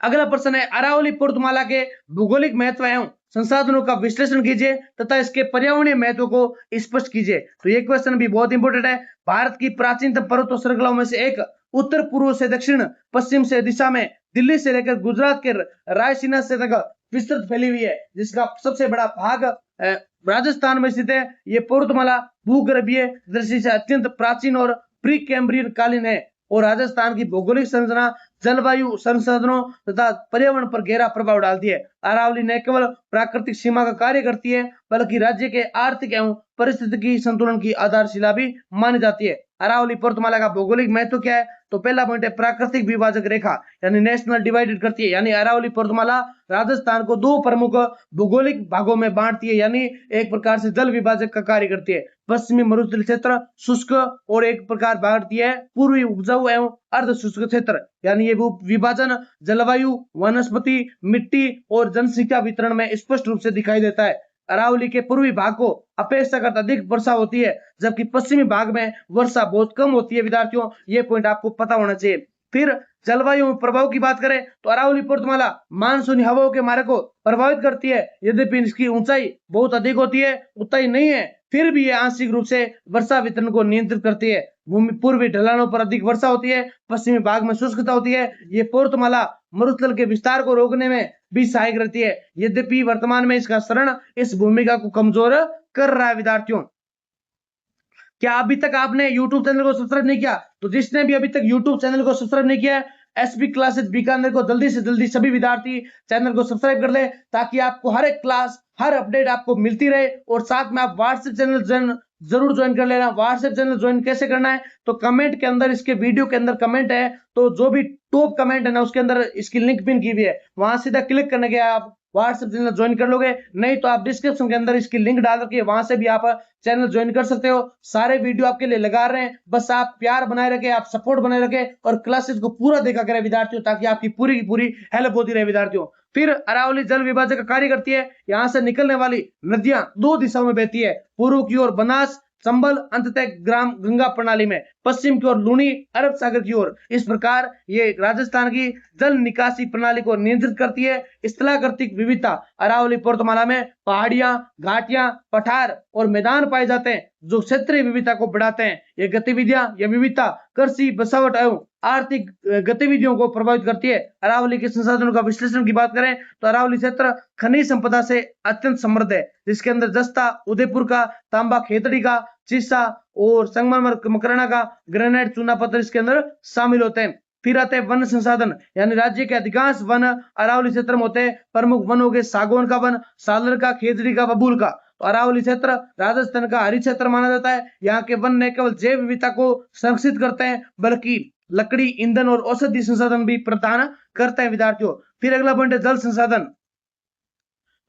अगला प्रश्न है, अरावली पर्वतमाला के भौगोलिक महत्व एवं संसाधनों का विश्लेषण कीजिए तथा इसके पर्यावरणीय महत्व को स्पष्ट कीजिए। तो ये क्वेश्चन भी बहुत इंपॉर्टेंट है। भारत की प्राचीनतम पर्वत श्रृंखलाओं में से एक, उत्तर पूर्व से दक्षिण पश्चिम से दिशा में दिल्ली से लेकर गुजरात के रायसीना से तक विस्तृत फैली हुई है, जिसका सबसे बड़ा भाग राजस्थान में स्थित है। ये पर्वतमाला भूगर्भीय दृष्टि से अत्यंत प्राचीन और प्री कैम्ब्रियन कालीन है और राजस्थान की भौगोलिक संरचना, जलवायु, संसाधनों तथा पर्यावरण पर गहरा प्रभाव डालती है। अरावली न केवल प्राकृतिक सीमा का कार्य करती है बल्कि राज्य के आर्थिक एवं परिस्थितिकी संतुलन की आधारशिला भी मानी जाती है। अरावली पर्वतमाला का भौगोलिक महत्व क्या है? तो पहला पॉइंट है प्राकृतिक विभाजक रेखा, यानी नेशनल डिवाइडेड करती है, यानी अरावली पर्वतमाला राजस्थान को दो प्रमुख भौगोलिक भागों में बांटती है, यानी एक प्रकार से जल विभाजक का कार्य करती है। पश्चिमी मरुस्थल क्षेत्र शुष्क और एक प्रकार बांटती है पूर्वी उपजाऊ एवं अर्ध शुष्क क्षेत्र, यानी ये विभाजन जलवायु, वनस्पति, मिट्टी और जनसंख्या वितरण में स्पष्ट रूप से दिखाई देता है। अरावली के पूर्वी भाग को अपेक्षाकृत अधिक वर्षा होती है जबकि पश्चिमी भाग में वर्षा बहुत कम होती है विद्यार्थियों, ये पॉइंट आपको पता होना चाहिए। फिर जलवायु प्रभाव की बात करें तो अरावली पर्वतमाला मानसूनी हवाओं के मार्ग को प्रभावित करती है। यद्यपि इसकी ऊंचाई बहुत अधिक होती है, ऊंचाई नहीं है, फिर भी यह आंशिक रूप से वर्षा वितरण को नियंत्रित करती है। भूमि पूर्वी ढलानों पर अधिक वर्षा होती है, पश्चिमी भाग में शुष्कता होती है। ये पर्वतमाला मरुस्थल के विस्तार को रोकने में भी सहायक रहती है। यद्यपि वर्तमान में इसका क्षरण इस भूमिका को कमजोर कर रहा है विद्यार्थियों। क्या अभी तक आपने YouTube चैनल को सब्सक्राइब नहीं किया? तो जिसने भी अभी तक YouTube चैनल को सब्सक्राइब नहीं किया है, एसपी क्लासेस बीकानेर को जल्दी से जल्दी सभी विद्यार्थी चैनल को सब्सक्राइब कर ले ताकि आपको हर एक क्लास, हर अपडेट आपको मिलती रहे। और साथ में आप व्हाट्सएप चैनल जरूर ज्वाइन कर लेना। व्हाट्सएप चैनल ज्वाइन कैसे करना है? तो कमेंट के अंदर, इसके वीडियो के अंदर कमेंट है, तो जो भी टॉप कमेंट है ना उसके अंदर इसकी लिंक पिन की हुई है, वहां सीधा क्लिक करने के आप व्हाट्सएप चैनल ज्वाइन कर लोगे। नहीं तो आप डिस्क्रिप्शन के अंदर इसकी लिंक डाल के वहां से भी आप चैनल ज्वाइन कर सकते हो। सारे वीडियो आपके लिए लगा रहे हैं, बस आप प्यार बनाए रखें, आप सपोर्ट बनाए रखें और क्लासेस को पूरा देखा करें विद्यार्थियों, ताकि आपकी पूरी की पूरी हेल्प होती रहे विद्यार्थियों। फिर अरावली जल विभाजक का कार्य करती है। यहाँ से निकलने वाली नदियां दो दिशाओं में बहती है, पूर्व की ओर बनास, चंबल, अंततः ग्राम गंगा प्रणाली में, पश्चिम की ओर लूनी, अरब सागर की ओर। इस प्रकार ये राजस्थान की जल निकासी प्रणाली को नियंत्रित करती है। स्थलाकृतिक विविधता, अरावली पर्वतमाला में पहाड़ियां, घाटियां, पठार और मैदान पाए जाते हैं जो क्षेत्रीय विविधता को बढ़ाते हैं। ये गतिविधियां या विविधता कृषि, बसावट एवं आर्थिक गतिविधियों को प्रभावित करती है। अरावली के संसाधनों का विश्लेषण की बात करें तो अरावली क्षेत्र खनिज संपदा से अत्यंत समृद्ध है, जिसके अंदर जस्ता, उदयपुर का तांबा, खेतड़ी का, चिस्सा और संगमरमर, मकराना का ग्रेनाइट, चूना पत्थर इसके अंदर शामिल होते हैं। फिर आते हैं वन संसाधन, यानी राज्य के अधिकांश वन अरावली क्षेत्र में होते हैं। प्रमुख वन हो गए सागौन का वन, सालर का, खेजड़ी का, बबूल का। तो अरावली क्षेत्र राजस्थान का हरित क्षेत्र माना जाता है। यहाँ के वन न केवल जैव विविधता को संरक्षित करते हैं बल्कि लकड़ी, ईंधन और औषधि संसाधन भी प्रदान करते हैं विद्यार्थियों। फिर अगला पॉइंट है जल संसाधन।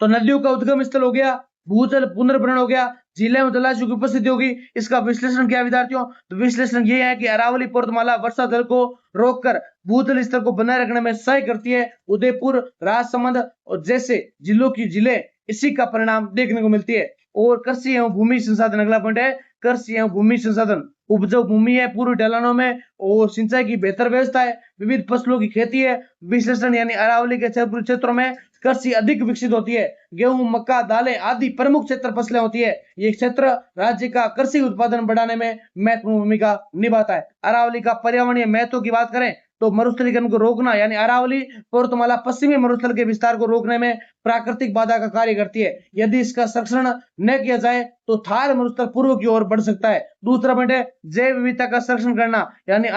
तो नदियों का उद्गम स्थल हो गया, भूजल पुनर्भरण हो गया, झीलें और जलाशयों की उपस्थिति होगी। इसका विश्लेषण क्या विद्यार्थियों? तो विश्लेषण ये है कि अरावली पर्वतमाला वर्षा जल को रोककर भूजल स्तर को बनाए रखने में सहायता करती है। उदयपुर, राजसमंद और जैसे जिलों की झीलें इसी का परिणाम देखने को मिलती है। और कृषि एवं भूमि संसाधन, अगला पॉइंट है कृषि एवं भूमि संसाधन। उपजाऊ भूमि है पूर्व ढलानों में और सिंचाई की बेहतर व्यवस्था है, विविध फसलों की खेती है। विश्लेषण, यानी अरावली के क्षेत्रों में कृषि अधिक विकसित होती है। गेहूं, मक्का, दालें आदि प्रमुख क्षेत्र फसलें होती है। ये क्षेत्र राज्य का कृषि उत्पादन बढ़ाने में महत्वपूर्ण भूमिका निभाता है। अरावली का पर्यावरणीय महत्व की बात करें तो मरुस्थलीकरण को रोकना यानी अरावली पर्वतमाला पश्चिमी मरुस्थल के विस्तार को रोकने में प्राकृतिक बाधा का कार्य करती है। यदि इसका संरक्षण न किया जाए तो थार मरुस्थल पूर्व की ओर बढ़ सकता है। दूसरा पॉइंट है जैव विविधता का संरक्षण करना यानी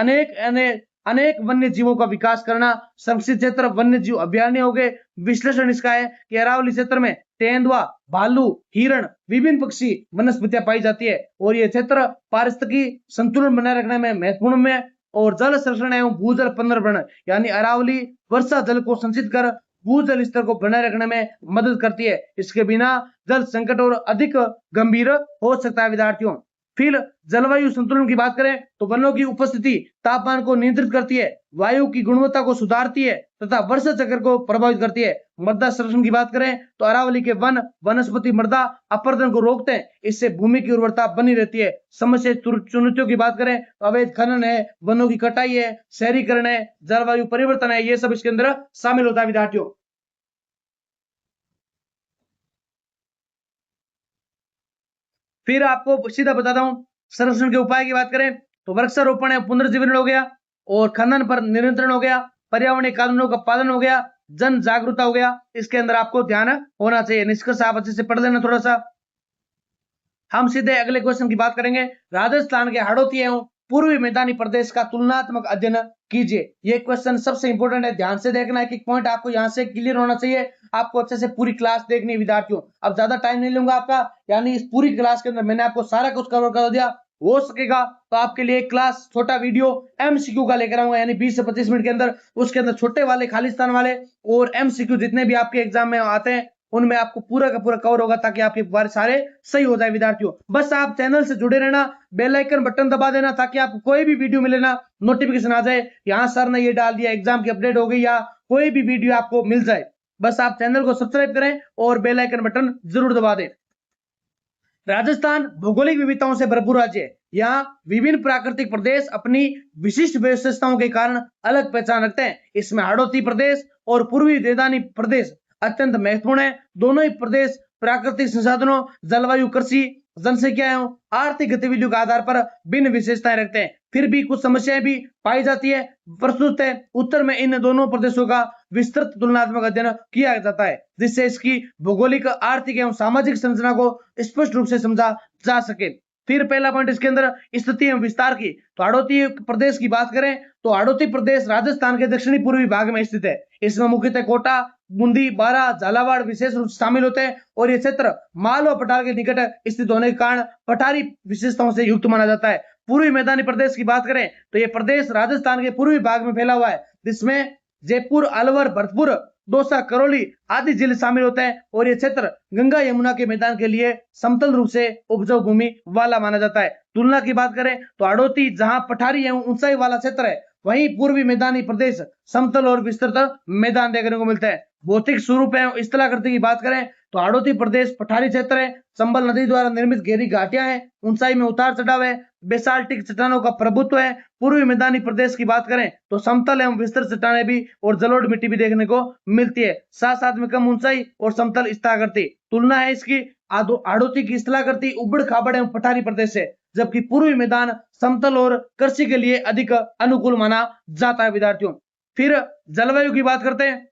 अनेक वन्य जीवों का विकास करना। संरक्षित क्षेत्र वन्य जीव अभयारण्य हो गए। विश्लेषण इसका है कि अरावली क्षेत्र में तेंदुआ, भालू, हिरण, विभिन्न पक्षी, वनस्पतियां पाई जाती है और ये क्षेत्र पारिस्थितिकी संतुलन बनाए रखने में महत्वपूर्ण है। और जल संरक्षण एवं भूजल पुनर्भरण यानी अरावली वर्षा जल को संचित कर भूजल स्तर को बनाए रखने में मदद करती है। इसके बिना जल संकट और अधिक गंभीर हो सकता है विद्यार्थियों। फिर जलवायु संतुलन की बात करें तो वनों की उपस्थिति तापमान को नियंत्रित करती है, वायु की गुणवत्ता को सुधारती है तथा वर्षा चक्र को प्रभावित करती है। मृदा संरक्षण की बात करें तो अरावली के वन वनस्पति मृदा अपरदन को रोकते हैं, इससे भूमि की उर्वरता बनी रहती है। समस्या चुनौतियों की बात करें तो अवैध खनन है, वनों की कटाई है, शहरीकरण है, जलवायु परिवर्तन है, ये सब इसके अंदर शामिल होता है विद्यार्थियों। फिर आपको सीधा बताता हूं संरक्षण के उपाय की बात करें तो वृक्षारोपण है, पुनर्जीवन हो गया और खनन पर नियंत्रण हो गया, पर्यावरणीय कानूनों का पालन हो गया, जन जागरूकता हो गया। इसके अंदर आपको ध्यान होना चाहिए। निष्कर्ष आप अच्छे से पढ़ लेना थोड़ा सा। हम सीधे अगले क्वेश्चन की बात करेंगे। राजस्थान के हाड़ौती एवं पूर्वी मैदानी प्रदेश का तुलनात्मक अध्ययन कीजिए। ये क्वेश्चन सबसे इंपॉर्टेंट है, ध्यान से देखना है कि पॉइंट आपको यहाँ से क्लियर होना चाहिए। आपको अच्छे से पूरी क्लास देखनी है विद्यार्थियों। अब ज्यादा टाइम नहीं लूंगा आपका, यानी इस पूरी क्लास के अंदर मैंने आपको सारा कुछ कवर कर दिया। हो सकेगा तो आपके लिए एक क्लास छोटा वीडियो एमसीक्यू का लेकर आऊंगा, यानी 20 से 25 मिनट के अंदर। उसके अंदर छोटे वाले खालिस्तान वाले और एमसीक्यू जितने भी आपके एग्जाम में आते हैं उनमें आपको पूरा का पूरा कवर होगा, ताकि आपके बारे सारे सही हो जाए विद्यार्थियों। बस आप चैनल से जुड़े रहना, बेल आइकन बटन दबा देना, ताकि आपको कोई भी वीडियो मिले ना नोटिफिकेशन आ जाए, यहाँ सर ने ये डाल दिया, एग्जाम की अपडेट हो गई, या कोई भी वीडियो आपको मिल जाए। बस आप चैनल को सब्सक्राइब करें और बेल आइकन बटन जरूर दबा दें। राजस्थान भौगोलिक विविधताओं से भरपूर राज्य है। यहाँ विभिन्न प्राकृतिक प्रदेश अपनी विशिष्ट विशेषताओं के कारण अलग पहचान रखते हैं। इसमें हाड़ौती प्रदेश और पूर्वी मैदानी प्रदेश अत्यंत महत्वपूर्ण है। दोनों ही प्रदेश प्राकृतिक संसाधनों, जलवायु, कृषि, जनसंख्या एवं आर्थिक गतिविधियों के आधार पर भिन्न विशेषताएं रखते हैं। फिर भी कुछ समस्याएं भी पाई जाती है। प्रस्तुत है उत्तर में इन दोनों प्रदेशों का विस्तृत तुलनात्मक अध्ययन किया जाता है, जिससे इसकी भौगोलिक, आर्थिक एवं सामाजिक संरचना को स्पष्ट रूप से समझा जा सके। फिर पहला पॉइंट इसके अंदर स्थिति एवं विस्तार की, तो हाड़ौती प्रदेश की बात करें तो हाड़ौती प्रदेश राजस्थान के दक्षिणी पूर्वी भाग में स्थित है। इसमें मुख्यतः कोटा, बूंदी, बारां, झालावाड़ विशेष रूप से शामिल होते हैं और ये क्षेत्र मालवा पठार के निकट स्थित होने के कारण पठारी विशेषताओं से युक्त माना जाता है। पूर्वी मैदानी प्रदेश की बात करें तो यह प्रदेश राजस्थान के पूर्वी भाग में फैला हुआ है, जिसमें जयपुर, अलवर, भरतपुर, दौसा, करौली आदि जिले शामिल होते हैं और यह क्षेत्र गंगा यमुना के मैदान के लिए समतल रूप से उपजाऊ भूमि वाला माना जाता है। तुलना की बात करें तो हाड़ौती जहां पठारी एवं ऊंचाई वाला क्षेत्र है, वहीं पूर्वी मैदानी प्रदेश समतल और विस्तृत मैदान देखने को मिलता है। भौतिक स्वरूप एवं स्थलाकृति की बात करें तो हाड़ौती प्रदेश पठारी क्षेत्र है, चंबल नदी द्वारा निर्मित गहरी घाटियां हैं, ऊंचाई में उतार चढ़ाव है, बेसाल्टिक चट्टानों का प्रभुत्व है। पूर्वी मैदानी प्रदेश की बात करें तो समतल एवं विस्तृत चट्टानें भी और जलोढ़ मिट्टी भी देखने को मिलती है, साथ साथ में कम ऊंचाई और समतल स्थलाकृति। तुलना है इसकी हाड़ौती की स्थलाकृति उबड़ खाबड़ एवं पठारी प्रदेश है, जबकि पूर्वी मैदान समतल और कृषि के लिए अधिक अनुकूल माना जाता है विद्यार्थियों। फिर जलवायु की बात करते हैं।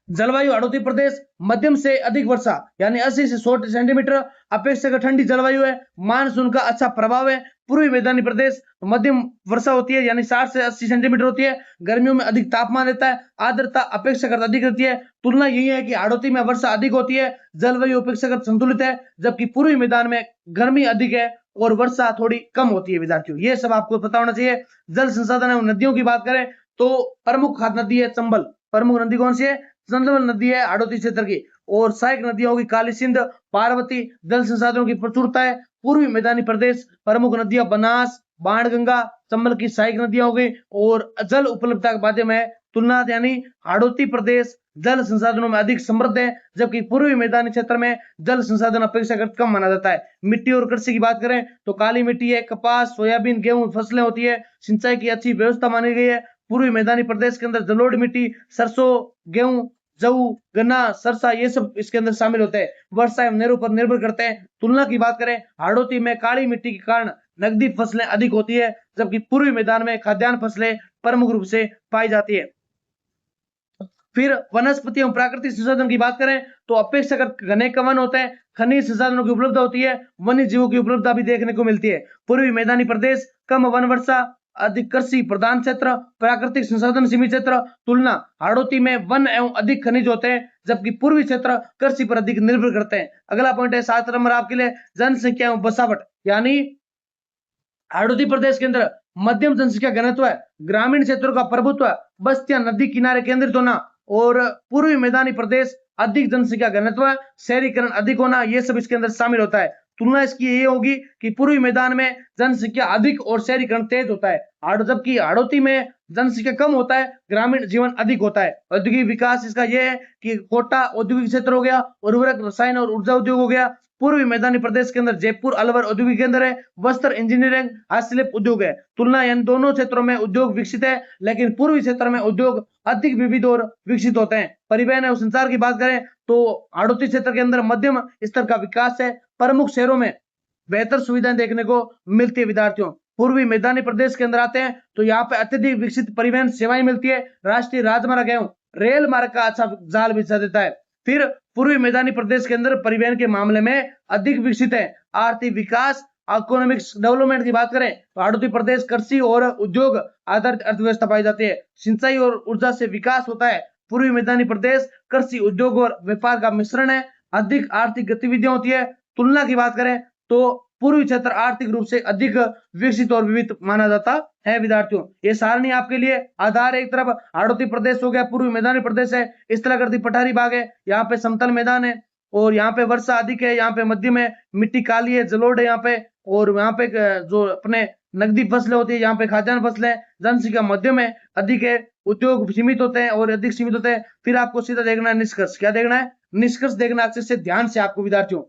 जलवायु हाड़ौती प्रदेश मध्यम से अधिक वर्षा यानी 80 से 100 सेंटीमीटर अपेक्षाकृत ठंडी जलवायु है। मानसून का अच्छा प्रभाव है। पूर्वी मैदानी प्रदेश मध्यम वर्षा होती है यानी 60 से 80 सेंटीमीटर होती है। गर्मियों में अधिक तापमान रहता है, आर्द्रता अपेक्षाकृत अधिक रहती है। तुलना यही है कि हाड़ौती में वर्षा अधिक होती है, जलवायु अपेक्षाकृत संतुलित है, जबकि पूर्वी मैदान में गर्मी अधिक है और वर्षा थोड़ी कम होती है विद्यार्थियों। ये सब आपको पता होना चाहिए। जल संसाधन एवं नदियों की बात करें तो प्रमुख नदी है चंबल। प्रमुख नदी कौन सी है? चंबल नदी है हाड़ौती क्षेत्र की। और सहायक नदियां होगी काली सिंध, पार्वती। जल संसाधनों की प्रचुरता है। पूर्वी मैदानी प्रदेश प्रमुख नदियां बनास, बाणगंगा, चंबल की सहायक नदियां हो गई। और जल उपलब्धता के माध्यम है तुलना, यानी हाड़ौती प्रदेश जल संसाधनों में अधिक समृद्ध है, जबकि पूर्वी मैदानी क्षेत्र में जल संसाधन अपेक्षाकृत कम माना जाता है। मिट्टी और कृषि की बात करें तो काली मिट्टी है, कपास, सोयाबीन, गेहूं फसलें होती है। सिंचाई की अच्छी व्यवस्था मानी गई है। पूर्वी मैदानी प्रदेश के अंदर जलोढ़ मिट्टी, सरसों, गेहूं, जऊ, गन्ना, सरसा ये सब इसके अंदर शामिल होते हैं। वर्षा एवं नहरों पर निर्भर करते हैं। तुलना की बात करें हाड़ौती में काली मिट्टी के कारण नकदी फसलें अधिक होती है, जबकि पूर्वी मैदान में खाद्यान्न फसलें प्रमुख रूप से पाई जाती है। फिर वनस्पति एवं प्राकृतिक संसाधन की बात करें तो अपेक्षाकृत घने वन होते हैं, खनिज संसाधनों की उपलब्धता होती है, वन्य जीवों की उपलब्धता भी देखने को मिलती है। पूर्वी मैदानी प्रदेश कम वन वर्षा, अधिक कृषि प्रधान क्षेत्र, प्राकृतिक संसाधन सीमित क्षेत्र, तुलना हाड़ौती में वन एवं अधिक खनिज होते हैं, जबकि पूर्वी क्षेत्र कृषि पर अधिक निर्भर करते हैं। अगला पॉइंट है 7 नंबर आपके लिए जनसंख्या एवं बसावट, यानी हाड़ौती प्रदेश के अंदर मध्यम जनसंख्या घनत्व है, ग्रामीण क्षेत्रों का प्रभुत्व, बस्तियां नदी किनारे केंद्रित होना, और पूर्वी मैदानी प्रदेश अधिक जनसंख्या घनत्व, शहरीकरण अधिक होना, ये सब इसके अंदर शामिल होता है। तुलना इसकी ये होगी कि पूर्वी मैदान में जनसंख्या अधिक और शहरीकरण तेज होता है, जबकि हाड़ौती में जनसंख्या कम होता है, ग्रामीण जीवन अधिक होता है। औद्योगिक विकास इसका यह है कि कोटा औद्योगिक क्षेत्र हो गया, उर्वरक रसायन और ऊर्जा उद्योग हो गया। पूर्वी मैदानी प्रदेश के अंदर जयपुर अलवर औद्योगिक केंद्र है, वस्त्र इंजीनियरिंग हस्तशिल्प उद्योग है। तुलना इन दोनों क्षेत्रों में उद्योग विकसित है, लेकिन पूर्वी क्षेत्र में उद्योग अधिक विविध और विकसित होते हैं। परिवहन एवं संचार की बात करें तो हाड़ौती क्षेत्र के अंदर मध्यम स्तर का विकास है, प्रमुख शहरों में बेहतर सुविधाएं देखने को मिलती है। विद्यार्थियों, पूर्वी मैदानी प्रदेश के अंदर आते हैं तो यहाँ पे अत्यधिक विकसित परिवहन सेवाएं मिलती है, राष्ट्रीय राजमार्ग एवं रेल मार्ग का अच्छा जाल बिछा देता है। फिर पूर्वी मैदानी प्रदेश के अंदर परिवहन के मामले में अधिक विकसित है। आर्थिक विकास इकोनॉमिक्स डेवलपमेंट की बात करें तो हाड़ौती प्रदेश कृषि और उद्योग आधारित अर्थव्यवस्था पाई जाती है, सिंचाई और ऊर्जा से विकास होता है। पूर्वी मैदानी प्रदेश कृषि उद्योग और व्यापार का मिश्रण है, अधिक आर्थिक गतिविधियां होती है। तुलना की बात करें तो पूर्वी क्षेत्र आर्थिक रूप से अधिक विकसित और विविध माना जाता है। विद्यार्थियों, ये सारणी आपके लिए आधार है, एक तरफ हाड़ौती प्रदेश हो गया, पूर्वी मैदानी प्रदेश है, इस तरह करती पठारी भाग है, यहाँ पे समतल मैदान है और यहाँ पे वर्षा अधिक है, यहाँ पे मध्यम है, मिट्टी काली है, जलोढ़ है यहाँ पे, और यहाँ पे जो अपने नकदी फसलें होती है, यहाँ पे खाद्यान्न फसलें, जनसंख्या मध्यम है, अधिक है, उद्योग सीमित होते हैं और अधिक सीमित होते हैं। फिर आपको सीधा देखना है निष्कर्ष, क्या देखना है, निष्कर्ष देखना अच्छे से ध्यान से आपको विद्यार्थियों।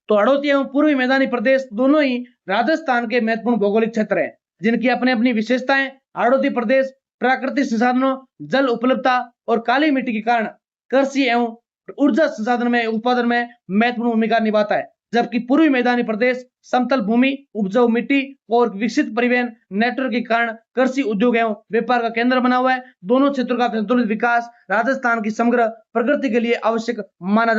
तो हाड़ौती एवं पूर्वी मैदानी प्रदेश दोनों ही राजस्थान के महत्वपूर्ण भौगोलिक क्षेत्र हैं, जिनकी अपनी अपनी विशेषताएं। हाड़ौती प्रदेश प्राकृतिक संसाधनों, जल उपलब्धता और काली मिट्टी के कारण कृषि एवं ऊर्जा संसाधन में उत्पादन में महत्वपूर्ण भूमिका निभाता है, जबकि पूर्वी मैदानी प्रदेश समतल भूमि, उपजाऊ मिट्टी और विकसित परिवहन नेटवर्क के कारण कृषि उद्योग एवं व्यापार का केंद्र बना हुआ है। दोनों क्षेत्रों का संतुलित विकास राजस्थान की समग्र प्रगति के लिए आवश्यक माना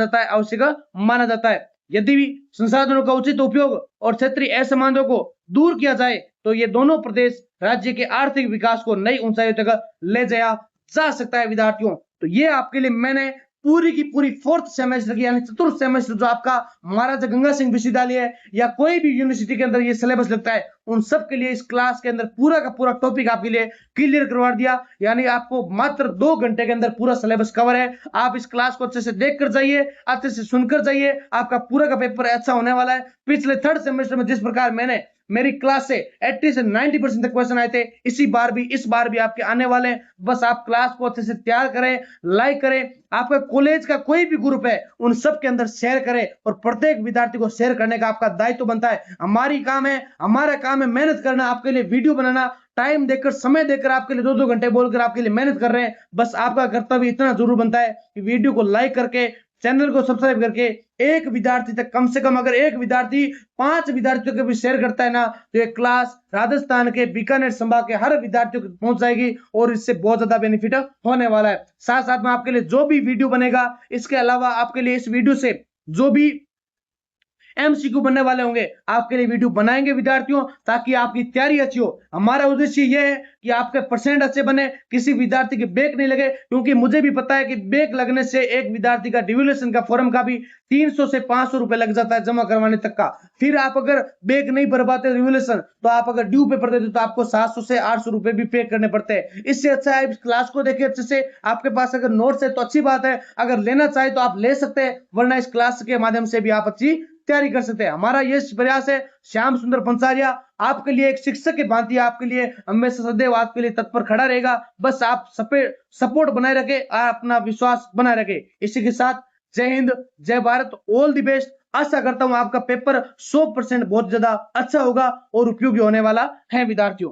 जाता है। यदि भी संसाधनों का उचित उपयोग और क्षेत्रीय असमानताओं को दूर किया जाए तो ये दोनों प्रदेश राज्य के आर्थिक विकास को नई ऊंचाइयों तक ले जाया जा सकता है। विद्यार्थियों, तो ये आपके लिए मैंने पूरी की पूरी 4th सेमेस्टर की यानी चतुर्थ सेमेस्टर जो आपका महाराजा गंगा सिंह विश्वविद्यालय है या कोई भी यूनिवर्सिटी के अंदर ये सिलेबस लगता है, उन सब के लिए इस क्लास के अंदर पूरा का पूरा टॉपिक आपके लिए क्लियर करवा दिया। यानी आपको मात्र 2 घंटे के अंदर पूरा सिलेबस कवर है। आप इस क्लास को अच्छे से देख कर जाइए, अच्छे से सुनकर जाइए, आपका पूरा का पेपर अच्छा होने वाला है। पिछले 3rd सेमेस्टर में जिस प्रकार मेरी क्लास से 80 से 90% तक क्वेश्चन आए थे, इस बार भी आपके आने वाले हैं। बस आप क्लास को अच्छे से तैयार करें, लाइक करें, आपका कॉलेज का कोई भी ग्रुप है उन सब के अंदर शेयर करें और प्रत्येक विद्यार्थी को शेयर करने का आपका दायित्व बनता है। हमारा काम है मेहनत करना, आपके लिए वीडियो बनाना, टाइम देकर समय देकर आपके लिए 2-2 घंटे बोलकर आपके लिए मेहनत कर रहे हैं। बस आपका कर्तव्य इतना जरूर बनता है कि वीडियो को लाइक करके, चैनल को सब्सक्राइब करके एक विद्यार्थी तक, कम से कम अगर एक विद्यार्थी 5 विद्यार्थियों के भी शेयर करता है ना, तो ये क्लास राजस्थान के बीकानेर संभाग के हर विद्यार्थियों को पहुंच जाएगी और इससे बहुत ज्यादा बेनिफिट होने वाला है। साथ साथ में आपके लिए जो भी वीडियो बनेगा, इसके अलावा आपके लिए इस वीडियो से जो भी एमसीक्यू बनने वाले होंगे, आपके लिए वीडियो बनाएंगे विद्यार्थियों, ताकि आपकी तैयारी अच्छी हो। हमारा उद्देश्य यह है कि आपके परसेंट अच्छे बने, किसी विद्यार्थी के बैक नहीं लगे, क्योंकि मुझे भी पता है कि बैक लगने से एक विद्यार्थी का डिवोल्यूशन का फॉर्म का भी 300 से 500 रुपए लग जाता है जमा करवाने तक का। फिर आप अगर बैक नहीं भर पाते रिवोल्यूशन, तो आप अगर ड्यू पेपर देते तो आपको 700 से 800 रुपए भी पे करने पड़ते हैं। इससे अच्छा है क्लास को देखिए अच्छे से। आपके पास अगर नोट्स है तो अच्छी बात है, अगर लेना चाहे तो आप ले सकते हैं, वरना इस क्लास के माध्यम से भी आप अच्छी तैयारी कर सकते हैं। हमारा ये प्रयास है, श्याम सुंदर पंसारिया आपके लिए एक शिक्षक की भांति आपके लिए हमेशा सदैव आपके लिए तत्पर खड़ा रहेगा। बस आप सपोर्ट बनाए रखे, अपना विश्वास बनाए रखे। इसी के साथ जय हिंद, जय भारत, ऑल द बेस्ट। आशा करता हूं आपका पेपर 100% बहुत ज्यादा अच्छा होगा और उपयोगी होने वाला है विद्यार्थियों।